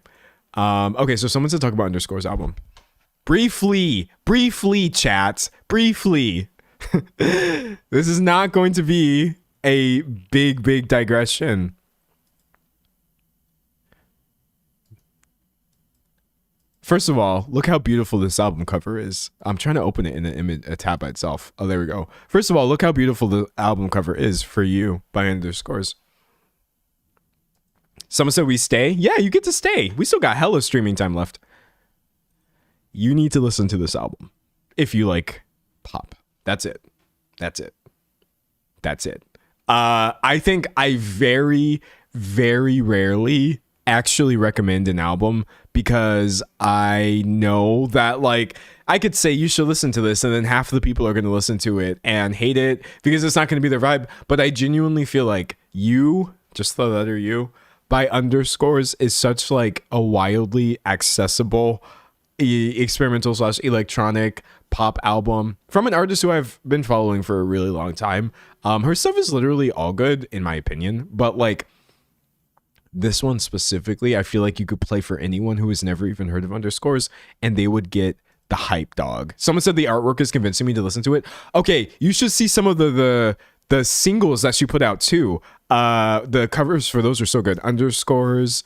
Speaker 1: Okay, so someone said talk about Underscore's album. Briefly, chat. Briefly. This is not going to be a big digression. First of all, look how beautiful this album cover is. I'm trying to open it in a tab by itself. Oh, there we go. First of all, look how beautiful the album cover is for you by Underscores. Someone said we stay. Yeah, you get to stay. We still got hella streaming time left. You need to listen to this album if you like pop. That's it. I think I very rarely actually recommend an album because I know that, like, I could say you should listen to this and then half of the people are going to listen to it and hate it because it's not going to be their vibe. But I genuinely feel like You, just the letter U, by Underscores is such like a wildly accessible experimental / electronic pop album from an artist who I've been following for a really long time. Her stuff is literally all good in my opinion, but like this one specifically, I feel like you could play for anyone who has never even heard of Underscores and they would get the hype dog. Someone said the artwork is convincing me to listen to it. Okay, you should see some of the singles that she put out too. The covers for those are so good. Underscores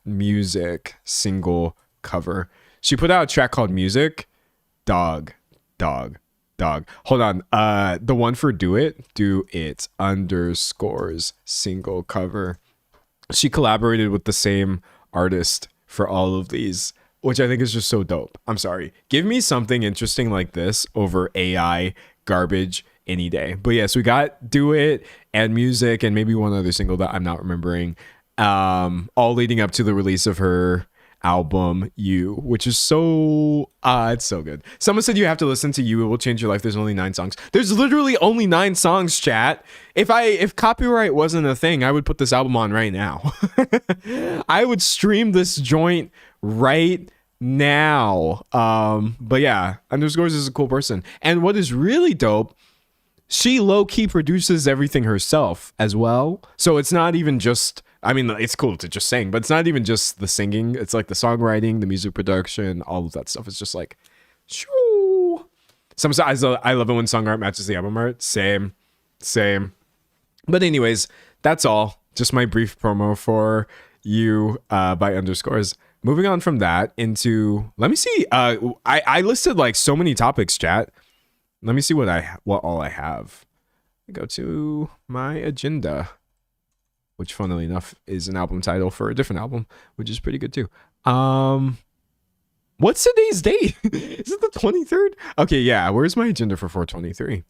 Speaker 1: music single cover. She put out a track called Music. Dog. Hold on. The one for Do It Underscores single cover. She collaborated with the same artist for all of these, which I think is just so dope. I'm sorry. Give me something interesting like this over AI garbage any day. But yes, we got Do It and Music and maybe one other single that I'm not remembering. All leading up to the release of her album You, which is so it's so good. Someone said you have to listen to You, It Will Change Your Life. There's only 9 songs. There's literally only 9 songs, chat. If copyright wasn't a thing, I would put this album on right now. I would stream this joint right now. But yeah, Underscores is a cool person. And what is really dope, she low-key produces everything herself as well. So it's not even just, I mean, it's cool to just sing, but it's not even just the singing. It's like the songwriting, the music production, all of that stuff. It's just like Shoo. Sometimes I love it when song art matches the album art. Same. But anyways, that's all. Just my brief promo for You by Underscores. Moving on from that into, let me see. I listed like so many topics, chat. Let me see what all I have. I go to my agenda, which funnily enough is an album title for a different album, which is pretty good too. What's today's date? Is it the 23rd? Okay, yeah. Where's my agenda for 423?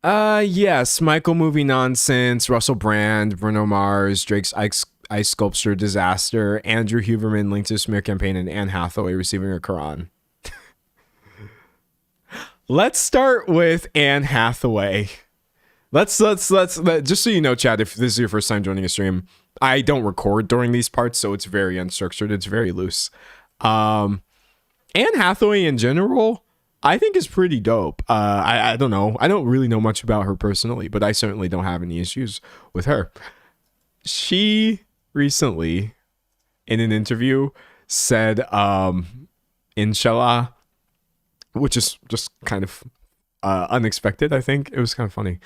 Speaker 1: Yes, Michael movie nonsense, Russell Brand, Bruno Mars, Drake's Ice Sculpture disaster, Andrew Huberman linked to smear campaign, and Anne Hathaway receiving a Quran. Let's start with Anne Hathaway. Let's just so you know, Chad, if this is your first time joining a stream, I don't record during these parts, so it's very unstructured. It's very loose. Anne Hathaway in general, I think is pretty dope. I don't know. I don't really know much about her personally, but I certainly don't have any issues with her. She recently, in an interview, said, Inshallah, which is just kind of unexpected, I think. It was kind of funny.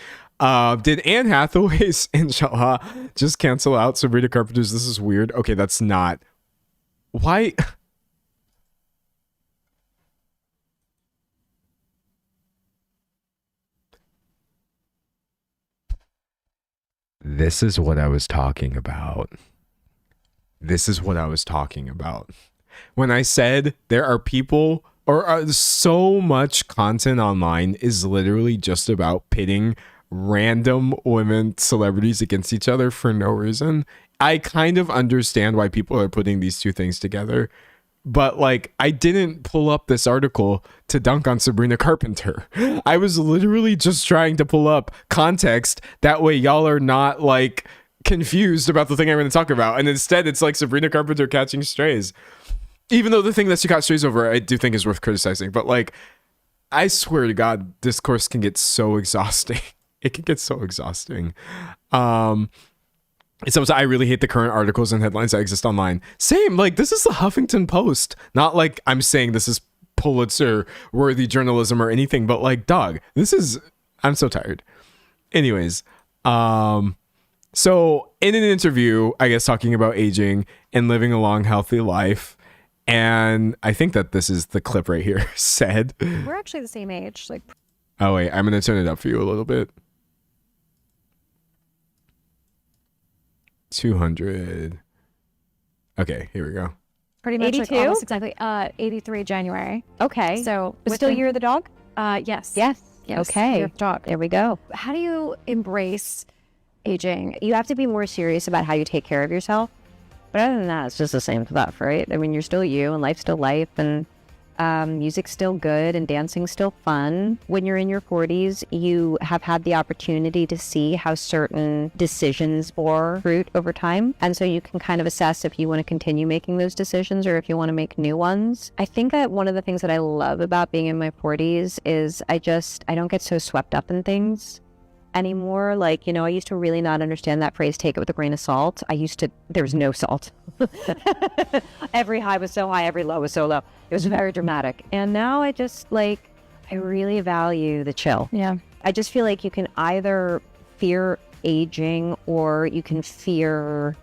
Speaker 1: Did Anne Hathaway's Inshallah just cancel out Sabrina Carpenter's This Is Weird? Okay, that's not. Why? This is what I was talking about. This is what I was talking about. When I said there are people, or so much content online is literally just about pitting random women celebrities against each other for no reason. I kind of understand why people are putting these two things together. But like, I didn't pull up this article to dunk on Sabrina Carpenter. I was literally just trying to pull up context. That way y'all are not like confused about the thing I'm going to talk about. And instead it's like Sabrina Carpenter catching strays. Even though the thing that she caught strays over, I do think is worth criticizing. But like, I swear to God, discourse can get so exhausting. It can get so exhausting. Sometimes I really hate the current articles and headlines that exist online. Same, like this is the Huffington Post. Not like I'm saying this is Pulitzer-worthy journalism or anything, but like, dog, this is, I'm so tired. Anyways, so in an interview, I guess talking about aging and living a long, healthy life, and I think that this is the clip right here, said.
Speaker 4: We're actually the same age. Like.
Speaker 1: Oh wait, I'm gonna turn it up for you a little bit. 200. Okay, here we go.
Speaker 4: Pretty much
Speaker 5: 82?
Speaker 4: like almost exactly 83 January.
Speaker 5: Okay.
Speaker 4: So
Speaker 5: Still Year of the Dog?
Speaker 4: Yes.
Speaker 5: Yes.
Speaker 4: Year
Speaker 5: Okay.
Speaker 4: of the Dog.
Speaker 5: There we go.
Speaker 4: How do you embrace aging?
Speaker 5: You have to be more serious about how you take care of yourself. But other than that, it's just the same stuff, right? I mean, you're still you, and life's still life, and music's still good, and dancing's still fun. When you're in your 40s, you have had the opportunity to see how certain decisions bore fruit over time. And so you can kind of assess if you want to continue making those decisions or if you want to make new ones. I think that one of the things that I love about being in my 40s is I don't get so swept up in things anymore. Like, I used to really not understand that phrase, take it with a grain of salt. There's no salt. Every high was so high, every low was so low. It was very dramatic. And now I really value the chill.
Speaker 4: Yeah.
Speaker 5: I just feel like you can either fear aging or you can fear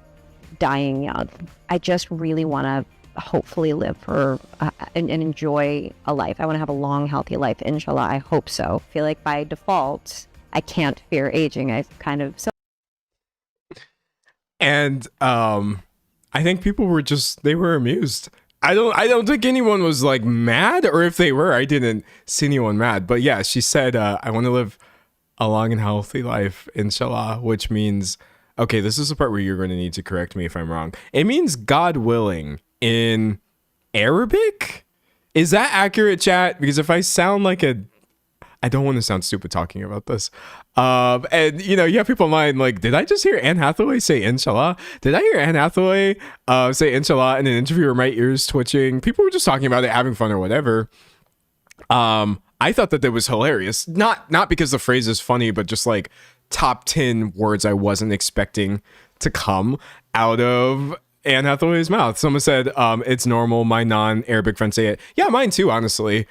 Speaker 5: dying young. I just really want to hopefully live for and enjoy a life. I want to have a long, healthy life. Inshallah, I hope so. I feel like by default, I can't fear aging. I've kind of
Speaker 1: And I think people were they were amused. I don't think anyone was like mad, or if they were, I didn't see anyone mad. But yeah, she said, I want to live a long and healthy life, inshallah, which means, okay, this is the part where you're going to need to correct me if I'm wrong. It means God willing in Arabic. Is that accurate, chat? Because if I sound like I don't want to sound stupid talking about this. And you have people in mind like, did I just hear Anne Hathaway say inshallah? Did I hear Anne Hathaway say inshallah in an interview or my ears twitching? People were just talking about it, having fun or whatever. I thought that was hilarious. Not because the phrase is funny, but just like top 10 words I wasn't expecting to come out of Anne Hathaway's mouth. Someone said, it's normal. My non-Arabic friends say it. Yeah, mine too, honestly.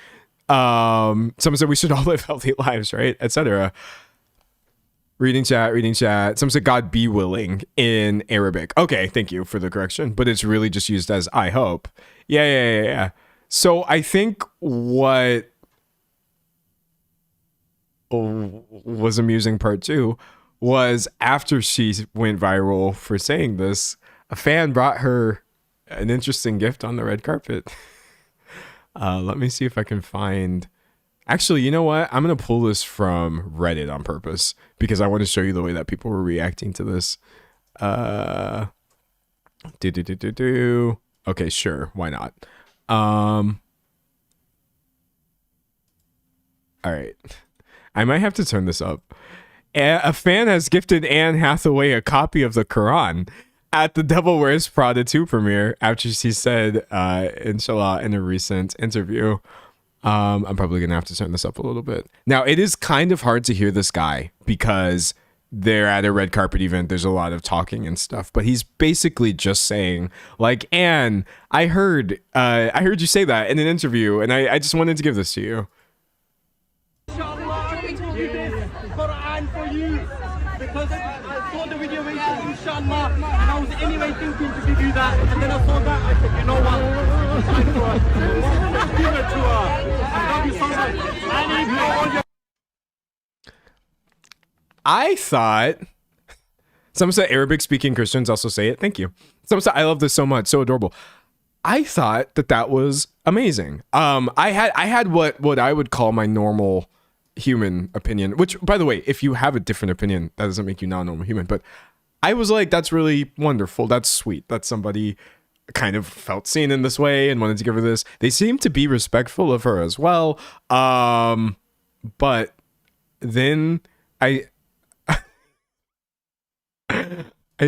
Speaker 1: Someone said we should all live healthy lives, right? Etc. Reading chat. Someone said God be willing in Arabic. Okay, thank you for the correction. But it's really just used as I hope. Yeah. So I think what was amusing part 2 was after she went viral for saying this, a fan brought her an interesting gift on the red carpet. Let me see if I can find... Actually, you know what? I'm going to pull this from Reddit on purpose because I want to show you the way that people were reacting to this. Okay, sure. Why not? All right. I might have to turn this up. A fan has gifted Anne Hathaway a copy of the Quran at the Devil Wears Prada 2 premiere after she said, inshallah, in a recent interview. I'm probably going to have to turn this up a little bit. Now, it is kind of hard to hear this guy because they're at a red carpet event. There's a lot of talking and stuff, but he's basically just saying, like, Anne, I heard you say that in an interview, and I just wanted to give this to you.
Speaker 6: Quran for you because I saw the video where you said inshallah and I was anyway thinking to give you that and then I saw that I said you know what it's time for her. Let's give it to her. I love you so much. I need to know all your...
Speaker 1: I thought someone said Arabic speaking Christians also say it. Thank you. Someone said I love this so much, so adorable. I thought that was amazing. I had what I would call my normal human opinion, which, by the way, if you have a different opinion, that doesn't make you not a normal human. But I was like, that's really wonderful. That's sweet. That somebody kind of felt seen in this way and wanted to give her this. They seem to be respectful of her as well. But then I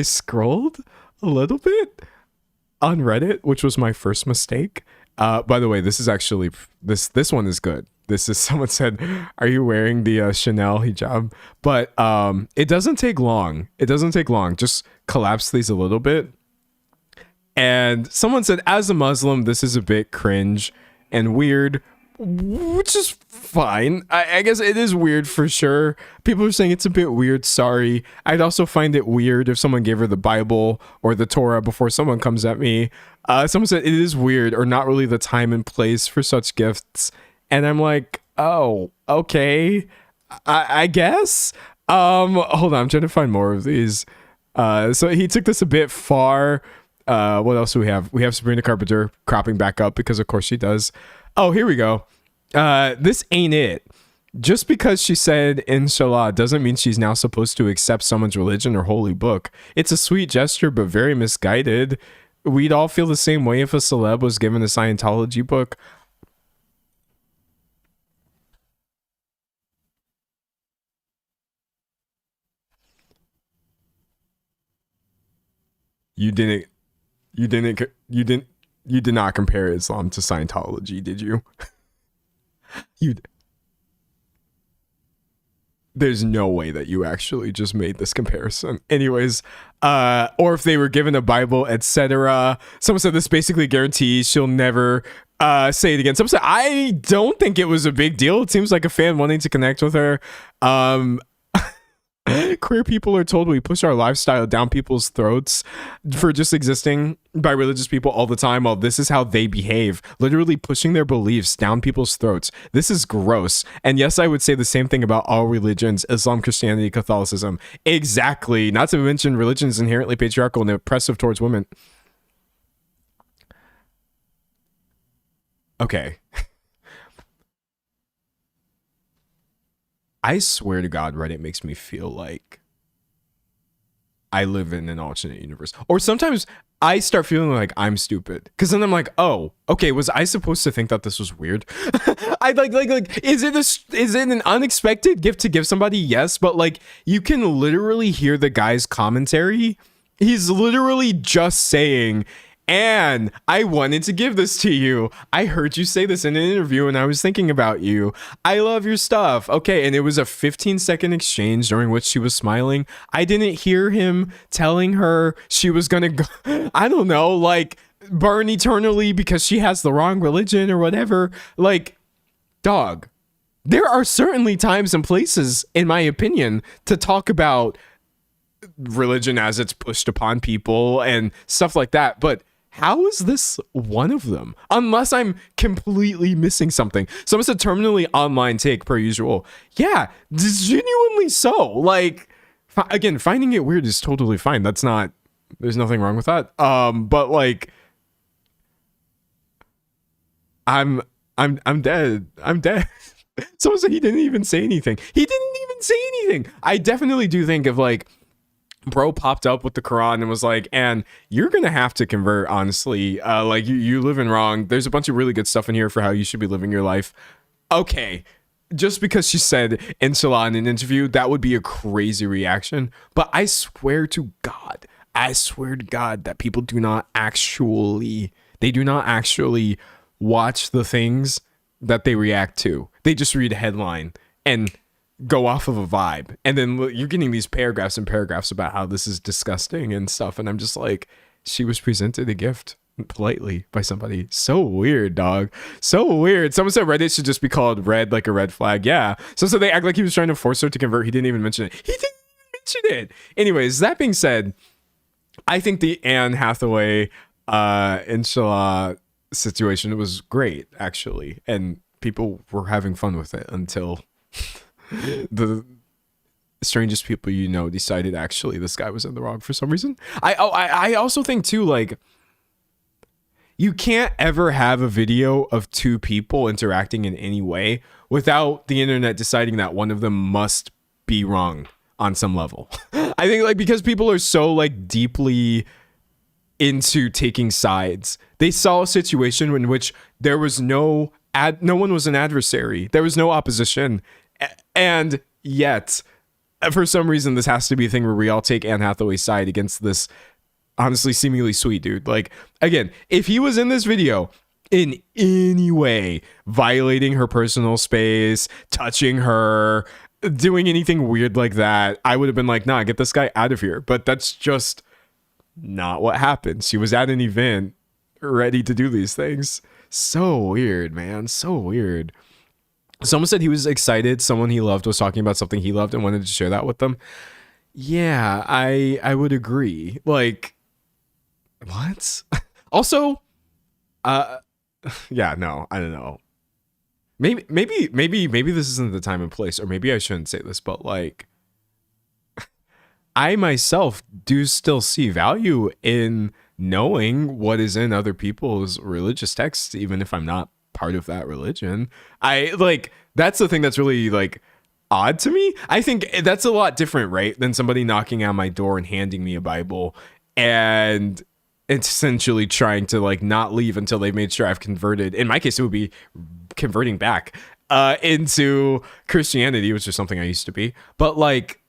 Speaker 1: scrolled a little bit on Reddit, which was my first mistake. By the way, this is actually this one is good. This is someone said, "Are you wearing the Chanel hijab?" But it doesn't take long. Just collapse these a little bit. And someone said, "As a Muslim, this is a bit cringe and weird," which is fine. I guess it is weird for sure. People are saying it's a bit weird. Sorry. I'd also find it weird if someone gave her the Bible or the Torah before someone comes at me. Someone said it is weird or not really the time and place for such gifts. And I'm like, oh, okay, I guess. Hold on, I'm trying to find more of these. So he took this a bit far. What else do we have? We have Sabrina Carpenter cropping back up because of course she does. Oh, here we go. This ain't it. Just because she said inshallah doesn't mean she's now supposed to accept someone's religion or holy book. It's a sweet gesture, but very misguided. We'd all feel the same way if a celeb was given a Scientology book. You did not compare Islam to Scientology, did you? There's no way that you actually just made this comparison. Anyways, or if they were given a Bible, etc. Someone said this basically guarantees she'll never say it again. Someone said, I don't think it was a big deal. It seems like a fan wanting to connect with her. Queer people are told we push our lifestyle down people's throats for just existing by religious people all the time. Well, this is how they behave, literally pushing their beliefs down people's throats. This is gross. And yes, I would say the same thing about all religions, Islam, Christianity, Catholicism. Exactly. Not to mention religion is inherently patriarchal and oppressive towards women. Okay. I swear to God, Reddit makes me feel like I live in an alternate universe. Or sometimes I start feeling like I'm stupid. Because then I'm like, oh, okay, was I supposed to think that this was weird? I like, is it an unexpected gift to give somebody? Yes, but like, you can literally hear the guy's commentary. He's literally just saying, And I wanted to give this to you. I heard you say this in an interview and I was thinking about you. I love your stuff. Okay, and it was a 15-second exchange during which she was smiling. I didn't hear him telling her she was gonna go, I don't know, like burn eternally because she has the wrong religion or whatever. Like, dog, there are certainly times and places, in my opinion, to talk about religion as it's pushed upon people and stuff like that. But how is this one of them? Unless I'm completely missing something. Someone said terminally online take per usual. Yeah, genuinely so. Like, again, finding it weird is totally fine. That's not, there's nothing wrong with that. But like, I'm dead. I'm dead. Someone said he didn't even say anything. He didn't even say anything. I definitely do think of like, bro popped up with the Quran and was like, and you're gonna have to convert, honestly. Like you living wrong. There's a bunch of really good stuff in here for how you should be living your life. Okay, just because she said inshallah in an interview, that would be a crazy reaction. But I swear to God that people do not actually watch the things that they react to. They just read a headline and go off of a vibe, and then you're getting these paragraphs and paragraphs about how this is disgusting and stuff, and I'm just like, she was presented a gift politely by somebody. So weird, dog. So weird. Someone said Reddit should just be called red, like a red flag. Yeah. So they act like he was trying to force her to convert. He didn't even mention it. He didn't even mention it. Anyways, that being said, I think the Anne Hathaway inshallah situation was great, actually, and people were having fun with it until the strangest people you know decided actually this guy was in the wrong for some reason. I also think too, like, you can't ever have a video of two people interacting in any way without the internet deciding that one of them must be wrong on some level. I think, like, because people are so like deeply into taking sides, they saw a situation in which there was no one was an adversary, there was no opposition. And yet, for some reason, this has to be a thing where we all take Anne Hathaway's side against this honestly seemingly sweet dude. Like, again, if he was in this video in any way violating her personal space, touching her, doing anything weird like that, I would have been like, nah, get this guy out of here. But that's just not what happened. She was at an event ready to do these things. So weird, man. So weird. Someone said he was excited. Someone he loved was talking about something he loved and wanted to share that with them. Yeah, I would agree. Like, what? Also, yeah, no, I don't know. Maybe this isn't the time and place, or maybe I shouldn't say this, but like, I myself do still see value in knowing what is in other people's religious texts, even if I'm not part of that religion. I like, that's the thing that's really like odd to me. I think that's a lot different, right, than somebody knocking on my door and handing me a Bible and essentially trying to like not leave until they've made sure I've converted. In my case, it would be converting back into Christianity, which is something I used to be. But like,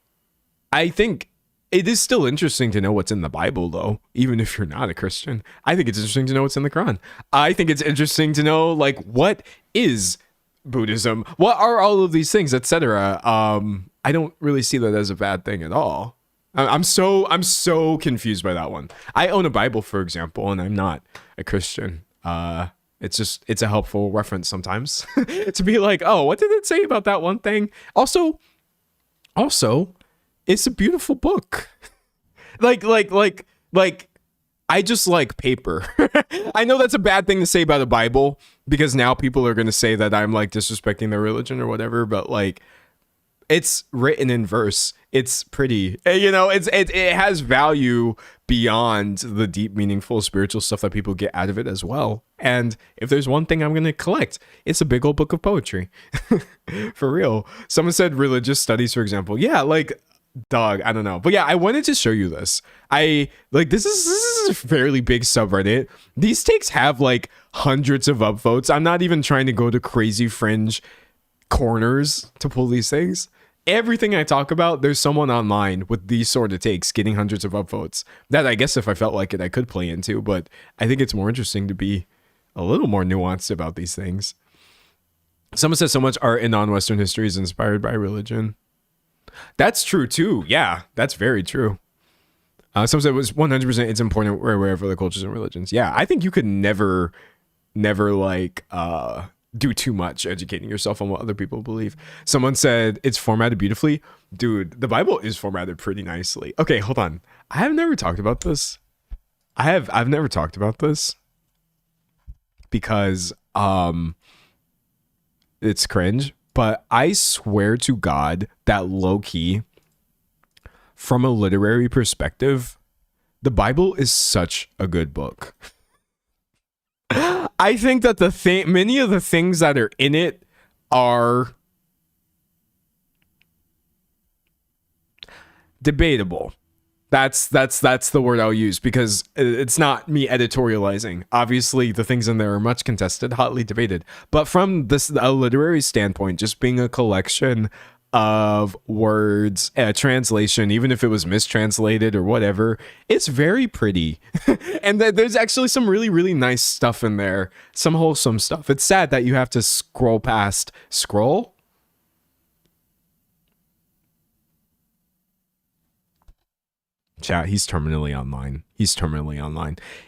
Speaker 1: I think it is still interesting to know what's in the Bible, though, even if you're not a Christian. I think it's interesting to know what's in the Quran. I think it's interesting to know, like, what is Buddhism? What are all of these things, etc.? I don't really see that as a bad thing at all. I'm so confused by that one. I own a Bible, for example, and I'm not a Christian. It's a helpful reference sometimes to be like, oh, what did it say about that one thing? Also, it's a beautiful book. like, I just like paper. I know that's a bad thing to say about a Bible, because now people are going to say that I'm like disrespecting their religion or whatever, but like, it's written in verse. It's pretty, you know, it has value beyond the deep, meaningful spiritual stuff that people get out of it as well. And if there's one thing I'm going to collect, it's a big old book of poetry. For real. Someone said religious studies, for example. Yeah, like, dog, I don't know, but yeah, I wanted to show you this. This is a fairly big subreddit. These takes have like hundreds of upvotes. I'm not even trying to go to crazy fringe corners to pull these things. everything I talk about, there's someone online with these sort of takes getting hundreds of upvotes that I guess if I felt like it, I could play into, but I think it's more interesting to be a little more nuanced about these things. Someone says so much art in non-Western history is inspired by religion. That's true too. Yeah, that's very true. Someone said it was 100% it's important we're aware of other cultures and religions. Yeah, I think you could never like do too much educating yourself on what other people believe. Someone said it's formatted beautifully. Dude, the Bible is formatted pretty nicely. Okay, hold on. I have never talked about this. I've never talked about this because it's cringe, but I swear to God that low key, from a literary perspective, the Bible is such a good book. I think that many of the things that are in it are debatable. That's the word I'll use, because it's not me editorializing. Obviously, the things in there are much contested, hotly debated. But from a literary standpoint, just being a collection of words, a translation, even if it was mistranslated or whatever, it's very pretty. And there's actually some really, really nice stuff in there, some wholesome stuff. It's sad that you have to scroll past. Scroll? Chat, he's terminally online.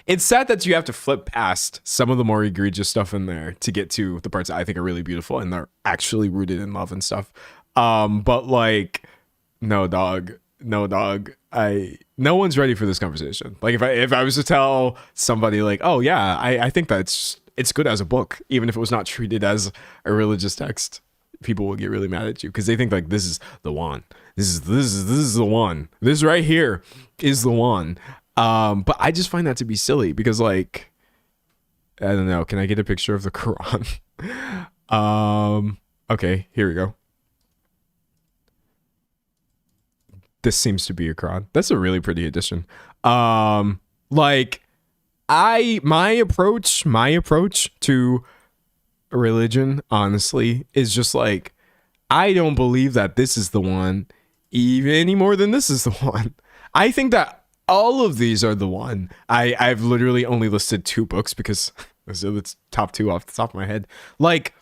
Speaker 1: It's sad that you have to flip past some of the more egregious stuff in there to get to the parts that I think are really beautiful and they're actually rooted in love and stuff. But like, no dog. No one's ready for this conversation. Like if I was to tell somebody like, oh yeah, I think it's good as a book, even if it was not treated as a religious text, people will get really mad at you because they think like this is the one. This is the one. This right here is the one. But I just find that to be silly because like, I don't know. Can I get a picture of the Quran? Okay, here we go. This seems to be a Quran. That's a really pretty edition. Like my approach to religion, honestly, is just like, I don't believe that this is the one even any more than this is the one. I think that all of these are the one. I've literally only listed 2 books because those are the top 2 off the top of my head. Like,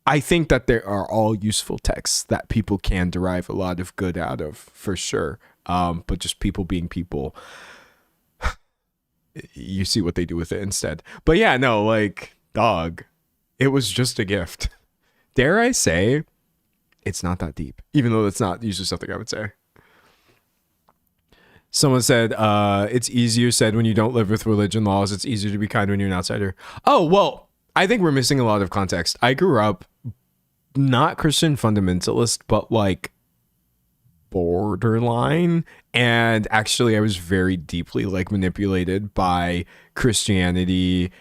Speaker 1: I think that there are all useful texts that people can derive a lot of good out of, for sure. But just people being people, you see what they do with it instead. But yeah, no, like, dog, it was just a gift. Dare I say, it's not that deep, even though that's not usually something I would say. Someone said, it's easier said when you don't live with religion laws. It's easier to be kind when you're an outsider. Oh, well, I think we're missing a lot of context. I grew up not Christian fundamentalist, but like borderline. And actually, I was very deeply like manipulated by Christianity.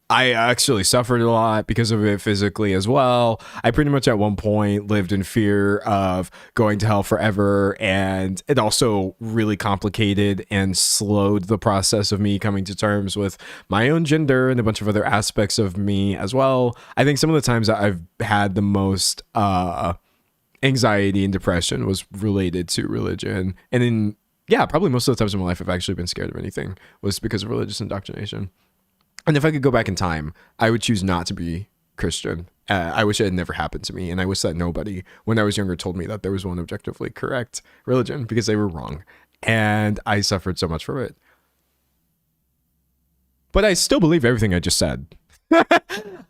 Speaker 1: I actually suffered a lot because of it physically as well. I pretty much at one point lived in fear of going to hell forever. And it also really complicated and slowed the process of me coming to terms with my own gender and a bunch of other aspects of me as well. I think some of the times that I've had the most anxiety and depression was related to religion. And then, yeah, probably most of the times in my life I've actually been scared of anything was because of religious indoctrination. And if I could go back in time, I would choose not to be Christian. I wish it had never happened to me. And I wish that nobody, when I was younger, told me that there was one objectively correct religion, because they were wrong. And I suffered so much from it. But I still believe everything I just said.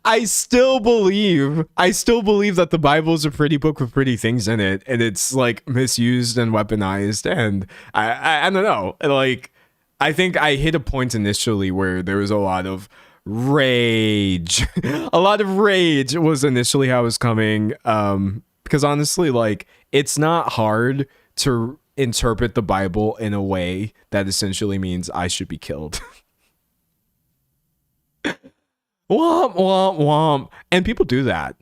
Speaker 1: I still believe that the Bible is a pretty book with pretty things in it. And it's like misused and weaponized. And I don't know, like, I think I hit a point initially where there was a lot of rage. A lot of rage was initially how it was coming. Because honestly, like, it's not hard to interpret the Bible in a way that essentially means I should be killed. Womp, womp, womp. And people do that.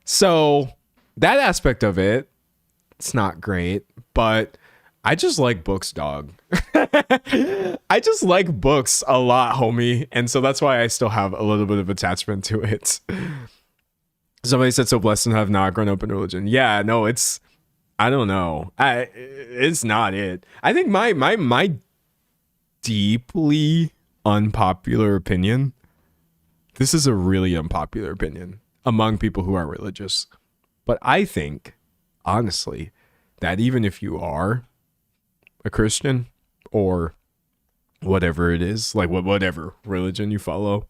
Speaker 1: So that aspect of it, it's not great, but I just like books, dog. I just like books a lot, homie. And so that's why I still have a little bit of attachment to it. Somebody said so blessed to have not grown up in religion. Yeah, no, it's, I don't know. It's not it. I think my deeply unpopular opinion, this is a really unpopular opinion among people who are religious, but I think, honestly, that even if you are a Christian or whatever it is, like whatever religion you follow,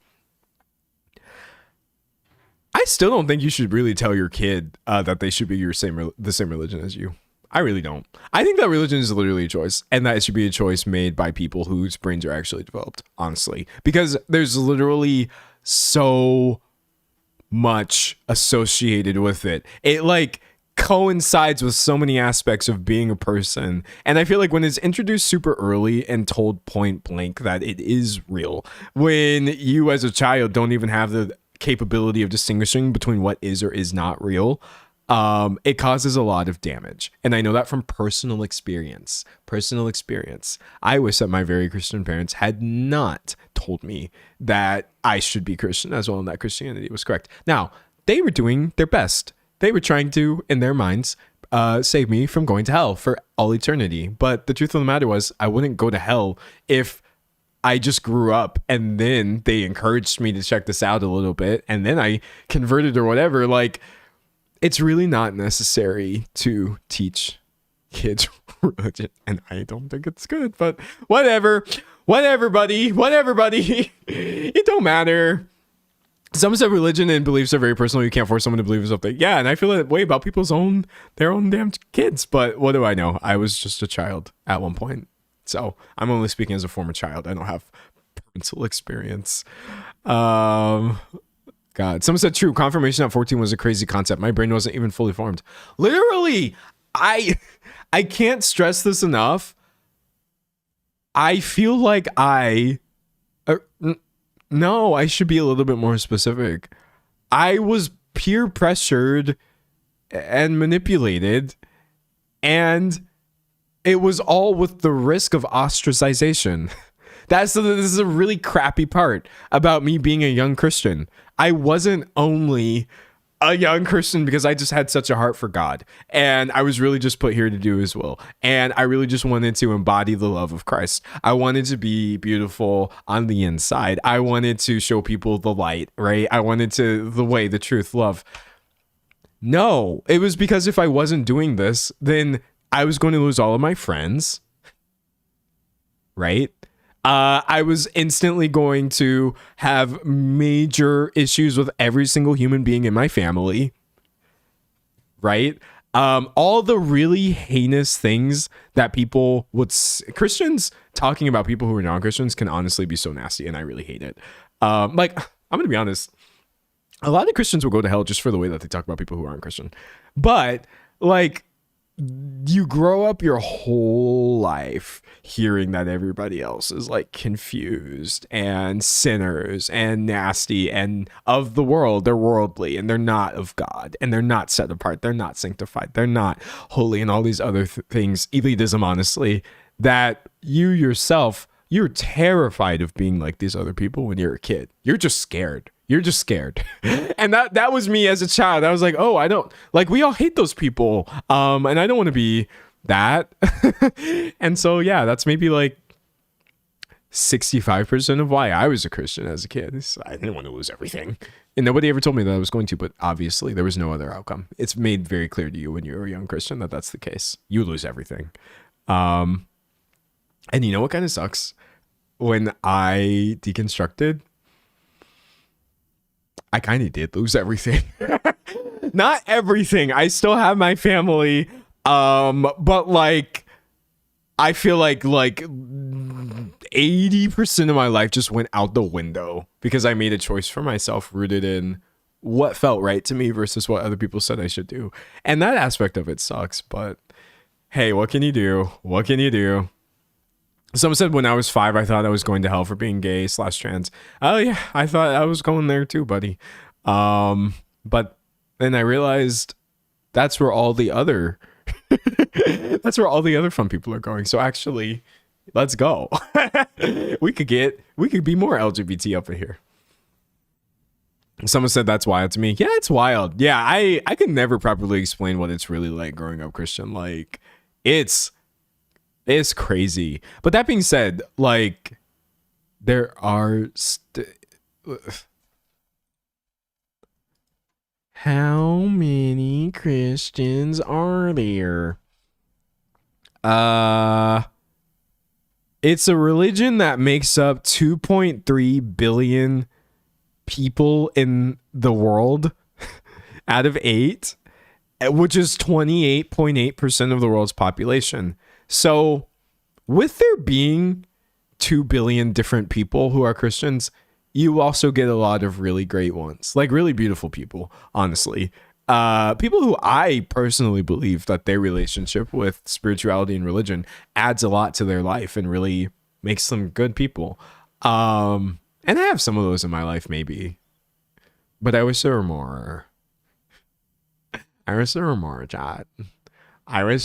Speaker 1: I still don't think you should really tell your kid that they should be the same religion as you. I really don't. I think that religion is literally a choice, and that it should be a choice made by people whose brains are actually developed, honestly, because there's literally so much associated with it. It like coincides with so many aspects of being a person, and I feel like when it's introduced super early and told point blank that it is real, when you as a child don't even have the capability of distinguishing between what is or is not real, it causes a lot of damage. And I know that from personal experience. I wish that my very Christian parents had not told me that I should be Christian as well, and that Christianity was correct. Now, they were doing their best. They were trying to, in their minds, save me from going to hell for all eternity. But the truth of the matter was, I wouldn't go to hell if I just grew up and then they encouraged me to check this out a little bit and then I converted or whatever. Like, it's really not necessary to teach kids religion, and I don't think it's good, but whatever, buddy. It don't matter. Someone said religion and beliefs are very personal. You can't force someone to believe something. Yeah, and I feel that way about their own damn kids. But what do I know? I was just a child at one point, so I'm only speaking as a former child. I don't have parental experience. God, someone said true. Confirmation at 14 was a crazy concept. My brain wasn't even fully formed. Literally, I can't stress this enough. I feel like no, I should be a little bit more specific. I was peer pressured and manipulated, and it was all with the risk of ostracization. This is a really crappy part about me being a young Christian. I wasn't only a young Christian because I just had such a heart for God, and I was really just put here to do his will, and I really just wanted to embody the love of Christ. I wanted to be beautiful on the inside. I wanted to show people the light, right? I wanted the way, the truth, love. No, it was because if I wasn't doing this, then I was going to lose all of my friends, right? I was instantly going to have major issues with every single human being in my family, right? All the really heinous things that people Christians talking about people who are non-Christians can honestly be so nasty, and I really hate it. Like, I'm going to be honest. A lot of Christians will go to hell just for the way that they talk about people who aren't Christian. But, like, you grow up your whole life hearing that everybody else is like confused and sinners and nasty and of the world. They're worldly and they're not of God, and they're not set apart. They're not sanctified. They're not holy, and all these other things. Elitism, honestly, that you yourself, you're terrified of being like these other people when you're a kid. You're just scared. And that was me as a child. I was like, oh, I don't like, we all hate those people. And I don't want to be that. And so, yeah, that's maybe like 65% of why I was a Christian as a kid. I didn't want to lose everything. And nobody ever told me that I was going to, but obviously there was no other outcome. It's made very clear to you when you're a young Christian that that's the case. You lose everything. And you know what kind of sucks? When I deconstructed, I kind of did lose everything. Not everything. I still have my family. But like, I feel like 80% of my life just went out the window because I made a choice for myself rooted in what felt right to me versus what other people said I should do. And that aspect of it sucks, but hey, what can you do? Someone said when I was 5, I thought I was going to hell for being gay/trans. Oh yeah, I thought I was going there too, buddy. But then I realized that's where all the other fun people are going. So actually, let's go. we could be more LGBT up in here. Someone said that's wild to me. Yeah, it's wild. Yeah, I can never properly explain what it's really like growing up Christian. Like, it's crazy. But that being said, like, there are how many Christians are there? It's a religion that makes up 2.3 billion people in the world out of 8, which is 28.8% of the world's population. So with there being 2 billion different people who are Christians, you also get a lot of really great ones, like really beautiful people, honestly. People who I personally believe that their relationship with spirituality and religion adds a lot to their life and really makes them good people. And I have some of those in my life, maybe. But I wish there were more. I wish there were more, Chad. I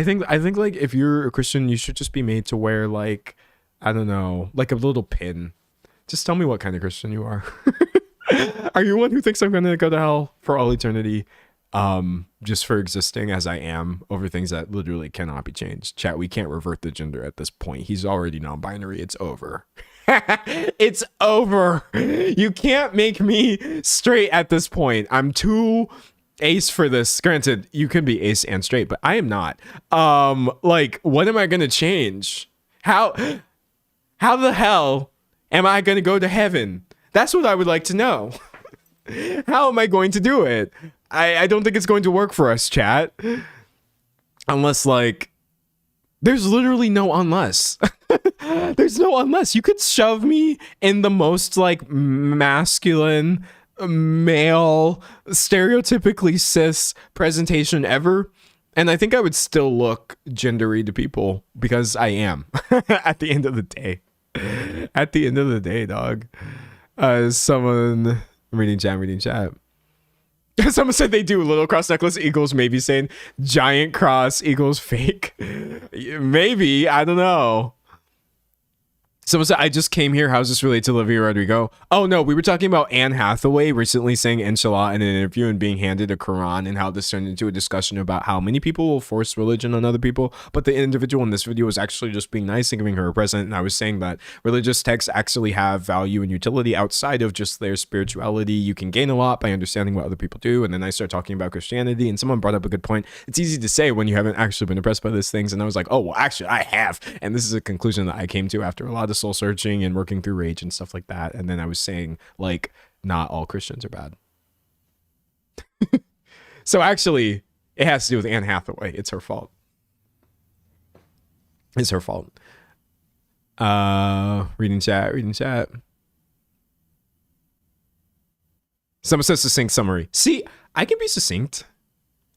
Speaker 1: think like if you're a Christian, you should just be made to wear like, I don't know, like a little pin. Just tell me what kind of Christian you are. Are you one who thinks I'm gonna go to hell for all eternity? Just for existing as I am over things that literally cannot be changed. Chat, we can't revert the gender at this point. He's already non-binary. It's over. It's over. You can't make me straight at this point. I'm too ace for this. Granted, you can be ace and straight, but I am not. Like, what am I gonna change? How the hell am I gonna go to heaven? That's what I would like to know. How am I going to do it? I don't think it's going to work for us, chat. Unless, like, there's literally no unless. There's no unless. You could shove me in the most, like, masculine, male, stereotypically cis presentation ever, and I think I would still look gendery to people because I am. At the end of the day. At the end of the day, dog. Someone reading chat. Someone said they do little cross necklace equals maybe saying giant cross equals fake. Maybe, I don't know. Someone said, I just came here. How does this relate to Olivia Rodrigo? Oh, no, we were talking about Anne Hathaway recently saying Inshallah in an interview and being handed a Quran, and how this turned into a discussion about how many people will force religion on other people. But the individual in this video was actually just being nice and giving her a present. And I was saying that religious texts actually have value and utility outside of just their spirituality. You can gain a lot by understanding what other people do. And then I started talking about Christianity, and someone brought up a good point. It's easy to say when you haven't actually been impressed by these things. And I was like, oh, well, actually, I have. And this is a conclusion that I came to after a lot of soul searching and working through rage and stuff like that. And then I was saying, like, not all Christians are bad. So actually, it has to do with Anne Hathaway. It's her fault. It's her fault. Reading chat. Someone says succinct summary. See, I can be succinct.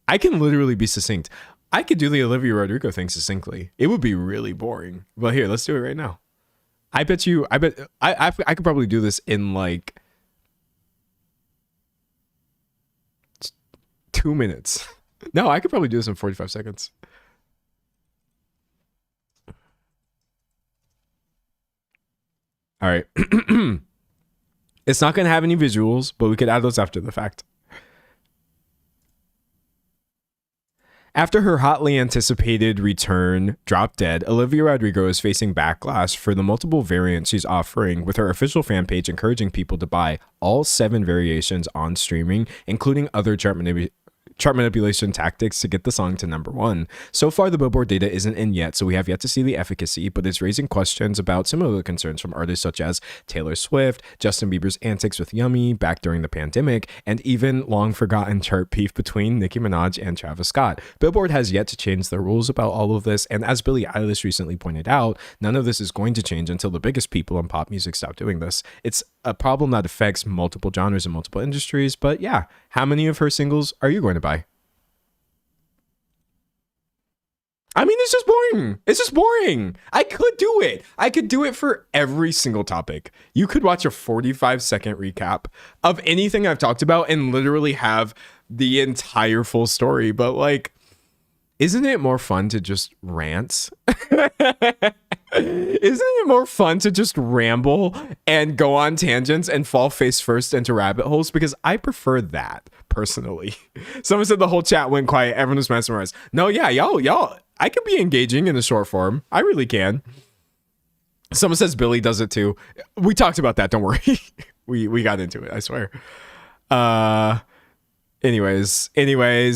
Speaker 1: I can literally be succinct. I could do the Olivia Rodrigo thing succinctly. It would be really boring. But here, let's do it right now. I bet I could probably do this in like 2 minutes. No, I could probably do this in 45 seconds. All right. It's not going to have any visuals, but we could add those after the fact. After her hotly anticipated return dropped dead, Olivia Rodrigo is facing backlash for the multiple variants she's offering, with her official fan page encouraging people to buy all 7 variations on streaming, including other chart manipulation tactics to get the song to #1. So far, the Billboard data isn't in yet, so we have yet to see the efficacy, but it's raising questions about similar concerns from artists such as Taylor Swift, Justin Bieber's antics with Yummy back during the pandemic, and even long-forgotten chart beef between Nicki Minaj and Travis Scott. Billboard has yet to change their rules about all of this, and as Billie Eilish recently pointed out, none of this is going to change until the biggest people in pop music stop doing this. It's a problem that affects multiple genres and multiple industries, but yeah, how many of her singles are you going to buy? I mean, it's just boring. It's just boring. I could do it. I could do it for every single topic. You could watch a 45-second recap of anything I've talked about and literally have the entire full story. But like, isn't it more fun to just rant? Isn't it more fun to just ramble and go on tangents and fall face first into rabbit holes? Because I prefer that personally. Someone said the whole chat went quiet. Everyone was mesmerized. No, yeah, y'all, I can be engaging in the short form. I really can. Someone says Billy does it too. We talked about that. Don't worry. we got into it. I swear. Anyways,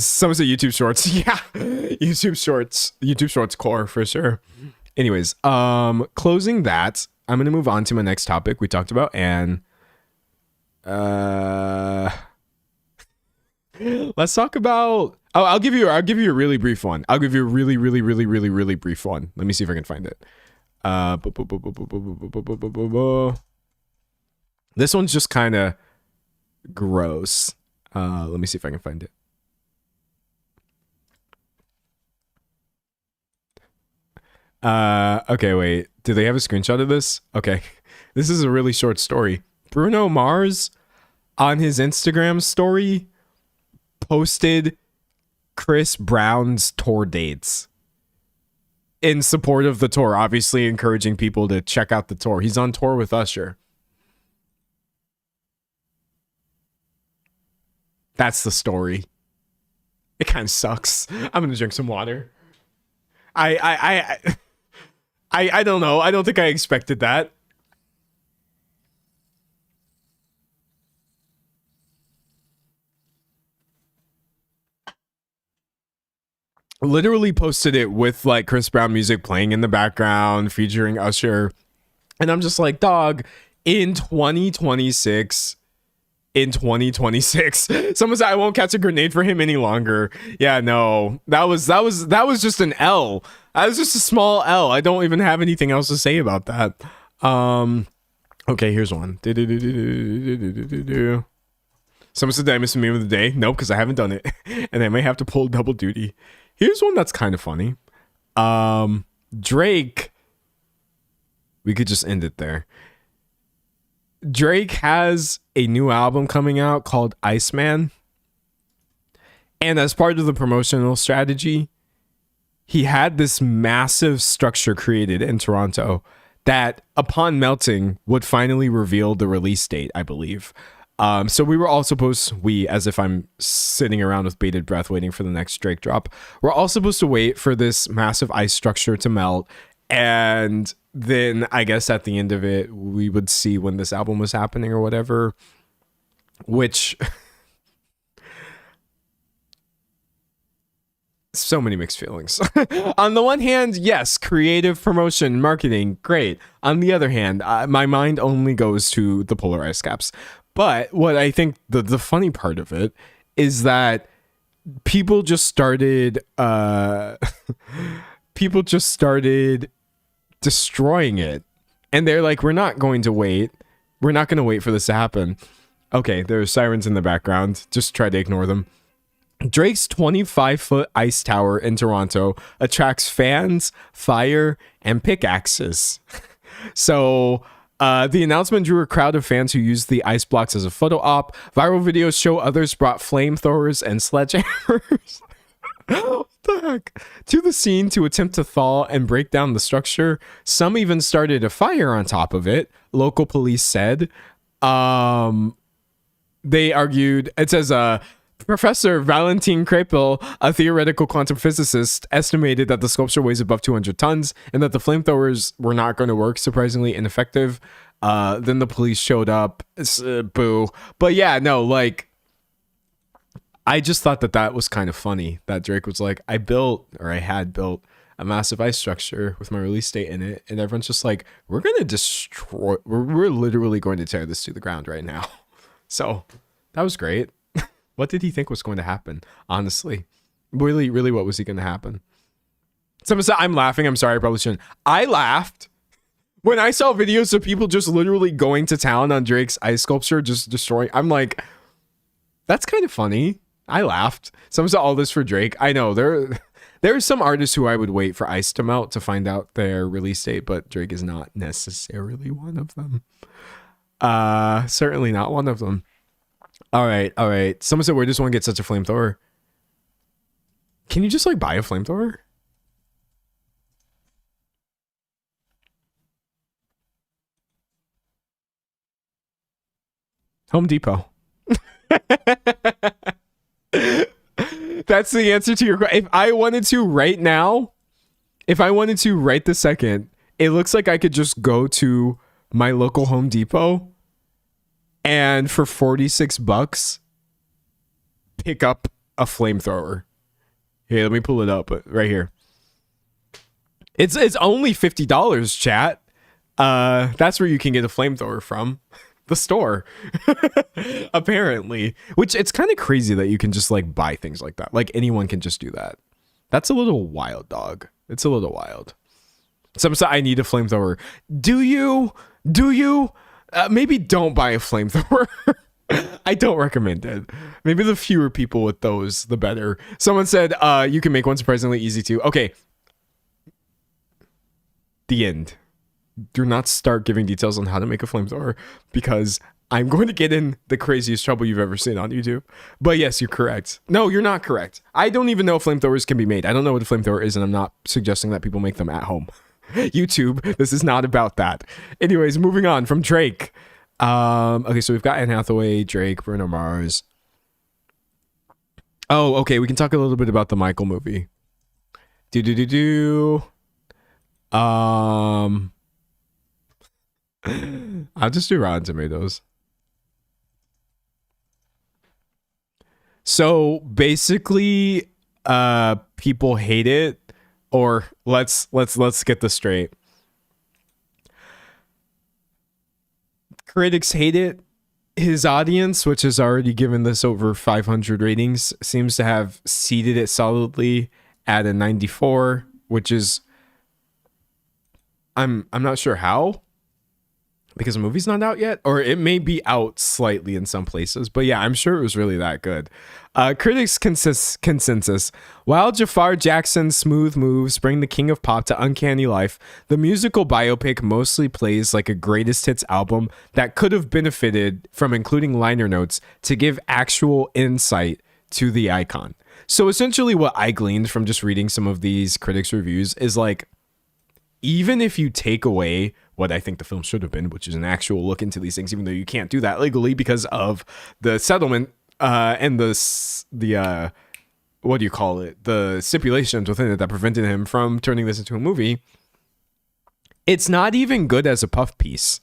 Speaker 1: someone said YouTube Shorts. Yeah, YouTube Shorts core for sure. Anyways, closing that, I'm gonna move on to my next topic we talked about, and let's talk about. Oh, I'll give you a really brief one. I'll give you a really brief one. Let me see if I can find it. This one's just kind of gross. Let me see if I can find it. Okay, wait. Do they have a screenshot of this? Okay. This is a really short story. Bruno Mars on his Instagram story posted Chris Brown's tour dates in support of the tour, obviously encouraging people to check out the tour. He's on tour with Usher. That's the story. It kind of sucks. I'm gonna drink some water. I don't know. I don't think I expected that. Literally posted it with like Chris Brown music playing in the background, featuring Usher. And I'm just like, dog, in 2026, someone said I won't catch a grenade for him any longer. Yeah, no, that was just an L. That was just a small L. I don't even have anything else to say about that. Okay, here's one. Someone said, did I miss a meme of the day? Nope, because I haven't done it. And I may have to pull double duty. Here's one that's kind of funny. Drake. We could just end it there. Drake has a new album coming out called Iceman. And as part of the promotional strategy, he had this massive structure created in Toronto that upon melting would finally reveal the release date, I believe. So we were all supposed, as if I'm sitting around with bated breath waiting for the next Drake drop. We're all supposed to wait for this massive ice structure to melt. And then I guess at the end of it, we would see when this album was happening or whatever, which so many mixed feelings. On the one hand, yes, creative promotion, marketing, great. On the other hand, my mind only goes to the polar ice caps. But what I think the funny part of it is that people just started destroying it. And they're like, we're not going to wait. We're not going to wait for this to happen. Okay, there's sirens in the background. Just try to ignore them. Drake's 25-foot ice tower in Toronto attracts fans, fire, and pickaxes. So the announcement drew a crowd of fans who used the ice blocks as a photo op. Viral videos show others brought flamethrowers and sledgehammers. What the heck? To the scene to attempt to thaw and break down the structure. Some even started a fire on top of it, local police said. They argued, it says, Professor Valentin Krepel, a theoretical quantum physicist, estimated that the sculpture weighs above 200 tons and that the flamethrowers were not going to work, surprisingly ineffective. Then the police showed up. Boo. But yeah, no, like, I just thought that was kind of funny that Drake was like, I had built a massive ice structure with my release date in it. And everyone's just like, we're literally going to tear this to the ground right now. So that was great. What did he think was going to happen? Honestly, really, what was he going to happen? Someone said, I'm laughing. I'm sorry. I probably shouldn't. I laughed when I saw videos of people just literally going to town on Drake's ice sculpture, just destroying. I'm like, that's kind of funny. I laughed. Someone said all this for Drake. I know there are some artists who I would wait for ice to melt to find out their release date, but Drake is not necessarily one of them. Certainly not one of them. All right. Someone said, where does one get such a flamethrower? Can you just like buy a flamethrower? Home Depot. That's the answer to your question. If I wanted to right now, if I wanted to right this second, it looks like I could just go to my local Home Depot and for $46 pick up a flamethrower. Here, let me pull it up right here. It's only $50, chat. That's where you can get a flamethrower from. The store. Apparently. Which it's kind of crazy that you can just like buy things like that. Like anyone can just do that. That's a little wild, dog. It's a little wild. Someone said I need a flamethrower. Do you? Maybe don't buy a flamethrower. I don't recommend it. Maybe the fewer people with those, the better. Someone said you can make one surprisingly easy too. Okay. The end. Do not start giving details on how to make a flamethrower because I'm going to get in the craziest trouble you've ever seen on YouTube. But yes, you're correct. No, you're not correct. I don't even know if flamethrowers can be made. I don't know what a flamethrower is, and I'm not suggesting that people make them at home. YouTube, this is not about that. Anyways, moving on from Drake. Okay, so we've got Anne Hathaway, Drake, Bruno Mars. Oh, okay, we can talk a little bit about the Michael movie. I'll just do Rotten Tomatoes. So basically, people hate it, or let's get this straight. Critics hate it. His audience, which has already given this over 500 ratings, seems to have seated it solidly at a 94, which is I'm not sure how, because the movie's not out yet, or it may be out slightly in some places, but yeah, I'm sure it was really that good. Critics consensus: while Jafar Jackson's smooth moves bring the king of pop to uncanny life, the musical biopic mostly plays like a greatest hits album that could have benefited from including liner notes to give actual insight to the icon. So essentially what I gleaned from just reading some of these critics' reviews is like, even if you take away what I think the film should have been, which is an actual look into these things, even though you can't do that legally because of the settlement and the what do you call it? The stipulations within it that prevented him from turning this into a movie. It's not even good as a puff piece.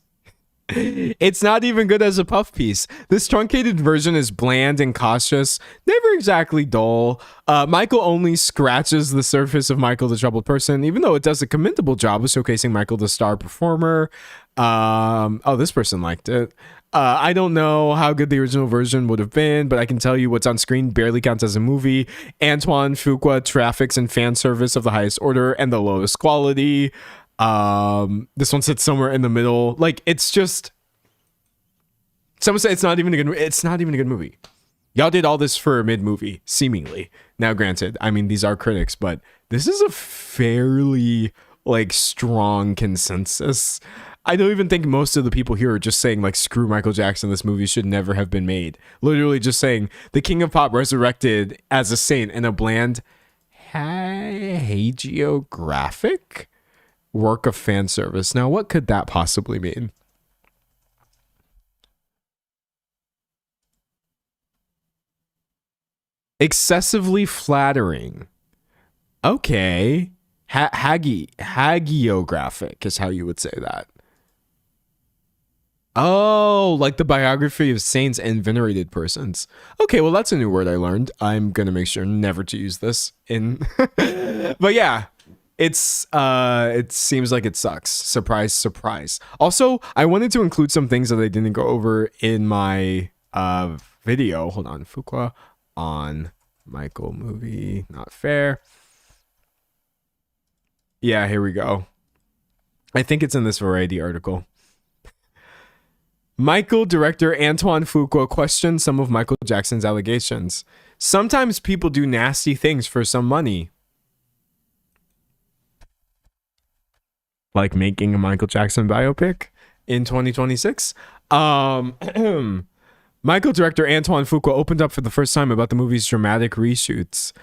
Speaker 1: It's not even good as a puff piece. This truncated version is bland and cautious, never exactly dull. Michael only scratches the surface of Michael the Troubled Person, even though it does a commendable job of showcasing Michael the star performer. Oh, this person liked it. I don't know how good the original version would have been, but I can tell you what's on screen barely counts as a movie. Antoine Fuqua traffics in fan service of the highest order and the lowest quality. This one sits somewhere in the middle. Like, it's just, someone said it's not even a good movie. Y'all did all this for a mid movie, seemingly. Now, granted, I mean, these are critics, but this is a fairly like strong consensus. I don't even think most of the people here are just saying like, screw Michael Jackson, this movie should never have been made. Literally just saying the king of pop resurrected as a saint in a bland hagiographic work of fan service. Now, what could that possibly mean? Excessively flattering. Okay. Hagiographic is how you would say that. Oh, like the biography of saints and venerated persons. Okay, well, that's a new word I learned. I'm gonna make sure never to use this in but yeah, it seems like it sucks. Surprise, surprise. Also, I wanted to include some things that I didn't go over in my video. Hold on. Fuqua on Michael movie. Not fair. Yeah, here we go. I think it's in this Variety article. Michael director Antoine Fuqua questioned some of Michael Jackson's allegations. Sometimes people do nasty things for some money. Like making a Michael Jackson biopic in 2026. Michael director Antoine Fuqua opened up for the first time about the movie's dramatic reshoots.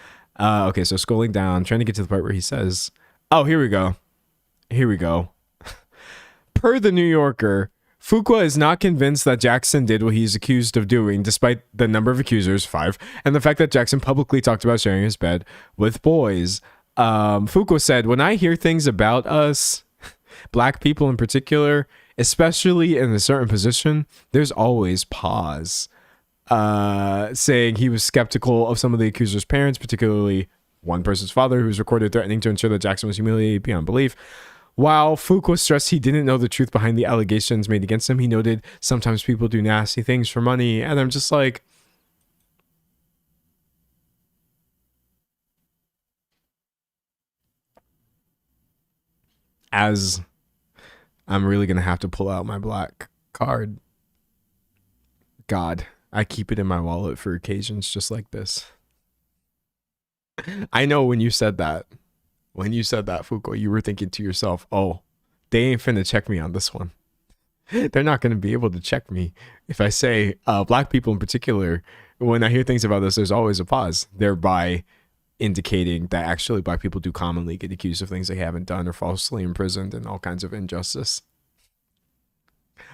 Speaker 1: Okay, so scrolling down, trying to get to the part where he says, oh, here we go. Per The New Yorker, Fuqua is not convinced that Jackson did what he's accused of doing, despite the number of accusers, 5, and the fact that Jackson publicly talked about sharing his bed with boys. Fuqua said, "When I hear things about us, black people in particular, especially in a certain position, there's always pause." Saying he was skeptical of some of the accusers' parents, particularly one person's father, who was recorded threatening to ensure that Jackson was humiliated beyond belief. While Fuqua stressed he didn't know the truth behind the allegations made against him, he noted sometimes people do nasty things for money. And I'm just like, as I'm really going to have to pull out my black card. God, I keep it in my wallet for occasions just like this. I know when you said that, Fuqua, you were thinking to yourself, oh, they ain't finna check me on this one. They're not going to be able to check me if I say black people in particular. When I hear things about this, there's always a pause, thereby indicating that actually black people do commonly get accused of things they haven't done or falsely imprisoned and all kinds of injustice.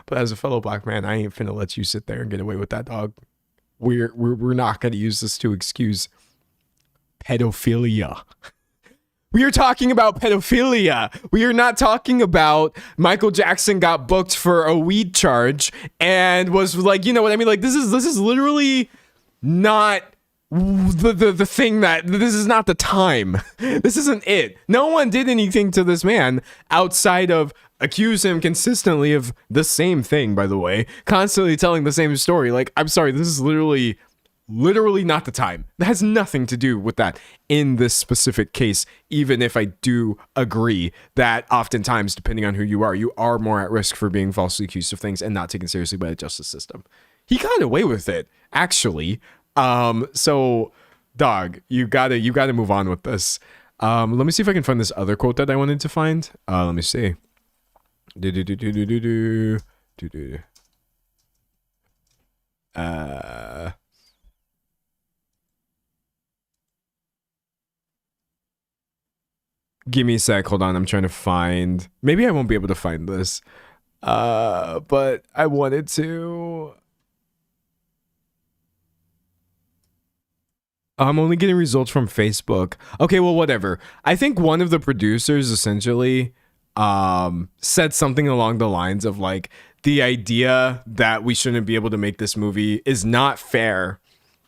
Speaker 1: But as a fellow black man, I ain't finna let you sit there and get away with that, dog. We're not going to use this to excuse pedophilia. We are talking about pedophilia. We are not talking about Michael Jackson got booked for a weed charge and was like, you know what I mean? Like, this is literally not the thing that, this is not the time. This isn't it. No one did anything to this man outside of accuse him consistently of the same thing, by the way, constantly telling the same story. Like, I'm sorry, this is literally not the time. That has nothing to do with that in this specific case, even if I do agree that oftentimes, depending on who you are more at risk for being falsely accused of things and not taken seriously by the justice system. He got away with it, actually. So dog, you gotta move on with this. Let me see if I can find this other quote that I wanted to find. Let me see. Give me a sec. Hold on. I'm trying to find. Maybe I won't be able to find this. But I wanted to. I'm only getting results from Facebook. Okay, well, whatever. I think one of the producers essentially said something along the lines of like, the idea that we shouldn't be able to make this movie is not fair.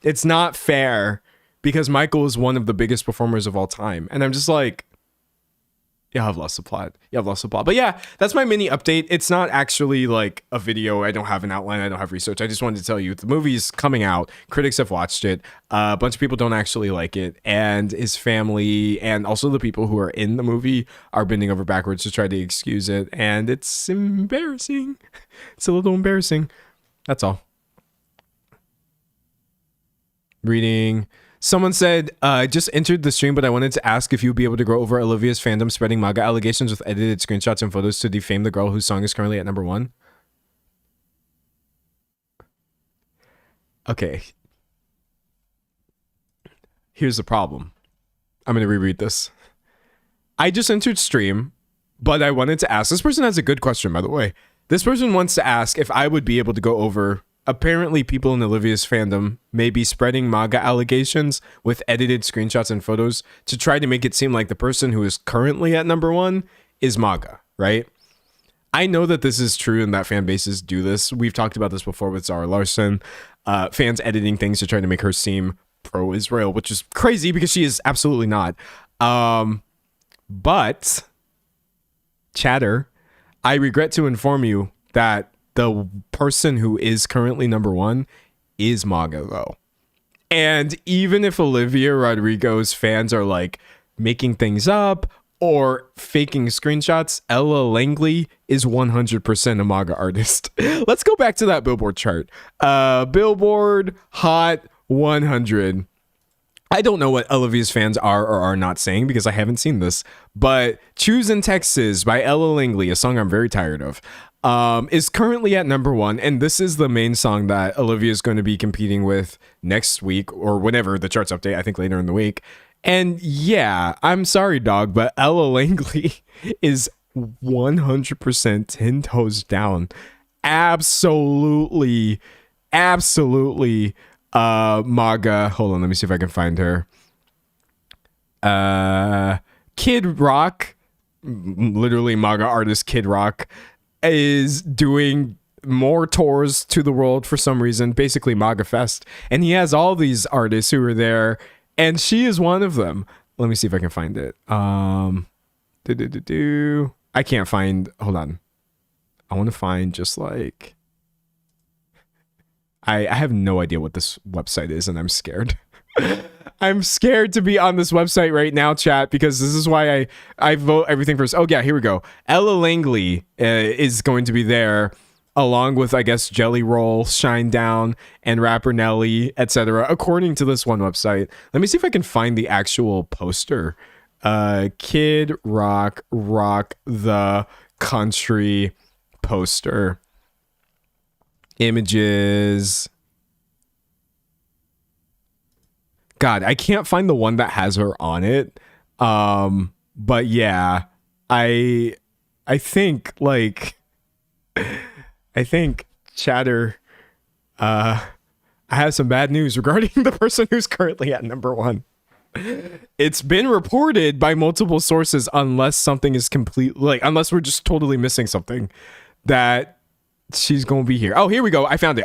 Speaker 1: It's not fair because Michael is one of the biggest performers of all time. And I'm just like, yeah, I've lost the plot. But yeah, that's my mini update. It's not actually like a video. I don't have an outline. I don't have research. I just wanted to tell you the movie's coming out. Critics have watched it. A bunch of people don't actually like it. And his family and also the people who are in the movie are bending over backwards to try to excuse it. And it's embarrassing. It's a little embarrassing. That's all. Reading. Someone said, I just entered the stream, but I wanted to ask if you'd be able to go over Olivia's fandom spreading MAGA allegations with edited screenshots and photos to defame the girl whose song is currently at #1. Okay. Here's the problem. I'm going to reread this. I just entered stream, but I wanted to ask. This person has a good question, by the way. This person wants to ask if I would be able to go over. Apparently, people in Olivia's fandom may be spreading MAGA allegations with edited screenshots and photos to try to make it seem like the person who is currently at #1 is MAGA, right? I know that this is true and that fan bases do this. We've talked about this before with Zara Larson. Fans editing things to try to make her seem pro-Israel, which is crazy because she is absolutely not. But, chatter, I regret to inform you that the person who is currently #1 is MAGA, though. And even if Olivia Rodrigo's fans are like making things up or faking screenshots, Ella Langley is 100% a MAGA artist. Let's go back to that Billboard chart. Billboard Hot 100. I don't know what Olivia's fans are or are not saying because I haven't seen this, but Choose in Texas by Ella Langley, a song I'm very tired of, is currently at #1, and this is the main song that Olivia is going to be competing with next week or whenever the charts update, I think later in the week. And yeah, I'm sorry, dog, but Ella Langley is 100% 10 toes down absolutely MAGA. Hold on, let me see if I can find her. Kid Rock, literally MAGA artist Kid Rock, is doing more tours to the world for some reason, basically MAGA Fest, and he has all these artists who are there, and she is one of them. Let me see if I can find it. I can't find. Hold on. I want to find just like. I have no idea what this website is, and I'm scared. I'm scared to be on this website right now, chat, because this is why I vote everything first. Oh yeah, here we go. Ella Langley is going to be there, along with, I guess, Jelly Roll, Shinedown, and Rapper Nelly, etc. According to this one website. Let me see if I can find the actual poster. Kid Rock the Country poster. Images. God, I can't find the one that has her on it. But yeah, I think like I think Chatter I have some bad news regarding the person who's currently at number 1. It's been reported by multiple sources, unless something is complete, like unless we're just totally missing something, that she's gonna be here. Oh, here we go. I found it.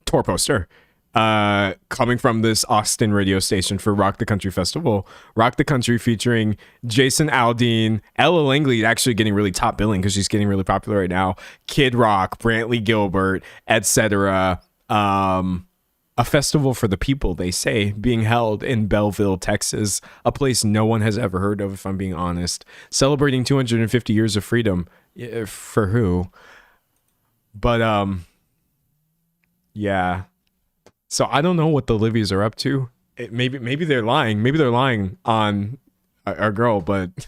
Speaker 1: Tour poster. Coming from this Austin radio station for Rock the Country Festival. Rock the Country featuring Jason Aldean, Ella Langley actually getting really top billing because she's getting really popular right now. Kid Rock, Brantley Gilbert, etc. A festival for the people, they say, being held in Belleville, Texas, a place no one has ever heard of, if I'm being honest. Celebrating 250 years of freedom. For who? But, yeah. So I don't know what the Livies are up to. Maybe they're lying. Maybe they're lying on our girl, but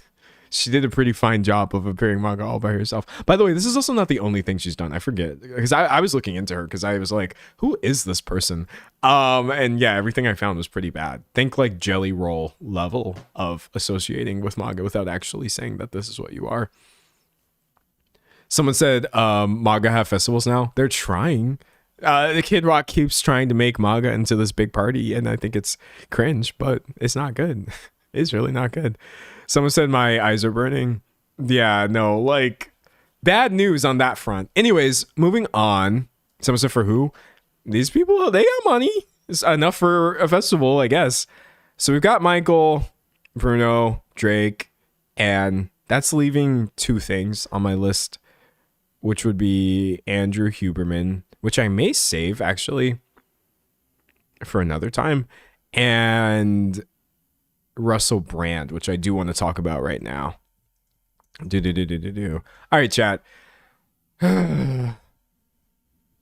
Speaker 1: she did a pretty fine job of appearing MAGA all by herself. By the way, this is also not the only thing she's done. I forget, because I was looking into her because I was like, who is this person? And yeah, everything I found was pretty bad. Think like Jelly Roll level of associating with MAGA without actually saying that this is what you are. Someone said MAGA have festivals now. They're trying. The Kid Rock keeps trying to make MAGA into this big party, and I think it's cringe, but it's not good. It's really not good. Someone said my eyes are burning. Yeah, no, like bad news on that front. Anyways, moving on. Someone said for who? These people, they got money. It's enough for a festival, I guess. So we've got Michael, Bruno, Drake, and that's leaving 2 things on my list, which would be Andrew Huberman, which I may save actually for another time, and Russell Brand, which I do want to talk about right now. All right, chat.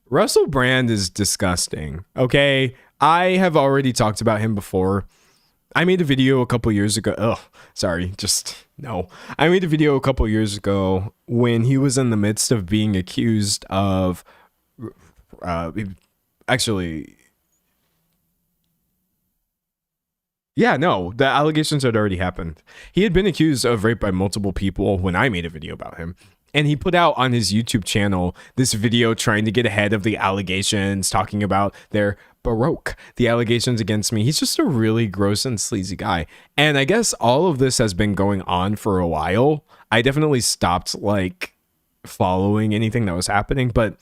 Speaker 1: Russell Brand is disgusting. Okay, I have already talked about him before. I made a video a couple years ago. I made a video a couple years ago when he was in the midst of being accused of the allegations had already happened. He had been accused of rape by multiple people when I made a video about him. And he put out on his YouTube channel this video trying to get ahead of the allegations, talking about their Baroque, the allegations against me. He's just a really gross and sleazy guy. And I guess all of this has been going on for a while. I definitely stopped like following anything that was happening, but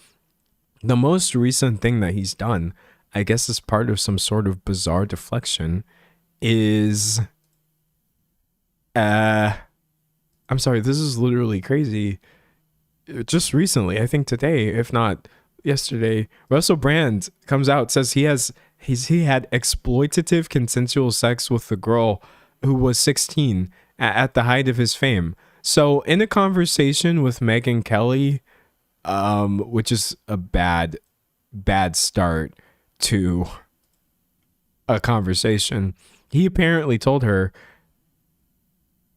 Speaker 1: the most recent thing that he's done, I guess as part of some sort of bizarre deflection, is I'm sorry, this is literally crazy. Just recently, I think today, if not yesterday, Russell Brand comes out, says he had exploitative consensual sex with the girl who was 16 at the height of his fame. So in a conversation with Megyn Kelly, which is a bad start to a conversation, he apparently told her,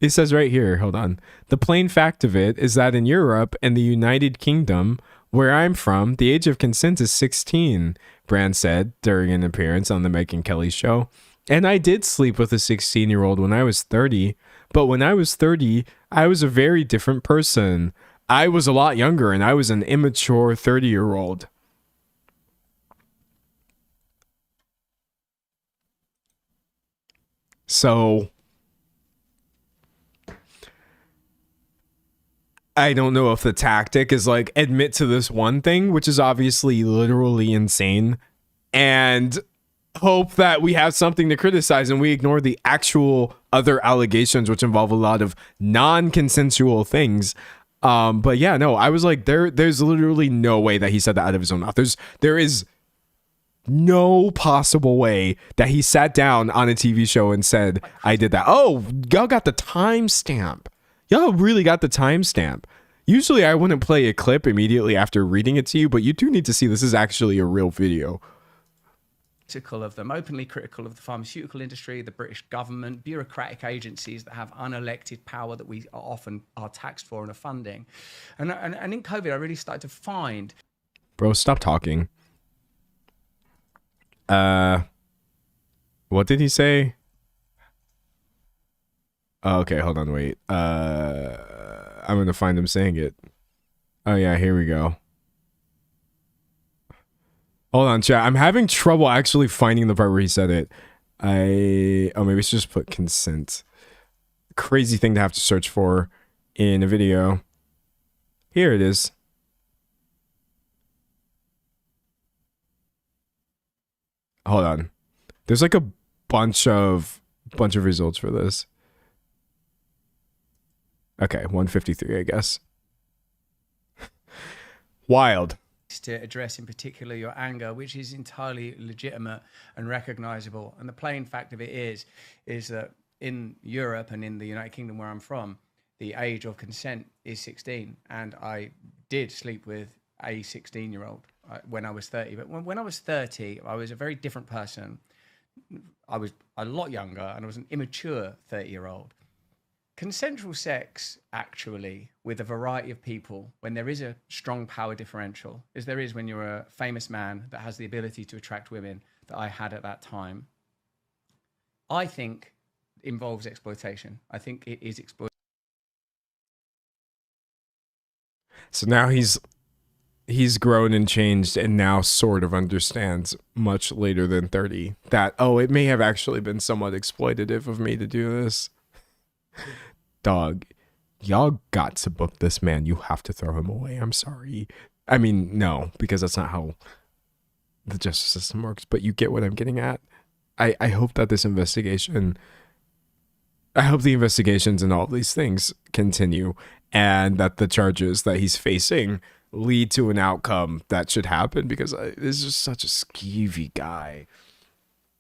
Speaker 1: it says right here, hold on. The plain fact of it is that in Europe and the United Kingdom, where I'm from, the age of consent is 16, Brand said during an appearance on the Megyn Kelly show. And I did sleep with a 16-year-old when I was 30, But when I was 30, I was a very different person. I was a lot younger and I was an immature 30-year-old. So I don't know if the tactic is like admit to this one thing, which is obviously literally insane, and hope that we have something to criticize and we ignore the actual other allegations, which involve a lot of non-consensual things. But yeah, no, I was like, there's literally no way that he said that out of his own mouth. There is no possible way that he sat down on a TV show and said, I did that. Oh, y'all got the timestamp. Y'all really got the timestamp. Usually I wouldn't play a clip immediately after reading it to you, but you do need to see this is actually a real video.
Speaker 7: Critical of them, openly critical of the pharmaceutical industry, the British government, bureaucratic agencies that have unelected power that we often are taxed for and are funding. And in COVID, I really started to find...
Speaker 1: Bro, stop talking. What did he say? Oh, okay, hold on, wait. I'm gonna find him saying it. Oh yeah, here we go. Hold on, chat. I'm having trouble actually finding the part where he said it. Oh, maybe it's just put consent. Crazy thing to have to search for in a video. Here it is. Hold on. There's like a bunch of results for this. Okay, 153, I guess. Wild.
Speaker 7: To address in particular your anger, which is entirely legitimate and recognizable. And the plain fact of it is that in Europe and in the United Kingdom where I'm from, the age of consent is 16. And I did sleep with a 16-year-old when I was 30. But when I was 30, I was a very different person. I was a lot younger and I was an immature 30-year-old. Consensual sex, actually, with a variety of people, when there is a strong power differential, as there is when you're a famous man that has the ability to attract women that I had at that time, I think involves exploitation. I think it is exploitation.
Speaker 1: So now he's grown and changed and now sort of understands much later than 30 that, oh, it may have actually been somewhat exploitative of me to do this. Dog, y'all got to book this man. You have to throw him away. I'm sorry. I mean, no, because that's not how the justice system works, but you get what I'm getting at. I hope that this investigation, I hope the investigations and all these things continue and that the charges that he's facing lead to an outcome that should happen, because this is just such a skeevy guy.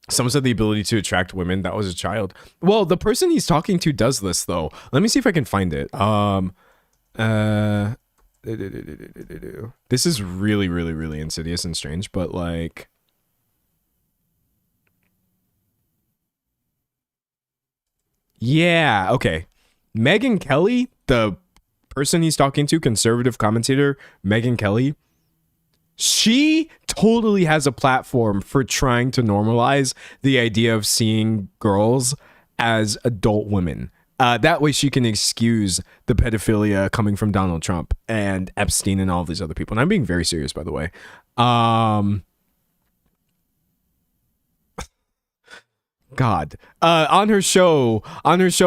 Speaker 1: Someone said the ability to attract women. That was a child. Well, the person he's talking to does this, though. Let me see if I can find it. This is really, really, really insidious and strange, but like... Yeah, okay. Megyn Kelly, the person he's talking to, conservative commentator Megyn Kelly, she totally has a platform for trying to normalize the idea of seeing girls as adult women. That way she can excuse the pedophilia coming from Donald Trump and Epstein and all of these other people. And I'm being very serious, by the way. God. On her show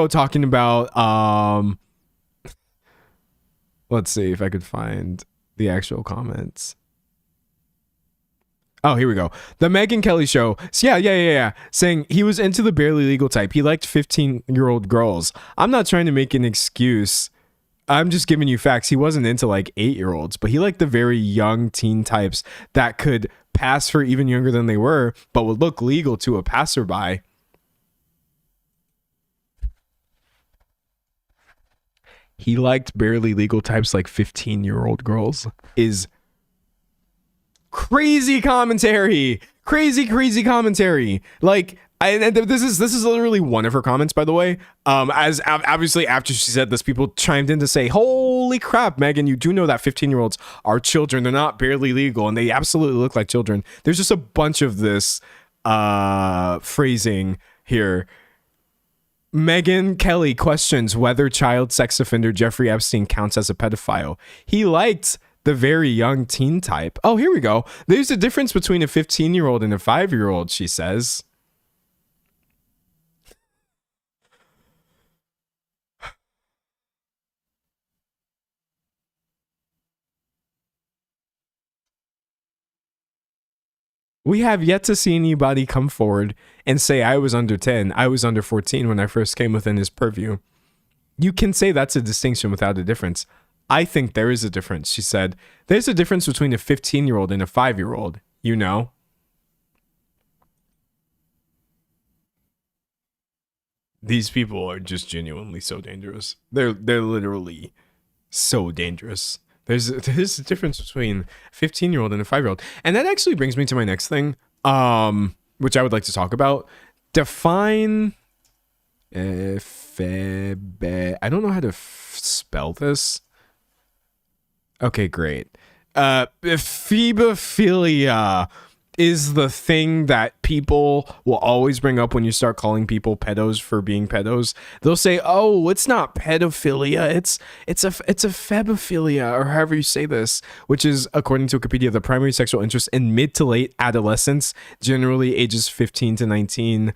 Speaker 1: talking about, let's see if I could find the actual comments. Oh, here we go. The Megyn Kelly show. So yeah. Saying he was into the barely legal type. He liked 15-year-old girls. I'm not trying to make an excuse. I'm just giving you facts. He wasn't into like 8-year-olds, but he liked the very young teen types that could pass for even younger than they were, but would look legal to a passerby. He liked barely legal types like 15-year-old girls. Is crazy commentary. Crazy commentary. Like, and this is literally one of her comments, by the way. As obviously after she said this, people chimed in to say, holy crap, Megyn, you do know that 15-year-olds are children. They're not barely legal, and they absolutely look like children. There's just a bunch of this phrasing here. Megyn Kelly questions whether child sex offender Jeffrey Epstein counts as a pedophile. He liked the very young teen type. Oh, here we go. There's a difference between a 15-year-old and a 5-year-old, she says. We have yet to see anybody come forward and say I was under 10, I was under 14 when I first came within his purview. You can say that's a distinction without a difference. I think there is a difference, she said. There's a difference between a 15-year-old and a 5-year-old, you know? These people are just genuinely so dangerous. They're literally so dangerous. There's a difference between a 15-year-old and a 5-year-old. And that actually brings me to my next thing, which I would like to talk about. Define... I don't know how to spell this. Okay, great. Phebophilia is the thing that people will always bring up when you start calling people pedos for being pedos. They'll say, "Oh, it's not pedophilia. It's a phebophilia," or however you say this, which is, according to Wikipedia, the primary sexual interest in mid to late adolescence, generally ages 15 to 19.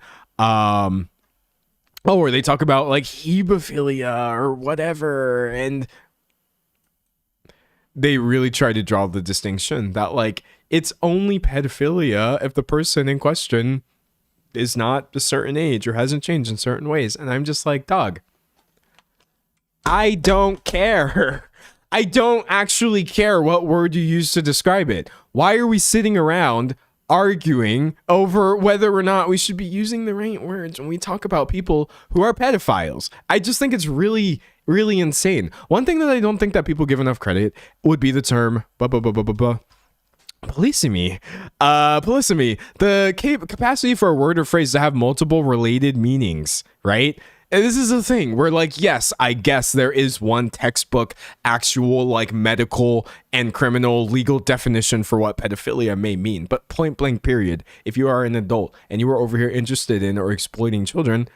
Speaker 1: Or they talk about like hebophilia or whatever, and they really try to draw the distinction that like it's only pedophilia if the person in question is not a certain age or hasn't changed in certain ways. And I'm just like, dog, I don't care. I don't actually care what word you use to describe it. Why are we sitting around arguing over whether or not we should be using the right words when we talk about people who are pedophiles? I just think it's really insane. One thing that I don't think that people give enough credit would be the term polysemy. Polysemy, the capacity for a word or phrase to have multiple related meanings, right? And this is a thing where, like, yes, I guess there is one textbook, actual, like, medical and criminal legal definition for what pedophilia may mean. But point blank period, if you are an adult and you are over here interested in or exploiting children,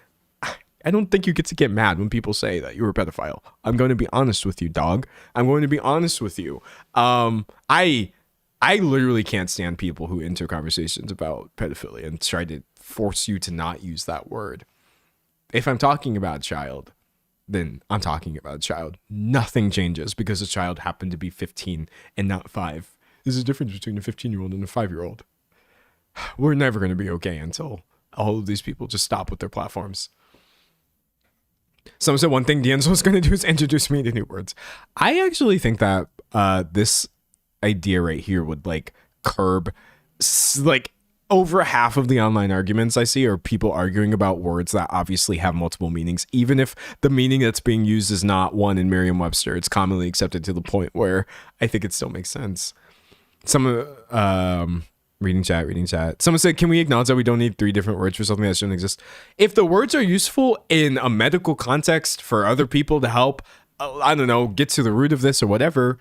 Speaker 1: I don't think you get to get mad when people say that you're a pedophile. I'm going to be honest with you, dog. I'm going to be honest with you. I literally can't stand people who enter conversations about pedophilia and try to force you to not use that word. If I'm talking about a child, then I'm talking about a child. Nothing changes because a child happened to be 15 and not 5. There's a difference between a 15-year-old and a 5-year-old. We're never going to be okay until all of these people just stop with their platforms. Someone said one thing D'Angelo's going to do is introduce me to new words. I actually think that this idea right here would like curb like over half of the online arguments I see are people arguing about words that obviously have multiple meanings, even if the meaning that's being used is not one in Merriam-Webster. It's commonly accepted to the point where I think it still makes sense. Reading chat. Someone said, can we acknowledge that we don't need 3 different words for something that shouldn't exist? If the words are useful in a medical context for other people to help, I don't know, get to the root of this or whatever,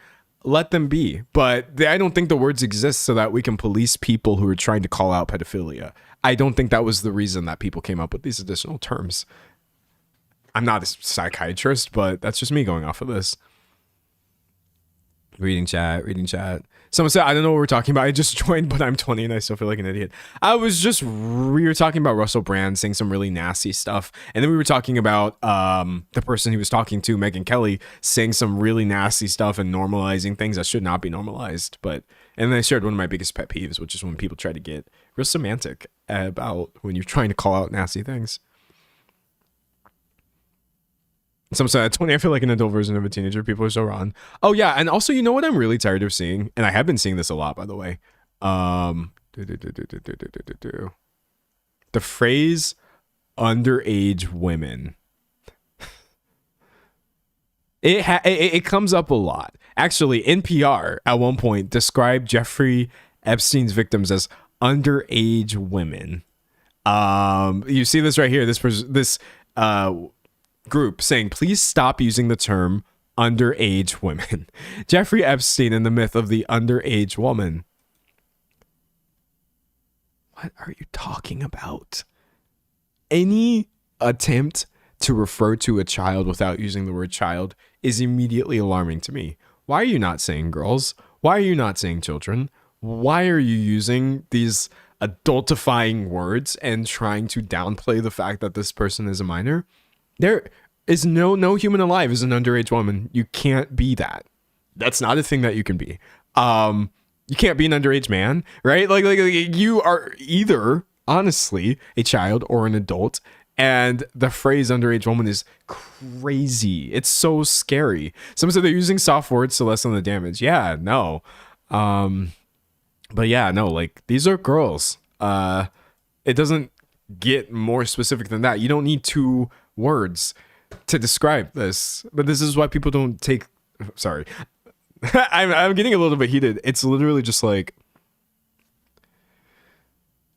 Speaker 1: let them be. But I don't think the words exist so that we can police people who are trying to call out pedophilia. I don't think that was the reason that people came up with these additional terms. I'm not a psychiatrist, but that's just me going off of this. Reading chat. Someone said, I don't know what we're talking about. I just joined, but I'm 20 and I still feel like an idiot. We were talking about Russell Brand saying some really nasty stuff. And then we were talking about the person he was talking to, Megyn Kelly, saying some really nasty stuff and normalizing things that should not be normalized. And then I shared one of my biggest pet peeves, which is when people try to get real semantic about when you're trying to call out nasty things. Someone said, at 20, I feel like an adult version of a teenager. People are so wrong. Oh, yeah. And also, you know what I'm really tired of seeing? And I have been seeing this a lot, by the way. The phrase underage women. It comes up a lot. Actually, NPR at one point described Jeffrey Epstein's victims as underage women. You see this right here. This group saying, please stop using the term underage women. Jeffrey Epstein and the myth of the underage woman. What are you talking about? Any attempt to refer to a child without using the word child is immediately alarming to me. Why are you not saying girls? Why are you not saying children? Why are you using these adultifying words and trying to downplay the fact that this person is a minor? There is no human alive is an underage woman. You can't be that. That's not a thing that you can be. You can't be an underage man, right? Like you are either honestly a child or an adult. And the phrase underage woman is crazy. It's so scary. Someone said they're using soft words to lessen the damage. Yeah, no. But yeah, no, like these are girls. It doesn't get more specific than that. You don't need 2 words to describe this. But this is why people don't take, sorry. I'm getting a little bit heated. It's literally just like,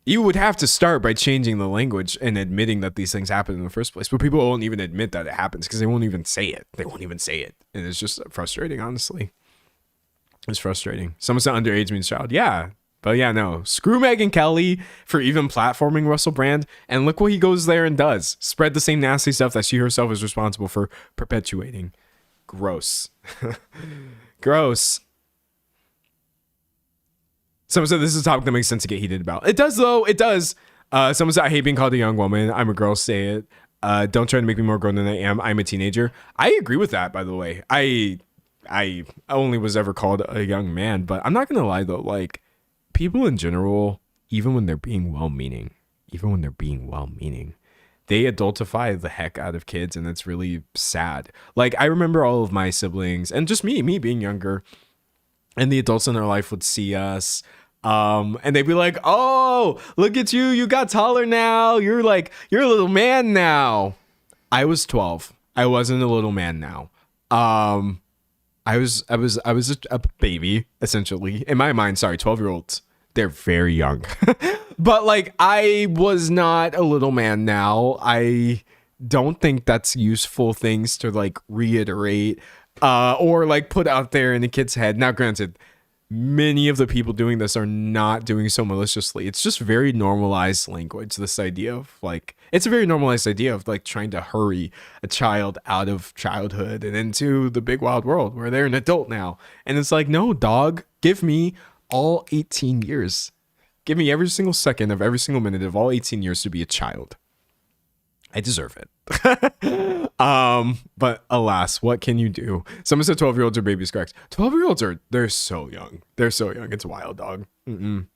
Speaker 1: you would have to start by changing the language and admitting that these things happen in the first place. But people won't even admit that it happens because they won't even say it. They won't even say it. And it's just frustrating, honestly. It's frustrating. Someone said underage means child. Yeah. But yeah, no. Screw Megyn Kelly for even platforming Russell Brand. And look what he goes there and does. Spread the same nasty stuff that she herself is responsible for perpetuating. Gross. Gross. Someone said this is a topic that makes sense to get heated about. It does, though. It does. Someone said, I hate being called a young woman. I'm a girl. Say it. Don't try to make me more grown than I am. I'm a teenager. I agree with that, by the way. I only was ever called a young man. But I'm not going to lie, though. Like, people in general, even when they're being well-meaning, they adultify the heck out of kids. And it's really sad. Like, I remember all of my siblings and just me being younger. And the adults in their life would see us. And they'd be like, oh, look at you. You got taller now. You're a little man now. I was 12. I wasn't a little man now. I was a baby, essentially. In my mind, sorry, 12-year-olds. They're very young. But like, I was not a little man now. I don't think that's useful things to like reiterate or like put out there in the kid's head. Now, granted, many of the people doing this are not doing so maliciously. It's just very normalized language. This idea of like, it's a very normalized idea of like trying to hurry a child out of childhood and into the big wild world where they're an adult now. And it's like, no, dog, give me all 18 years. Give me every single second of every single minute of all 18 years to be a child. I deserve it. But alas, what can you do? Someone said 12-year-olds are babies, correct? 12-year-olds they're so young. They're so young. It's wild, dog. Someone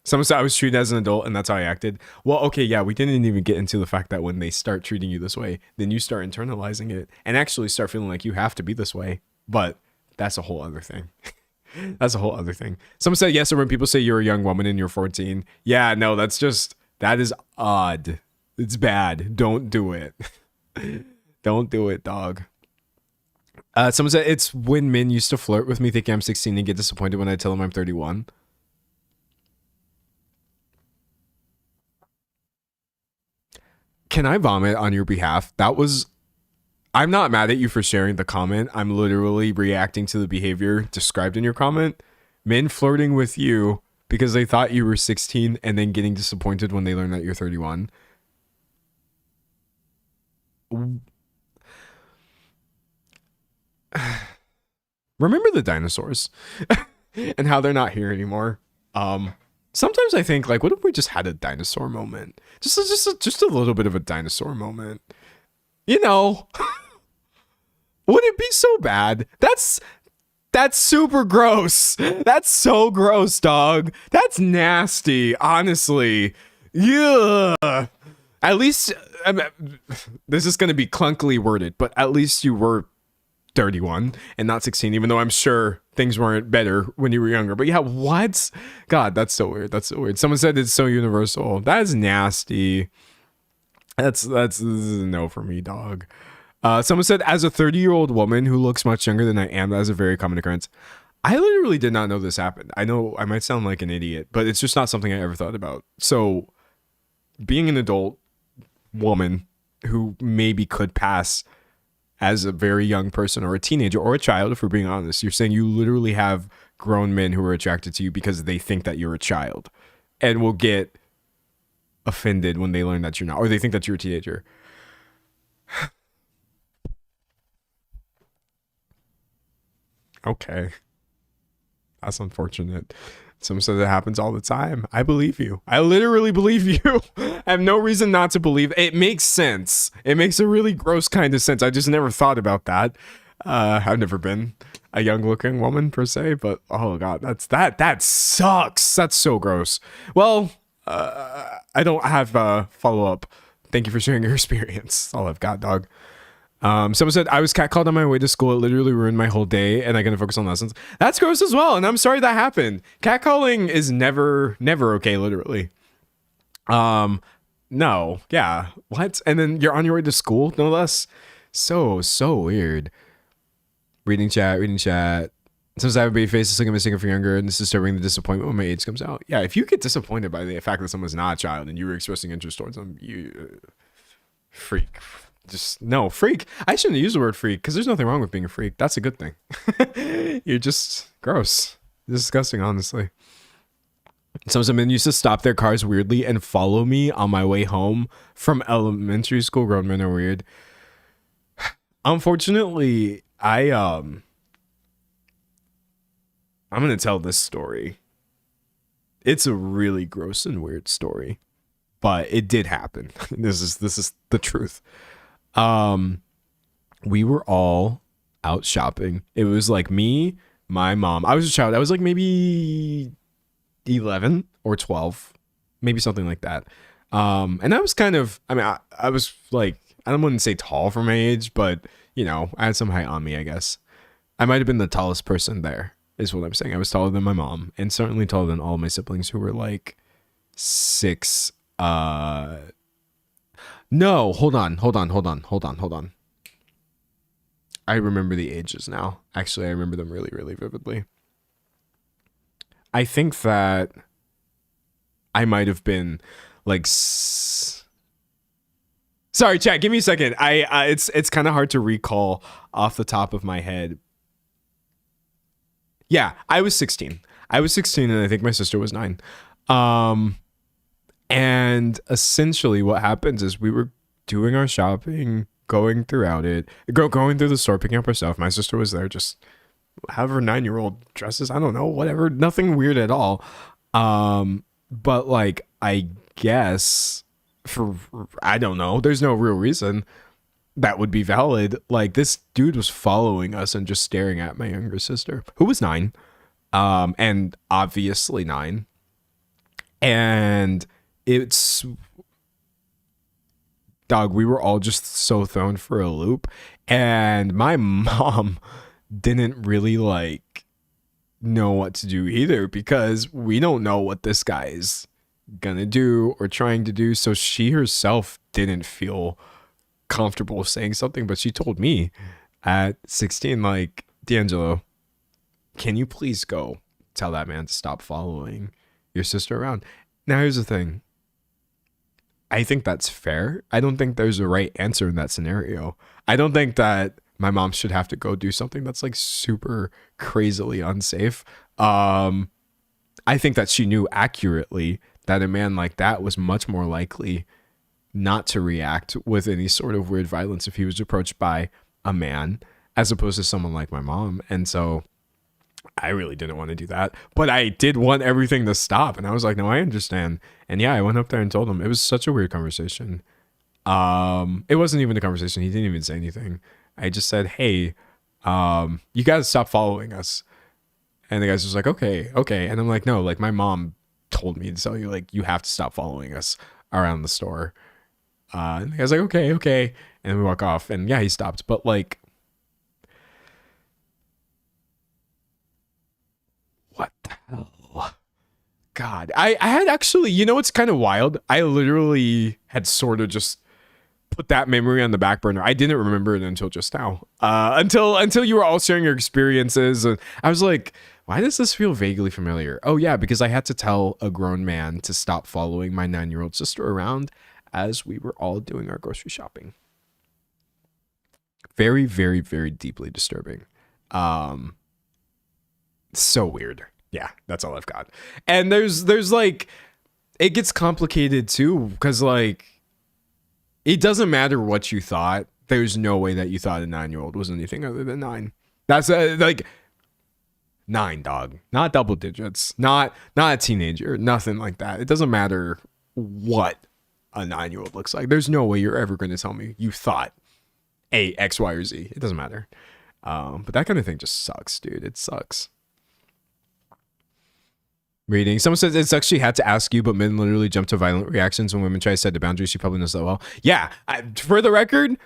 Speaker 1: said I was treated as an adult and that's how I acted. Well, okay, yeah, we didn't even get into the fact that when they start treating you this way, then you start internalizing it and actually start feeling like you have to be this way. But that's a whole other thing. That's a whole other thing. Someone said yes, or when people say you're a young woman and you're 14. Yeah, no, that is odd. It's bad. Don't do it. Don't do it, dog. Someone said it's when men used to flirt with me thinking I'm 16 and get disappointed when I tell them I'm 31. Can I vomit on your behalf? I'm not mad at you for sharing the comment. I'm literally reacting to the behavior described in your comment. Men flirting with you because they thought you were 16 and then getting disappointed when they learn that you're 31. Remember the dinosaurs and how they're not here anymore. Sometimes I think like, what if we just had a dinosaur moment? Just a little bit of a dinosaur moment. You know, would it be so bad? That's super gross. That's so gross, dog. That's nasty, honestly. Yeah. At least, this is going to be clunkily worded, but at least you were 31 and not 16, even though I'm sure things weren't better when you were younger. But yeah, what? God, that's so weird. That's so weird. Someone said it's so universal. That is nasty. That's this is a no for me, dog. Someone said, as a 30-year-old woman who looks much younger than I am, that is a very common occurrence. I literally did not know this happened. I know I might sound like an idiot, but it's just not something I ever thought about. So being an adult woman who maybe could pass as a very young person or a teenager or a child, if we're being honest, you're saying you literally have grown men who are attracted to you because they think that you're a child and will get offended when they learn that you're not, or they think that you're a teenager. Okay. That's unfortunate. Someone said it happens all the time. I believe you. I literally believe you. I have no reason not to believe. It makes sense. It makes a really gross kind of sense. I just never thought about that. I've never been a young looking woman per se, but oh god, that sucks. That's so gross. Well, I don't have a follow up. Thank you for sharing your experience. That's all I've got, dog. Someone said I was catcalled on my way to school. It literally ruined my whole day, and I couldn't focus on lessons. That's gross as well, and I'm sorry that happened. Catcalling is never okay, literally. No, yeah, what? And then you're on your way to school, no less. So weird. Reading chat. Sometimes I have a baby face, it's like I'm a singer for younger, and this is disturbing the disappointment when my age comes out. Yeah, if you get disappointed by the fact that someone's not a child and you were expressing interest towards them, you freak. Just no freak. I shouldn't use the word freak because there's nothing wrong with being a freak. That's a good thing. You're just gross, disgusting, honestly. Some men used to stop their cars weirdly and follow me on my way home from elementary school. Grown men are weird. Unfortunately, I'm gonna tell this story. It's a really gross and weird story, but it did happen. This is the truth. We were all out shopping. It was like me, my mom. I was a child. I was like maybe 11 or 12, maybe something like that. And I was kind of, I mean, I was like, I wouldn't say tall for my age, but you know, I had some height on me, I guess. I might have been the tallest person there, is what I'm saying. I was taller than my mom, and certainly taller than all of my siblings who were like 6. No, hold on. I remember the ages now. Actually, I remember them really, really vividly. I think that I might have been like sorry, chat, give me a second. It's kind of hard to recall off the top of my head. Yeah, I was 16. And I think my sister was 9. And essentially what happens is we were doing our shopping, going through the store, picking up our stuff. My sister was there, just however 9-year-old dresses. I don't know, whatever. Nothing weird at all. But like, I guess I don't know. There's no real reason that would be valid. Like, this dude was following us and just staring at my younger sister, who was 9. And obviously 9. And it's, dog, we were all just so thrown for a loop, and my mom didn't really like know what to do either, because we don't know what this guy is gonna do or trying to do. So she herself didn't feel comfortable saying something, but she told me at 16, like, D'Angelo, can you please go tell that man to stop following your sister around? Now here's the thing. I think that's fair. I don't think there's a right answer in that scenario. I don't think that my mom should have to go do something that's like super crazily unsafe. I think that she knew accurately that a man like that was much more likely not to react with any sort of weird violence if he was approached by a man, as opposed to someone like my mom. And so I really didn't want to do that, but I did want everything to stop. And I was like, no, I understand. And yeah, I went up there and told him. It was such a weird conversation. It wasn't even a conversation. He didn't even say anything. I just said, hey, you guys stop following us. And the guy's just like, okay. And I'm like, no, like, my mom told me to tell you, like, you have to stop following us around the store. And the guy's like, okay. And we walk off, and yeah, he stopped. But like, what the hell? God, I had actually, you know, it's kind of wild. I literally had sort of just put that memory on the back burner. I didn't remember it until just now. Until you were all sharing your experiences, and I was like, why does this feel vaguely familiar? Oh yeah, because I had to tell a grown man to stop following my 9-year-old sister around as we were all doing our grocery shopping. Very, very, very deeply disturbing. So weird. Yeah, that's all I've got. And there's like, it gets complicated too, because like, it doesn't matter what you thought there's no way that you thought a 9-year-old was anything other than 9. That's like 9, dog, not double digits, not a teenager, nothing like that. It doesn't matter what a 9-year-old looks like. There's no way you're ever going to tell me you thought A, X, Y, or Z. It doesn't matter. But that kind of thing just sucks, dude. It sucks. Reading. Someone says it sucks she had to ask you, but men literally jump to violent reactions when women try to set the boundaries. She probably knows that well. Yeah. For the record,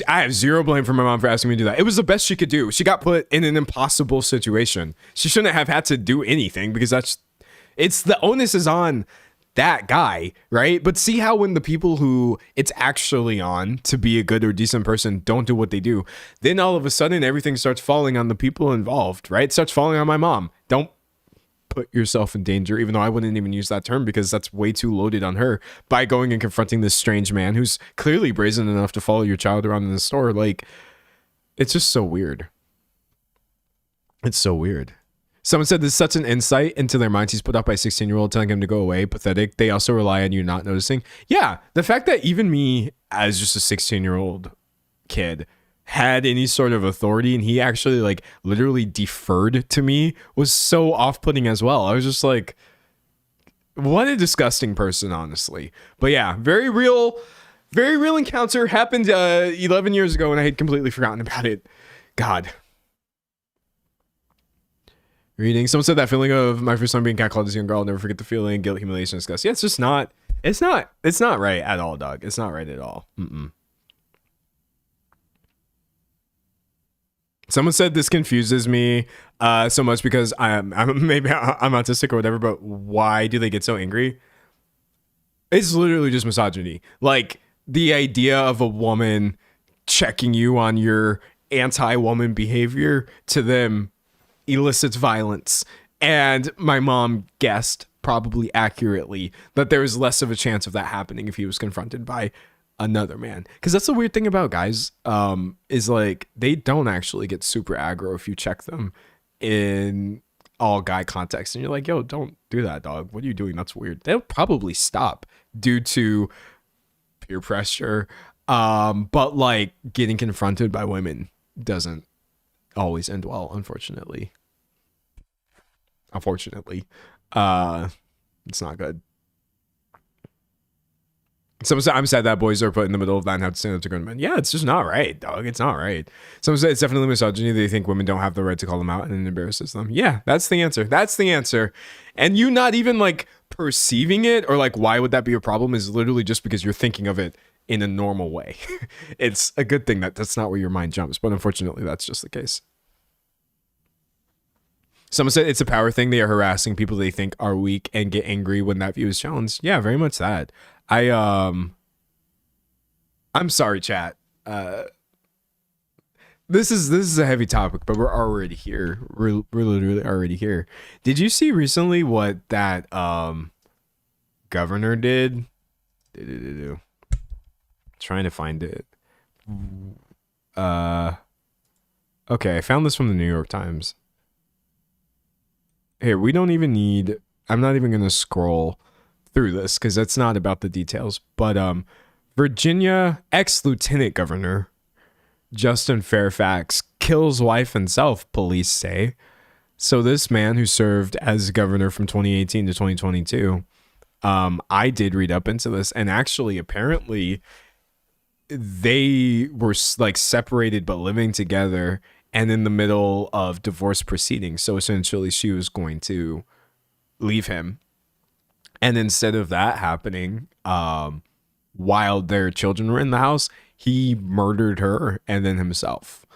Speaker 1: I have zero blame for my mom for asking me to do that. It was the best she could do. She got put in an impossible situation. She shouldn't have had to do anything because it's the onus is on that guy, right? But see how when the people who it's actually on to be a good or decent person don't do what they do, then all of a sudden everything starts falling on the people involved, right? It starts falling on my mom. Don't put yourself in danger, even though I wouldn't even use that term because that's way too loaded on her, by going and confronting this strange man who's clearly brazen enough to follow your child around in the store. Like, it's just so weird. It's so weird. Someone said there's such an insight into their minds. He's put up by a 16-year-old telling him to go away. Pathetic. They also rely on you not noticing. Yeah, the fact that even me as just a 16-year-old kid had any sort of authority and he actually like literally deferred to me was so off-putting as well. I was just like, what a disgusting person, honestly. But yeah, very real encounter happened 11 years ago and I had completely forgotten about it. God. Reading. Someone said that feeling of my first time being catcalled as a young girl, I'll never forget the feeling, guilt, humiliation, disgust. Yeah, it's just not right at all, dog. It's not right at all. Someone said this confuses me so much because I'm autistic or whatever, but why do they get so angry? It's literally just misogyny. Like the idea of a woman checking you on your anti-woman behavior to them elicits violence. And my mom guessed probably accurately that there was less of a chance of that happening if he was confronted by another man. Because that's the weird thing about guys, is like they don't actually get super aggro if you check them in all guy context and you're like, yo, don't do that, dog. What are you doing? That's weird. They'll probably stop due to peer pressure. But like getting confronted by women doesn't always end well, unfortunately. It's not good. Someone said, I'm sad that boys are put in the middle of that and have to stand up to grown men. Yeah, it's just not right, dog. It's not right. Someone said it's definitely misogyny. They think women don't have the right to call them out and it embarrasses them. Yeah, that's the answer. That's the answer. And you not even like perceiving it or like, why would that be a problem is literally just because you're thinking of it in a normal way. It's a good thing that that's not where your mind jumps, but unfortunately that's just the case. Someone said it's a power thing. They are harassing people they think are weak and get angry when that view is challenged. Yeah, very much that. I'm sorry, chat. This is a heavy topic, but we're already here. We're literally already here. Did you see recently what that governor did? Trying to find it. Okay, I found this from the New York Times. Here, we don't even need, I'm not even going to scroll through this because that's not about the details, but Virginia ex-lieutenant governor Justin Fairfax kills wife and self, police say. So this man who served as governor from 2018 to 2022, I did read up into this, and actually apparently they were like separated but living together and in the middle of divorce proceedings. So essentially she was going to leave him. And instead of that happening, while their children were in the house, he murdered her and then himself.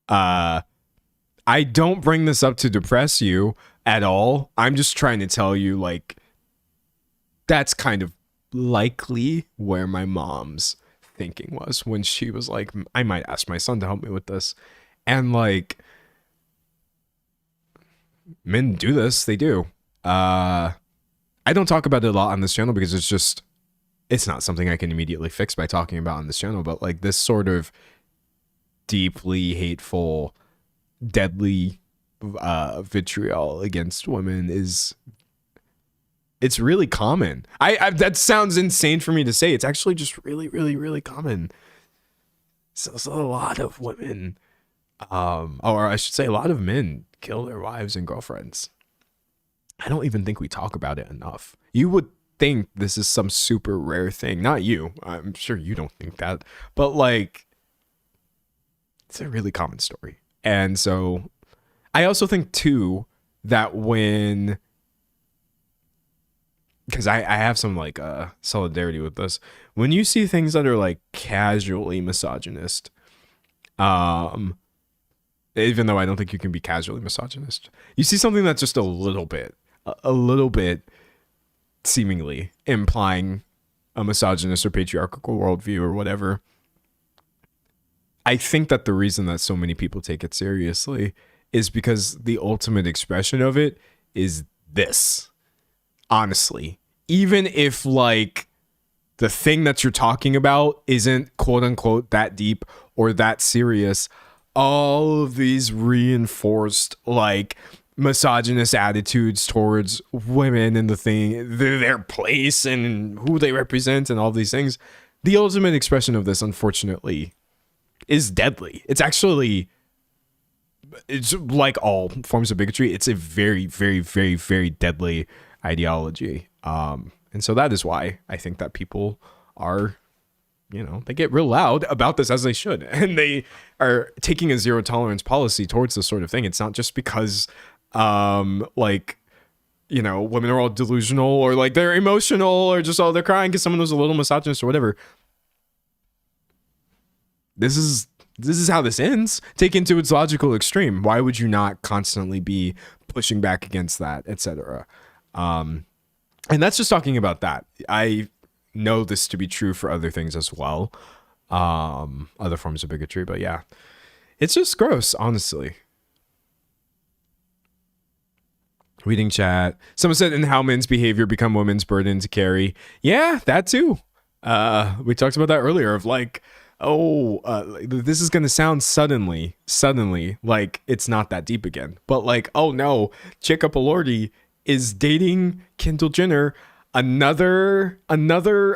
Speaker 1: I don't bring this up to depress you at all. I'm just trying to tell you, like, that's kind of likely where my mom's thinking was when she was like, I might ask my son to help me with this. And like, men do this. They do. I don't talk about it a lot on this channel because it's not something I can immediately fix by talking about on this channel, but like this sort of deeply hateful, deadly vitriol against women it's really common. I that sounds insane for me to say. It's actually just really, really, really common. So a lot of women, or I should say, a lot of men kill their wives and girlfriends. I don't even think we talk about it enough. You would think this is some super rare thing. Not you. I'm sure you don't think that. But like, it's a really common story. And so I also think too that when, because I have some like solidarity with this, when you see things that are like casually misogynist, even though I don't think you can be casually misogynist, you see something that's just a little bit seemingly implying a misogynist or patriarchal worldview or whatever. I think that the reason that so many people take it seriously is because the ultimate expression of it is this. Honestly, even if like the thing that you're talking about isn't quote unquote that deep or that serious, all of these reinforced like misogynist attitudes towards women and the thing, their place and who they represent and all these things, the ultimate expression of this, unfortunately, is deadly. It's like all forms of bigotry. It's a very, very, very, very deadly ideology. And so that is why I think that people are, they get real loud about this, as they should. And they are taking a zero tolerance policy towards this sort of thing. It's not just because women are all delusional or like they're emotional or just they're crying because someone was a little misogynist or whatever. This is how this ends. Taken to its logical extreme. Why would you not constantly be pushing back against that, etc.? And that's just talking about that. I know this to be true for other things as well, other forms of bigotry. But yeah, it's just gross, honestly. Reading chat. Someone said, "And how men's behavior become women's burden to carry." Yeah, that too. We talked about that earlier. Of like, this is gonna sound suddenly like it's not that deep again. But like, oh no, Chica Palordi is dating Kendall Jenner, another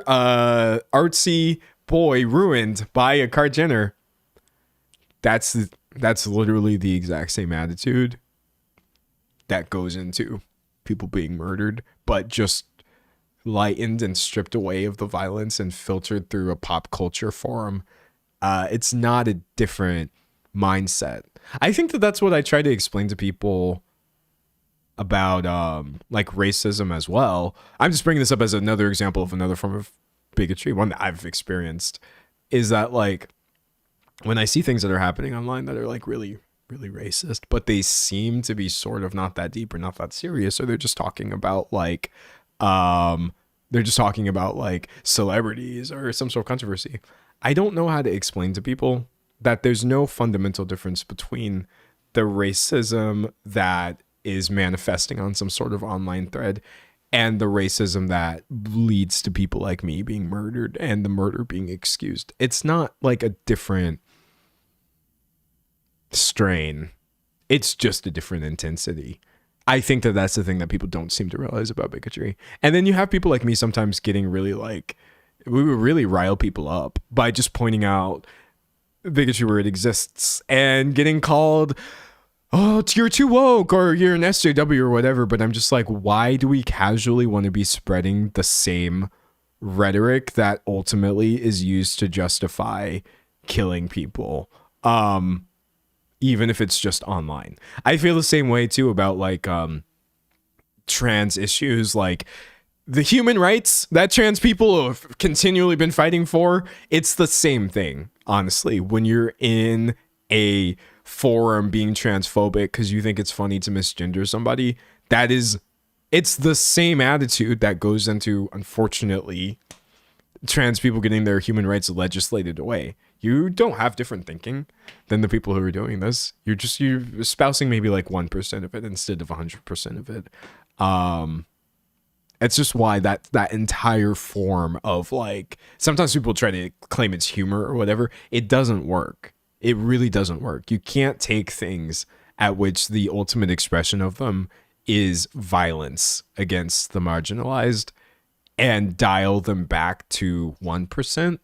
Speaker 1: artsy boy ruined by a Kar Jenner. That's literally the exact same attitude that goes into people being murdered, but just lightened and stripped away of the violence and filtered through a pop culture forum. It's not a different mindset. I think that's what I try to explain to people about like racism as well. I'm just bringing this up as another example of another form of bigotry, one that I've experienced, is that like when I see things that are happening online that are like really, really racist, but they seem to be sort of not that deep or not that serious, or they're just talking about like celebrities or some sort of controversy. I don't know how to explain to people that there's no fundamental difference between the racism that is manifesting on some sort of online thread and the racism that leads to people like me being murdered and the murder being excused. It's not like a different strain. It's just a different intensity. I think that's the thing that people don't seem to realize about bigotry. And then you have people like me sometimes getting really like, we would really rile people up by just pointing out bigotry where it exists and getting called, oh, you're too woke or you're an SJW or whatever. But I'm just like, why do we casually want to be spreading the same rhetoric that ultimately is used to justify killing people? Even if it's just online. I feel the same way too about like trans issues, like the human rights that trans people have continually been fighting for. It's the same thing, honestly. When you're in a forum being transphobic because you think it's funny to misgender somebody, it's the same attitude that goes into, unfortunately, trans people getting their human rights legislated away. You don't have different thinking than the people who are doing this. You're espousing maybe like 1% of it instead of 100% of it. It's just why that entire form of like, sometimes people try to claim it's humor or whatever. It doesn't work. It really doesn't work. You can't take things at which the ultimate expression of them is violence against the marginalized and dial them back to 1%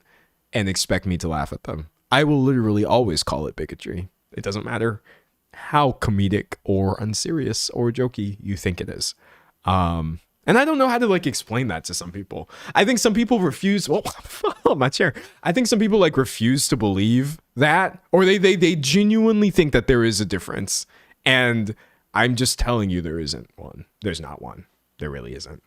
Speaker 1: and expect me to laugh at them. I will literally always call it bigotry. It doesn't matter how comedic or unserious or jokey you think it is. And I don't know how to like explain that to some people. I think some people refuse. Well, my chair. I think some people like refuse to believe that, or they genuinely think that there is a difference. And I'm just telling you, there isn't one. There's not one. There really isn't.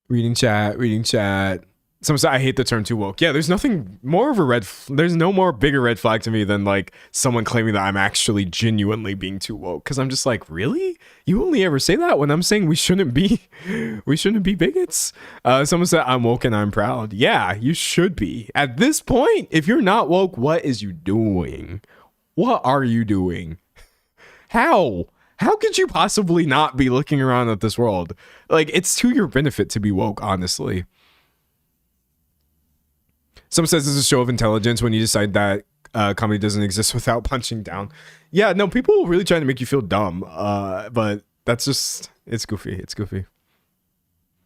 Speaker 1: Reading chat. Someone said, I hate the term too woke. Yeah, there's nothing more of a there's no more bigger red flag to me than like someone claiming that I'm actually genuinely being too woke. Cause I'm just like, really? You only ever say that when I'm saying we shouldn't be bigots. Someone said, I'm woke and I'm proud. Yeah, you should be. At this point, if you're not woke, what is you doing? What are you doing? How could you possibly not be looking around at this world? Like, it's to your benefit to be woke, honestly. Someone says this is a show of intelligence when you decide that comedy doesn't exist without punching down. Yeah, no, people really trying to make you feel dumb. But that's just, it's goofy. It's goofy.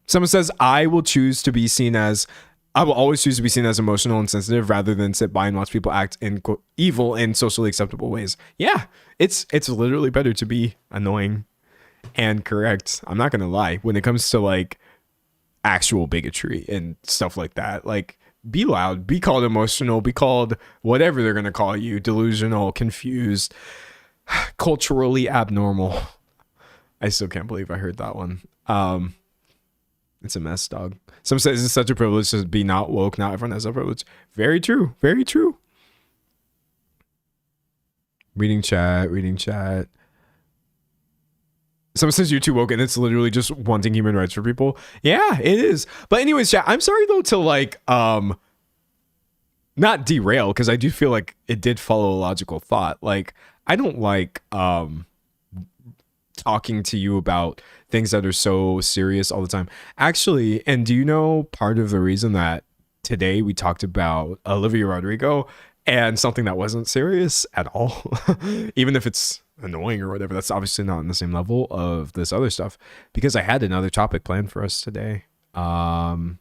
Speaker 1: Someone says, I will always choose to be seen as emotional and sensitive rather than sit by and watch people act in quote, evil in socially acceptable ways. Yeah, it's literally better to be annoying and correct. I'm not going to lie. When it comes to like actual bigotry and stuff like that, like, be loud, be called emotional, be called whatever they're going to call you, delusional, confused, culturally abnormal. I still can't believe I heard that one. It's a mess, dog. Someone says it's such a privilege to be not woke. Not everyone has that privilege. Very true. Very true. Reading chat. Someone says you're too woke, and it's literally just wanting human rights for people. Yeah, it is. But anyways, chat, I'm sorry though to like not derail, because I do feel like it did follow a logical thought. Like, I don't like talking to you about things that are so serious all the time. Actually, and do you know part of the reason that today we talked about Olivia Rodrigo and something that wasn't serious at all, even if it's annoying or whatever, that's obviously not on the same level of this other stuff, because I had another topic planned for us today. But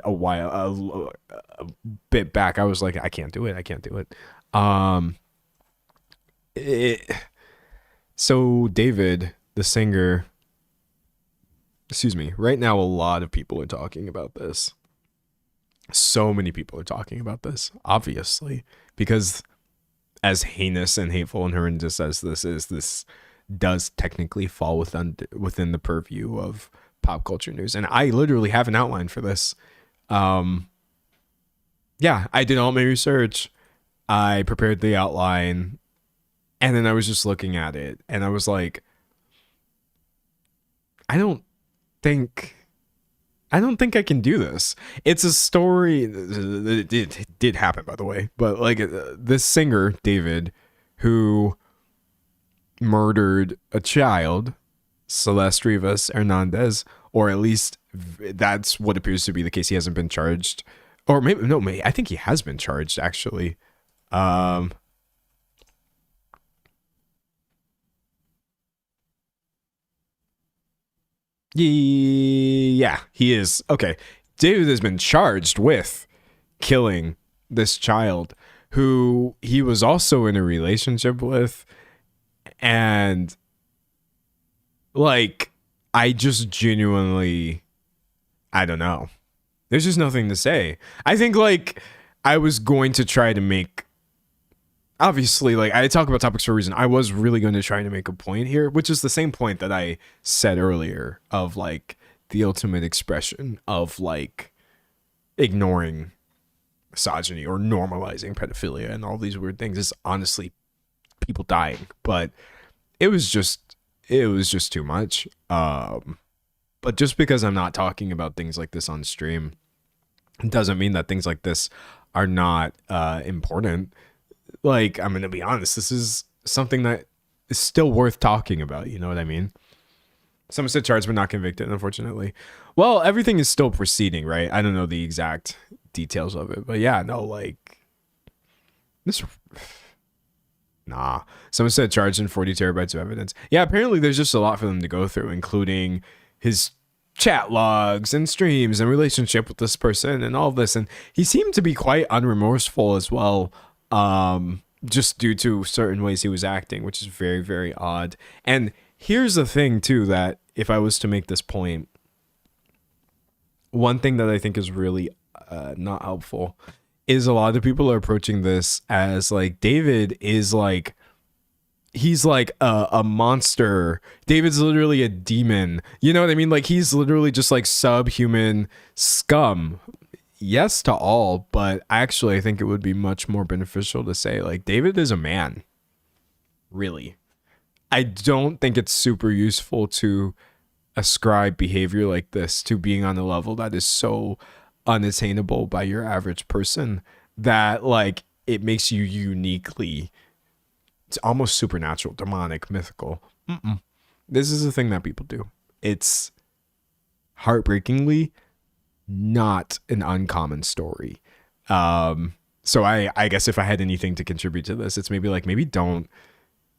Speaker 1: a bit back, I was like, I can't do it. So David, the singer, right now, a lot of people are talking about this. So many people are talking about this, obviously, because as heinous and hateful and horrendous as this is, this does technically fall within the purview of pop culture news. And I literally have an outline for this. Yeah, I did all my research. I prepared the outline, and then I was just looking at it, and I was like, I don't think I can do this. It's a story. It did happen, by the way. But like this singer, David, who murdered a child, Celeste Rivas Hernandez, or at least that's what appears to be the case. He hasn't been charged, or maybe I think he has been charged actually. Yeah, he is. Okay. David has been charged with killing this child who he was also in a relationship with. And like, I just genuinely, I don't know. There's just nothing to say. I think like I was going to try to make, obviously, like I talk about topics for a reason. I was really going to try to make a point here, which is the same point that I said earlier of like the ultimate expression of like ignoring misogyny or normalizing pedophilia and all these weird things is honestly people dying. But it was just too much. But just because I'm not talking about things like this on stream doesn't mean that things like this are not important. Like, I'm going to be honest, this is something that is still worth talking about. You know what I mean? Someone said charged but not convicted, unfortunately. Well, everything is still proceeding, right? I don't know the exact details of it. But yeah, no, like, this... Nah. Someone said charged in 40 terabytes of evidence. Yeah, apparently there's just a lot for them to go through, including his chat logs and streams and relationship with this person and all of this, and he seemed to be quite unremorseful as well, just due to certain ways he was acting, which is very, very odd. And here's the thing too, that if I was to make this point, one thing that I think is really not helpful is a lot of people are approaching this as like David is like, he's like a monster. David's literally a demon. You know what I mean? Like he's literally just like subhuman scum. Yes to all, but actually I think it would be much more beneficial to say like David is a man. Really. I don't think it's super useful to ascribe behavior like this to being on a level that is so unattainable by your average person that like it makes you uniquely, it's almost supernatural, demonic, mythical. This is a thing that people do. It's heartbreakingly not an uncommon story. So I guess if I had anything to contribute to this, it's maybe don't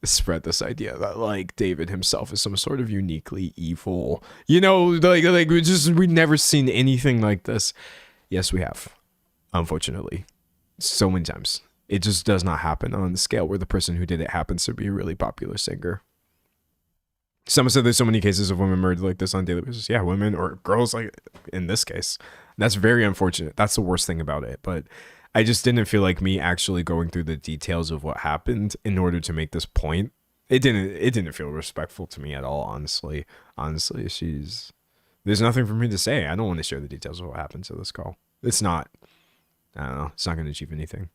Speaker 1: spread this idea that like David himself is some sort of uniquely evil, you know, like we've never seen anything like this. Yes, we have, unfortunately, so many times. It just does not happen on the scale where the person who did it happens to be a really popular singer. Someone said there's so many cases of women murdered like this on a daily basis. Yeah, women or girls, like in this case. That's very unfortunate. That's the worst thing about it. But I just didn't feel like me actually going through the details of what happened in order to make this point. It didn't feel respectful to me at all, honestly. There's nothing for me to say. I don't want to share the details of what happened to this girl. It's not going to achieve anything.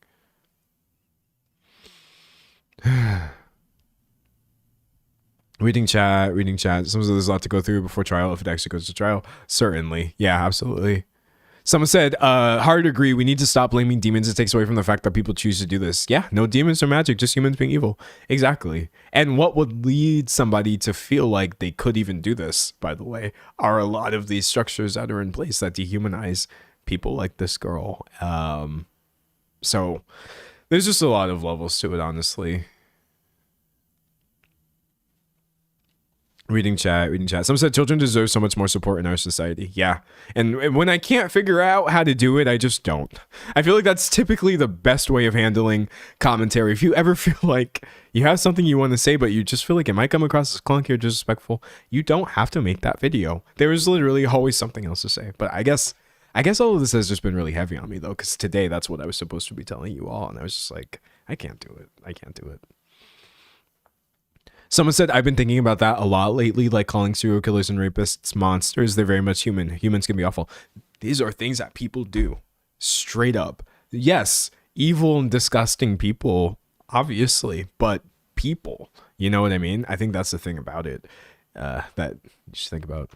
Speaker 1: Reading chat. Sometimes there's a lot to go through before trial, if it actually goes to trial. Certainly. Yeah, absolutely. Someone said, hard to agree. We need to stop blaming demons. It takes away from the fact that people choose to do this. Yeah, no demons or magic, just humans being evil. Exactly. And what would lead somebody to feel like they could even do this, by the way, are a lot of these structures that are in place that dehumanize people like this girl. So there's just a lot of levels to it, honestly. Reading chat. Someone said children deserve so much more support in our society. Yeah. And when I can't figure out how to do it, I just don't. I feel like that's typically the best way of handling commentary. If you ever feel like you have something you want to say, but you just feel like it might come across as clunky or disrespectful, you don't have to make that video. There is literally always something else to say. But I guess all of this has just been really heavy on me, though, because today that's what I was supposed to be telling you all. And I was just like, I can't do it. Someone said, I've been thinking about that a lot lately, like calling serial killers and rapists monsters. They're very much human. Humans can be awful. These are things that people do. Straight up. Yes, evil and disgusting people, obviously, but people. You know what I mean? I think that's the thing about it that you should think about.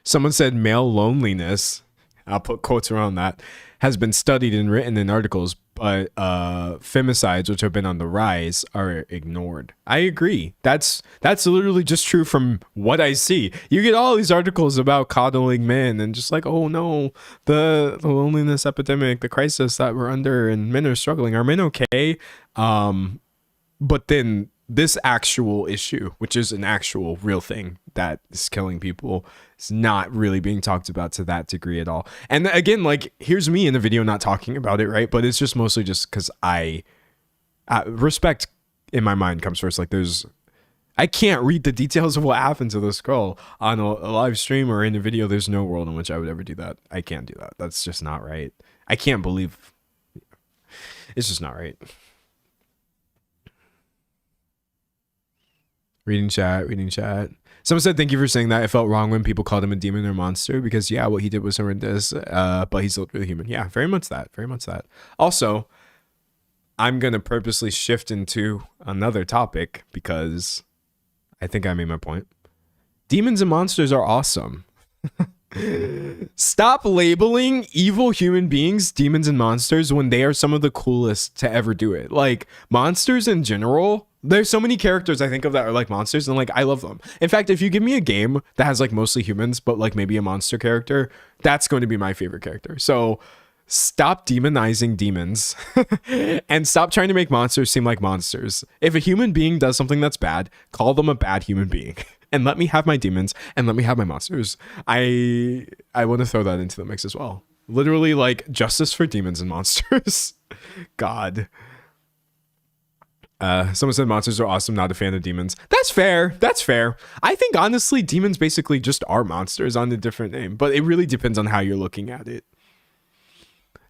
Speaker 1: Someone said male loneliness, I'll put quotes around that, has been studied and written in articles, but femicides, which have been on the rise, are ignored. I agree. That's literally just true from what I see. You get all these articles about coddling men and just like, oh no, the loneliness epidemic, the crisis that we're under, and men are struggling. Are men okay? But then this actual issue, which is an actual real thing that is killing people, is not really being talked about to that degree at all. And again, like, here's me in the video not talking about it, right? But it's just mostly just because respect in my mind comes first. Like, I can't read the details of what happened to this girl on a live stream or in a video. There's no world in which I would ever do that. I can't do that. That's just not right. I can't believe it's just not right. Reading chat. Someone said, thank you for saying that. It felt wrong when people called him a demon or monster because, yeah, what he did was horrendous, but he's still really human. Yeah, very much that. Also, I'm going to purposely shift into another topic because I think I made my point. Demons and monsters are awesome. Stop labeling evil human beings demons and monsters when they are some of the coolest to ever do it. Like, monsters in general, there's so many characters I think of that are like monsters, and like I love them. In fact, if you give me a game that has like mostly humans but like maybe a monster character, that's going to be my favorite character. So stop demonizing demons and stop trying to make monsters seem like monsters. If a human being does something that's bad, call them a bad human being and let me have my demons and let me have my monsters. I want to throw that into the mix as well. Literally, like, justice for demons and monsters. God. Someone said monsters are awesome, not a fan of demons. That's fair. That's fair. I think, honestly, demons basically just are monsters on a different name, but it really depends on how you're looking at it.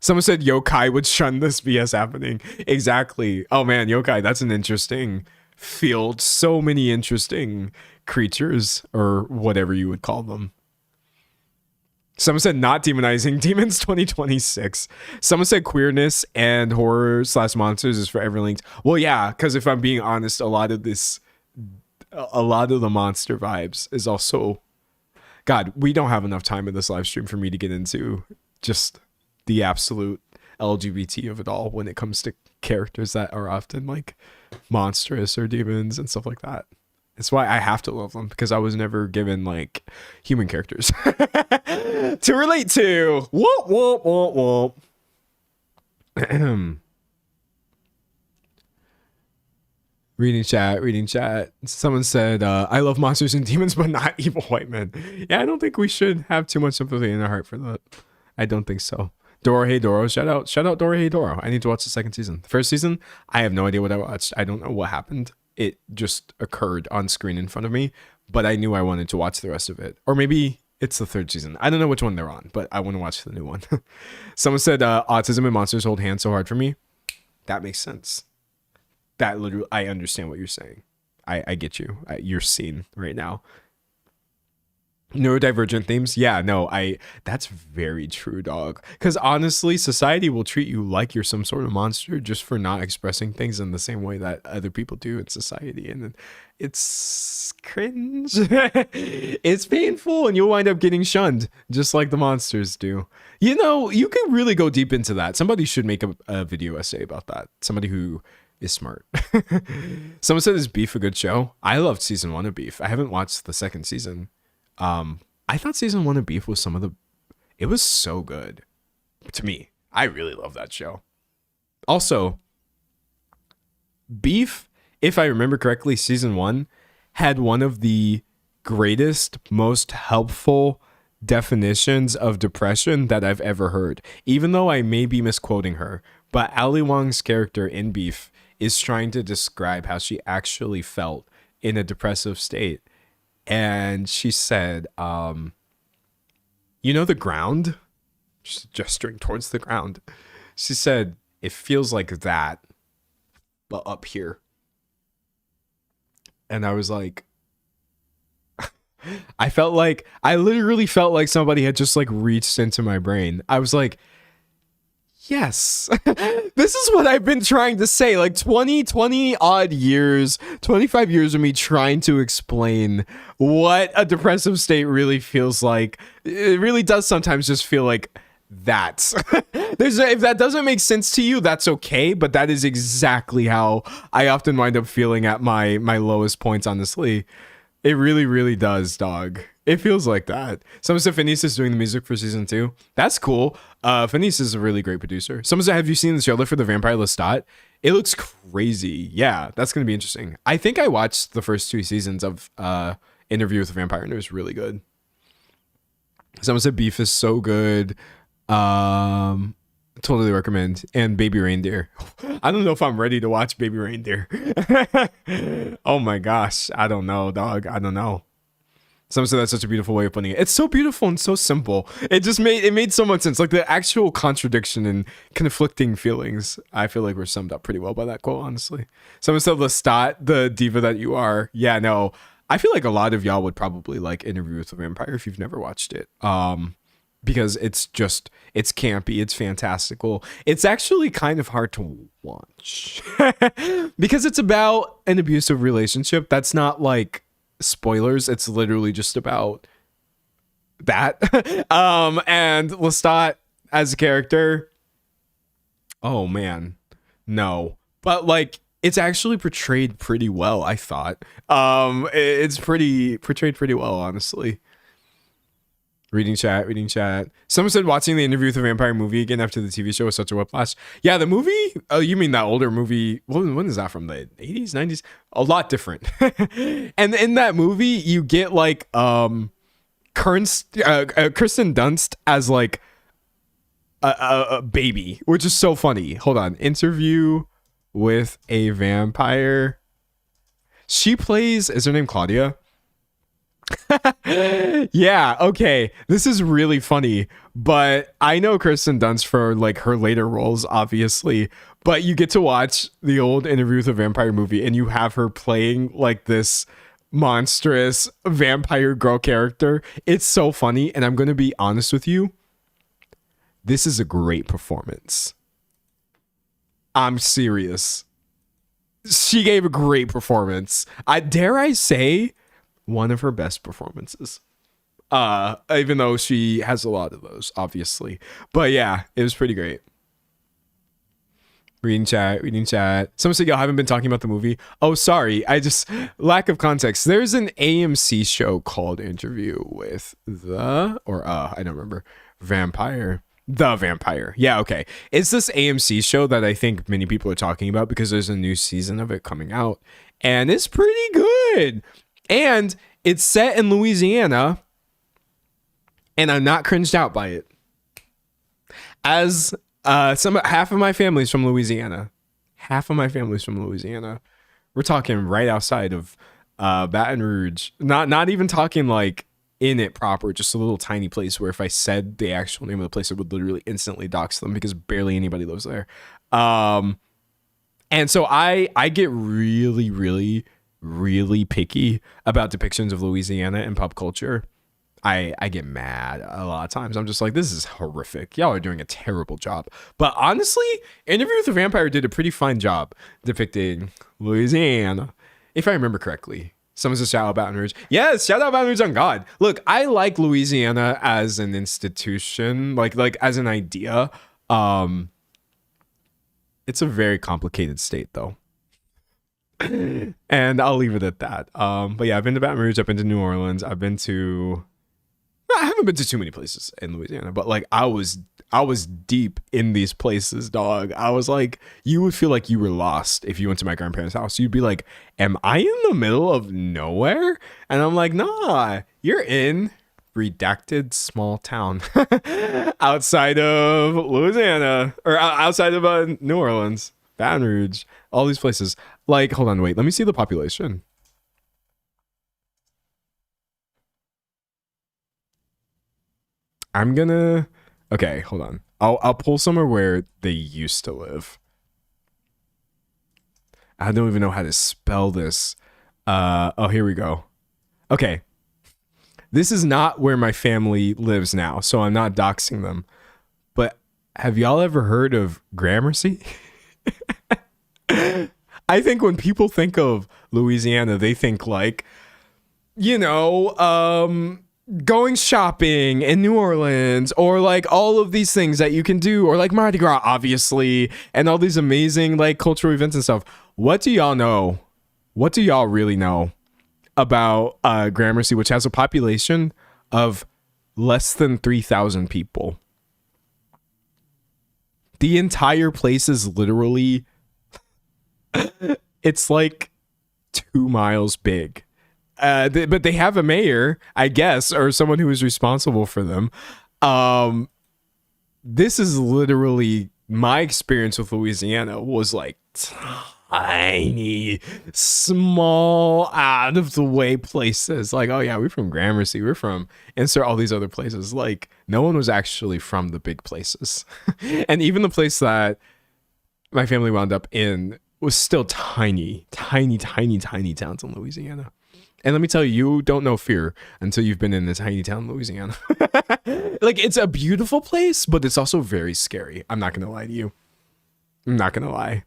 Speaker 1: Someone said yokai would shun this BS happening. Exactly. Oh, man, yokai, that's an interesting field. So many interesting creatures, or whatever you would call them. Someone said not demonizing demons 2026. Someone said queerness and horror / monsters is forever linked. Well, yeah, because if I'm being honest, a lot of the monster vibes is also, God, we don't have enough time in this live stream for me to get into just the absolute LGBT of it all when it comes to characters that are often like monstrous or demons and stuff like that. That's why I have to love them, because I was never given like human characters to relate to. Whoop, whoop, whoop, whoop. Reading chat. Someone said, I love monsters and demons, but not evil white men. Yeah, I don't think we should have too much sympathy in our heart for that. I don't think so. Doro Hey Doro, shout out Doro Hey Doro. I need to watch the second season. The first season, I have no idea what I watched. I don't know what happened. It just occurred on screen in front of me, but I knew I wanted to watch the rest of it. Or maybe it's the third season. I don't know which one they're on, but I want to watch the new one. Someone said, autism and monsters hold hands so hard for me. That makes sense. That literally, I understand what you're saying. I get you. You're seen right now. Neurodivergent themes. Yeah, no, that's very true, dog. Because honestly, society will treat you like you're some sort of monster just for not expressing things in the same way that other people do in society. And it's cringe. It's painful, and you'll wind up getting shunned just like the monsters do. You know, you can really go deep into that. Somebody should make a video essay about that. Somebody who is smart. Someone said, is Beef a good show? I loved season 1 of Beef. I haven't watched the second season. I thought season 1 of Beef was it was so good to me. I really love that show. Also, Beef, if I remember correctly, season 1 had one of the greatest, most helpful definitions of depression that I've ever heard. Even though I may be misquoting her, but Ali Wong's character in Beef is trying to describe how she actually felt in a depressive state. And she said, you know, the ground, she's gesturing towards the ground. She said, it feels like that, but up here. And I was like, I literally felt like somebody had just like reached into my brain. I was like, yes, this is what I've been trying to say. Like 20 odd years, 25 years of me trying to explain what a depressive state really feels like. It really does sometimes just feel like that. If that doesn't make sense to you, that's okay. But that is exactly how I often wind up feeling at my lowest points, honestly. It really, really does, dog. It feels like that. Someone said Phineas is doing the music for season 2. That's cool. Phineas is a really great producer. Someone said, have you seen the trailer for the Vampire Lestat? It looks crazy. Yeah, that's going to be interesting. I think I watched the first 2 seasons of Interview with the Vampire, and it was really good. Someone said Beef is so good. Totally recommend. And Baby Reindeer. I don't know if I'm ready to watch Baby Reindeer. Oh my gosh. I don't know, dog. I don't know. Someone said that's such a beautiful way of putting it. It's so beautiful and so simple. It made so much sense. Like the actual contradiction and conflicting feelings, I feel like were summed up pretty well by that quote, honestly. Someone said Lestat, the diva that you are. Yeah, no. I feel like a lot of y'all would probably like Interview with the Vampire if you've never watched it. Because it's campy, it's fantastical. It's actually kind of hard to watch. Because it's about an abusive relationship. That's not like spoilers, it's literally just about that. And Lestat as a character, oh man, no. But like it's actually portrayed pretty well, I thought. It's portrayed pretty well, honestly. Reading chat, reading chat. Someone said watching the Interview with the Vampire movie again after the TV show was such a whiplash. Yeah, the movie. Oh, you mean that older movie? When is that from? The 80s, 90s? A lot different. And in that movie, you get like Kristen Dunst as like a baby, which is so funny. Hold on. Interview with a Vampire. She plays. Is her name Claudia? Yeah, okay. This is really funny, but I know Kristen Dunst for like her later roles, obviously. But you get to watch the old Interview with a Vampire movie, and you have her playing like this monstrous vampire girl character. It's so funny, and I'm gonna be honest with you. This is a great performance. I'm serious. She gave a great performance. I say one of her best performances. Even though she has a lot of those, obviously. But yeah, it was pretty great. Reading chat, reading chat. Someone said, y'all haven't been talking about the movie. Oh, sorry. Lack of context. There's an AMC show called Interview with I don't remember. Vampire. The Vampire. Yeah, okay. It's this AMC show that I think many people are talking about because there's a new season of it coming out. And it's pretty good. And it's set in Louisiana, and I'm not cringed out by it. As half of my family's from Louisiana. Half of my family's from Louisiana. We're talking right outside of Baton Rouge. Not even talking like in it proper, just a little tiny place where if I said the actual name of the place, it would literally instantly dox them because barely anybody lives there. And so I get really, really, really picky about depictions of Louisiana and pop culture. I get mad a lot of times. I'm just like, this is horrific. Y'all are doing a terrible job. But honestly, Interview with the Vampire did a pretty fine job depicting Louisiana, if I remember correctly. Someone says shout out Baton Rouge. Yes, shout out Baton Rouge on God. Look, I like Louisiana as an institution, like as an idea. It's a very complicated state though. And I'll leave it at that. But yeah, I've been to Baton Rouge, I've been to New Orleans, I haven't been to too many places in Louisiana, but like I was deep in these places, dog. I was like, you would feel like you were lost if you went to my grandparents' house. You'd be like, am I in the middle of nowhere? And I'm like, nah, you're in redacted small town outside of Louisiana or outside of New Orleans, Baton Rouge, all these places. Like, hold on, wait, let me see the population. Okay, hold on. I'll pull somewhere where they used to live. I don't even know how to spell this. Oh, here we go. Okay. This is not where my family lives now, so I'm not doxing them. But have y'all ever heard of Gramercy? I think when people think of Louisiana, they think like, going shopping in New Orleans, or like all of these things that you can do, or like Mardi Gras, obviously, and all these amazing like cultural events and stuff. What do y'all know? What do y'all really know about Gramercy, which has a population of less than 3,000 people? The entire place is literally, it's like 2 miles big. But they have a mayor, I guess, or someone who is responsible for them. This is literally my experience with Louisiana was like tiny, small, out of the way places. Like, oh yeah, we're from Gramercy, we're from insert all these other places. Like, no one was actually from the big places. And even the place that my family wound up in was still tiny towns in Louisiana. And let me tell you, you don't know fear until you've been in a tiny town, Louisiana. Like, it's a beautiful place, but it's also very scary. I'm not going to lie to you. I'm not going to lie.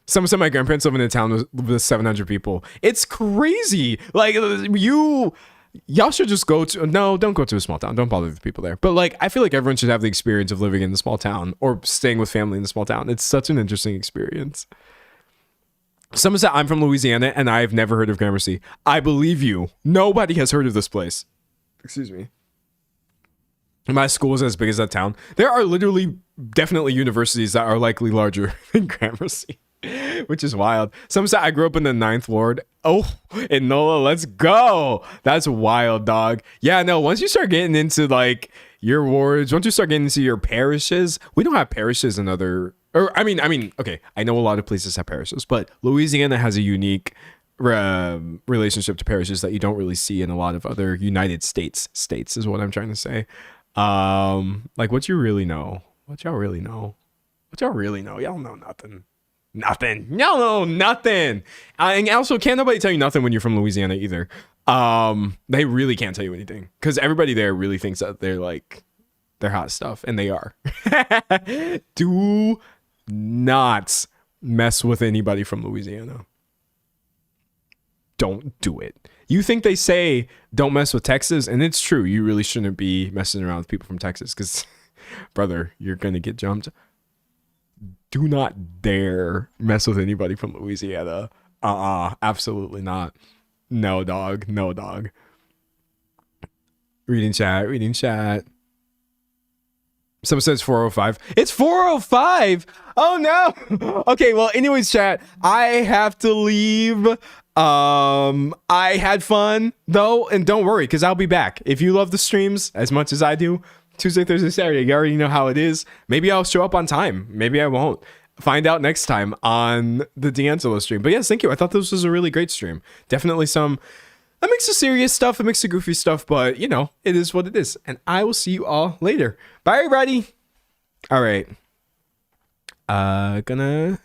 Speaker 1: Someone said my grandparents live in a town with 700 people. It's crazy. Like, y'all should just don't go to a small town. Don't bother the people there. But like, I feel like everyone should have the experience of living in the small town or staying with family in the small town. It's such an interesting experience. Someone said I'm from Louisiana and I've never heard of Gramercy. I believe you. Nobody has heard of this place. Excuse me. My school is as big as that town. There are literally definitely universities that are likely larger than Gramercy, which is wild. Some say I grew up in the 9th ward. Oh, in NOLA, let's go. That's wild, dog. Yeah, no, once you start getting into like your wards, once you start getting into your parishes, we don't have parishes in other, or I mean, okay, I know a lot of places have parishes, but Louisiana has a unique relationship to parishes that you don't really see in a lot of other United States is what I'm trying to say. Like what you really know, what y'all really know, y'all know nothing. Y'all know nothing. And also, can't nobody tell you nothing when you're from Louisiana either. They really can't tell you anything because everybody there really thinks that they're hot stuff, and they are. Do not mess with anybody from Louisiana. Don't do it. You think they say don't mess with Texas, and it's true. You really shouldn't be messing around with people from Texas because, brother, you're gonna get jumped. Do not dare mess with anybody from Louisiana. Absolutely not. No, dog. Reading chat. Someone says 4:05. It's 4:05. Oh no. Okay, well, anyways, chat, I have to leave. I had fun though, and don't worry, because I'll be back. If you love the streams as much as I do, Tuesday, Thursday, Saturday, you already know how it is. Maybe I'll show up on time. Maybe I won't. Find out next time on the D'Angelo stream. But yes, thank you. I thought this was a really great stream. Definitely a mix of serious stuff, a mix of goofy stuff, but you know, it is what it is. And I will see you all later. Bye, everybody. All right. Gonna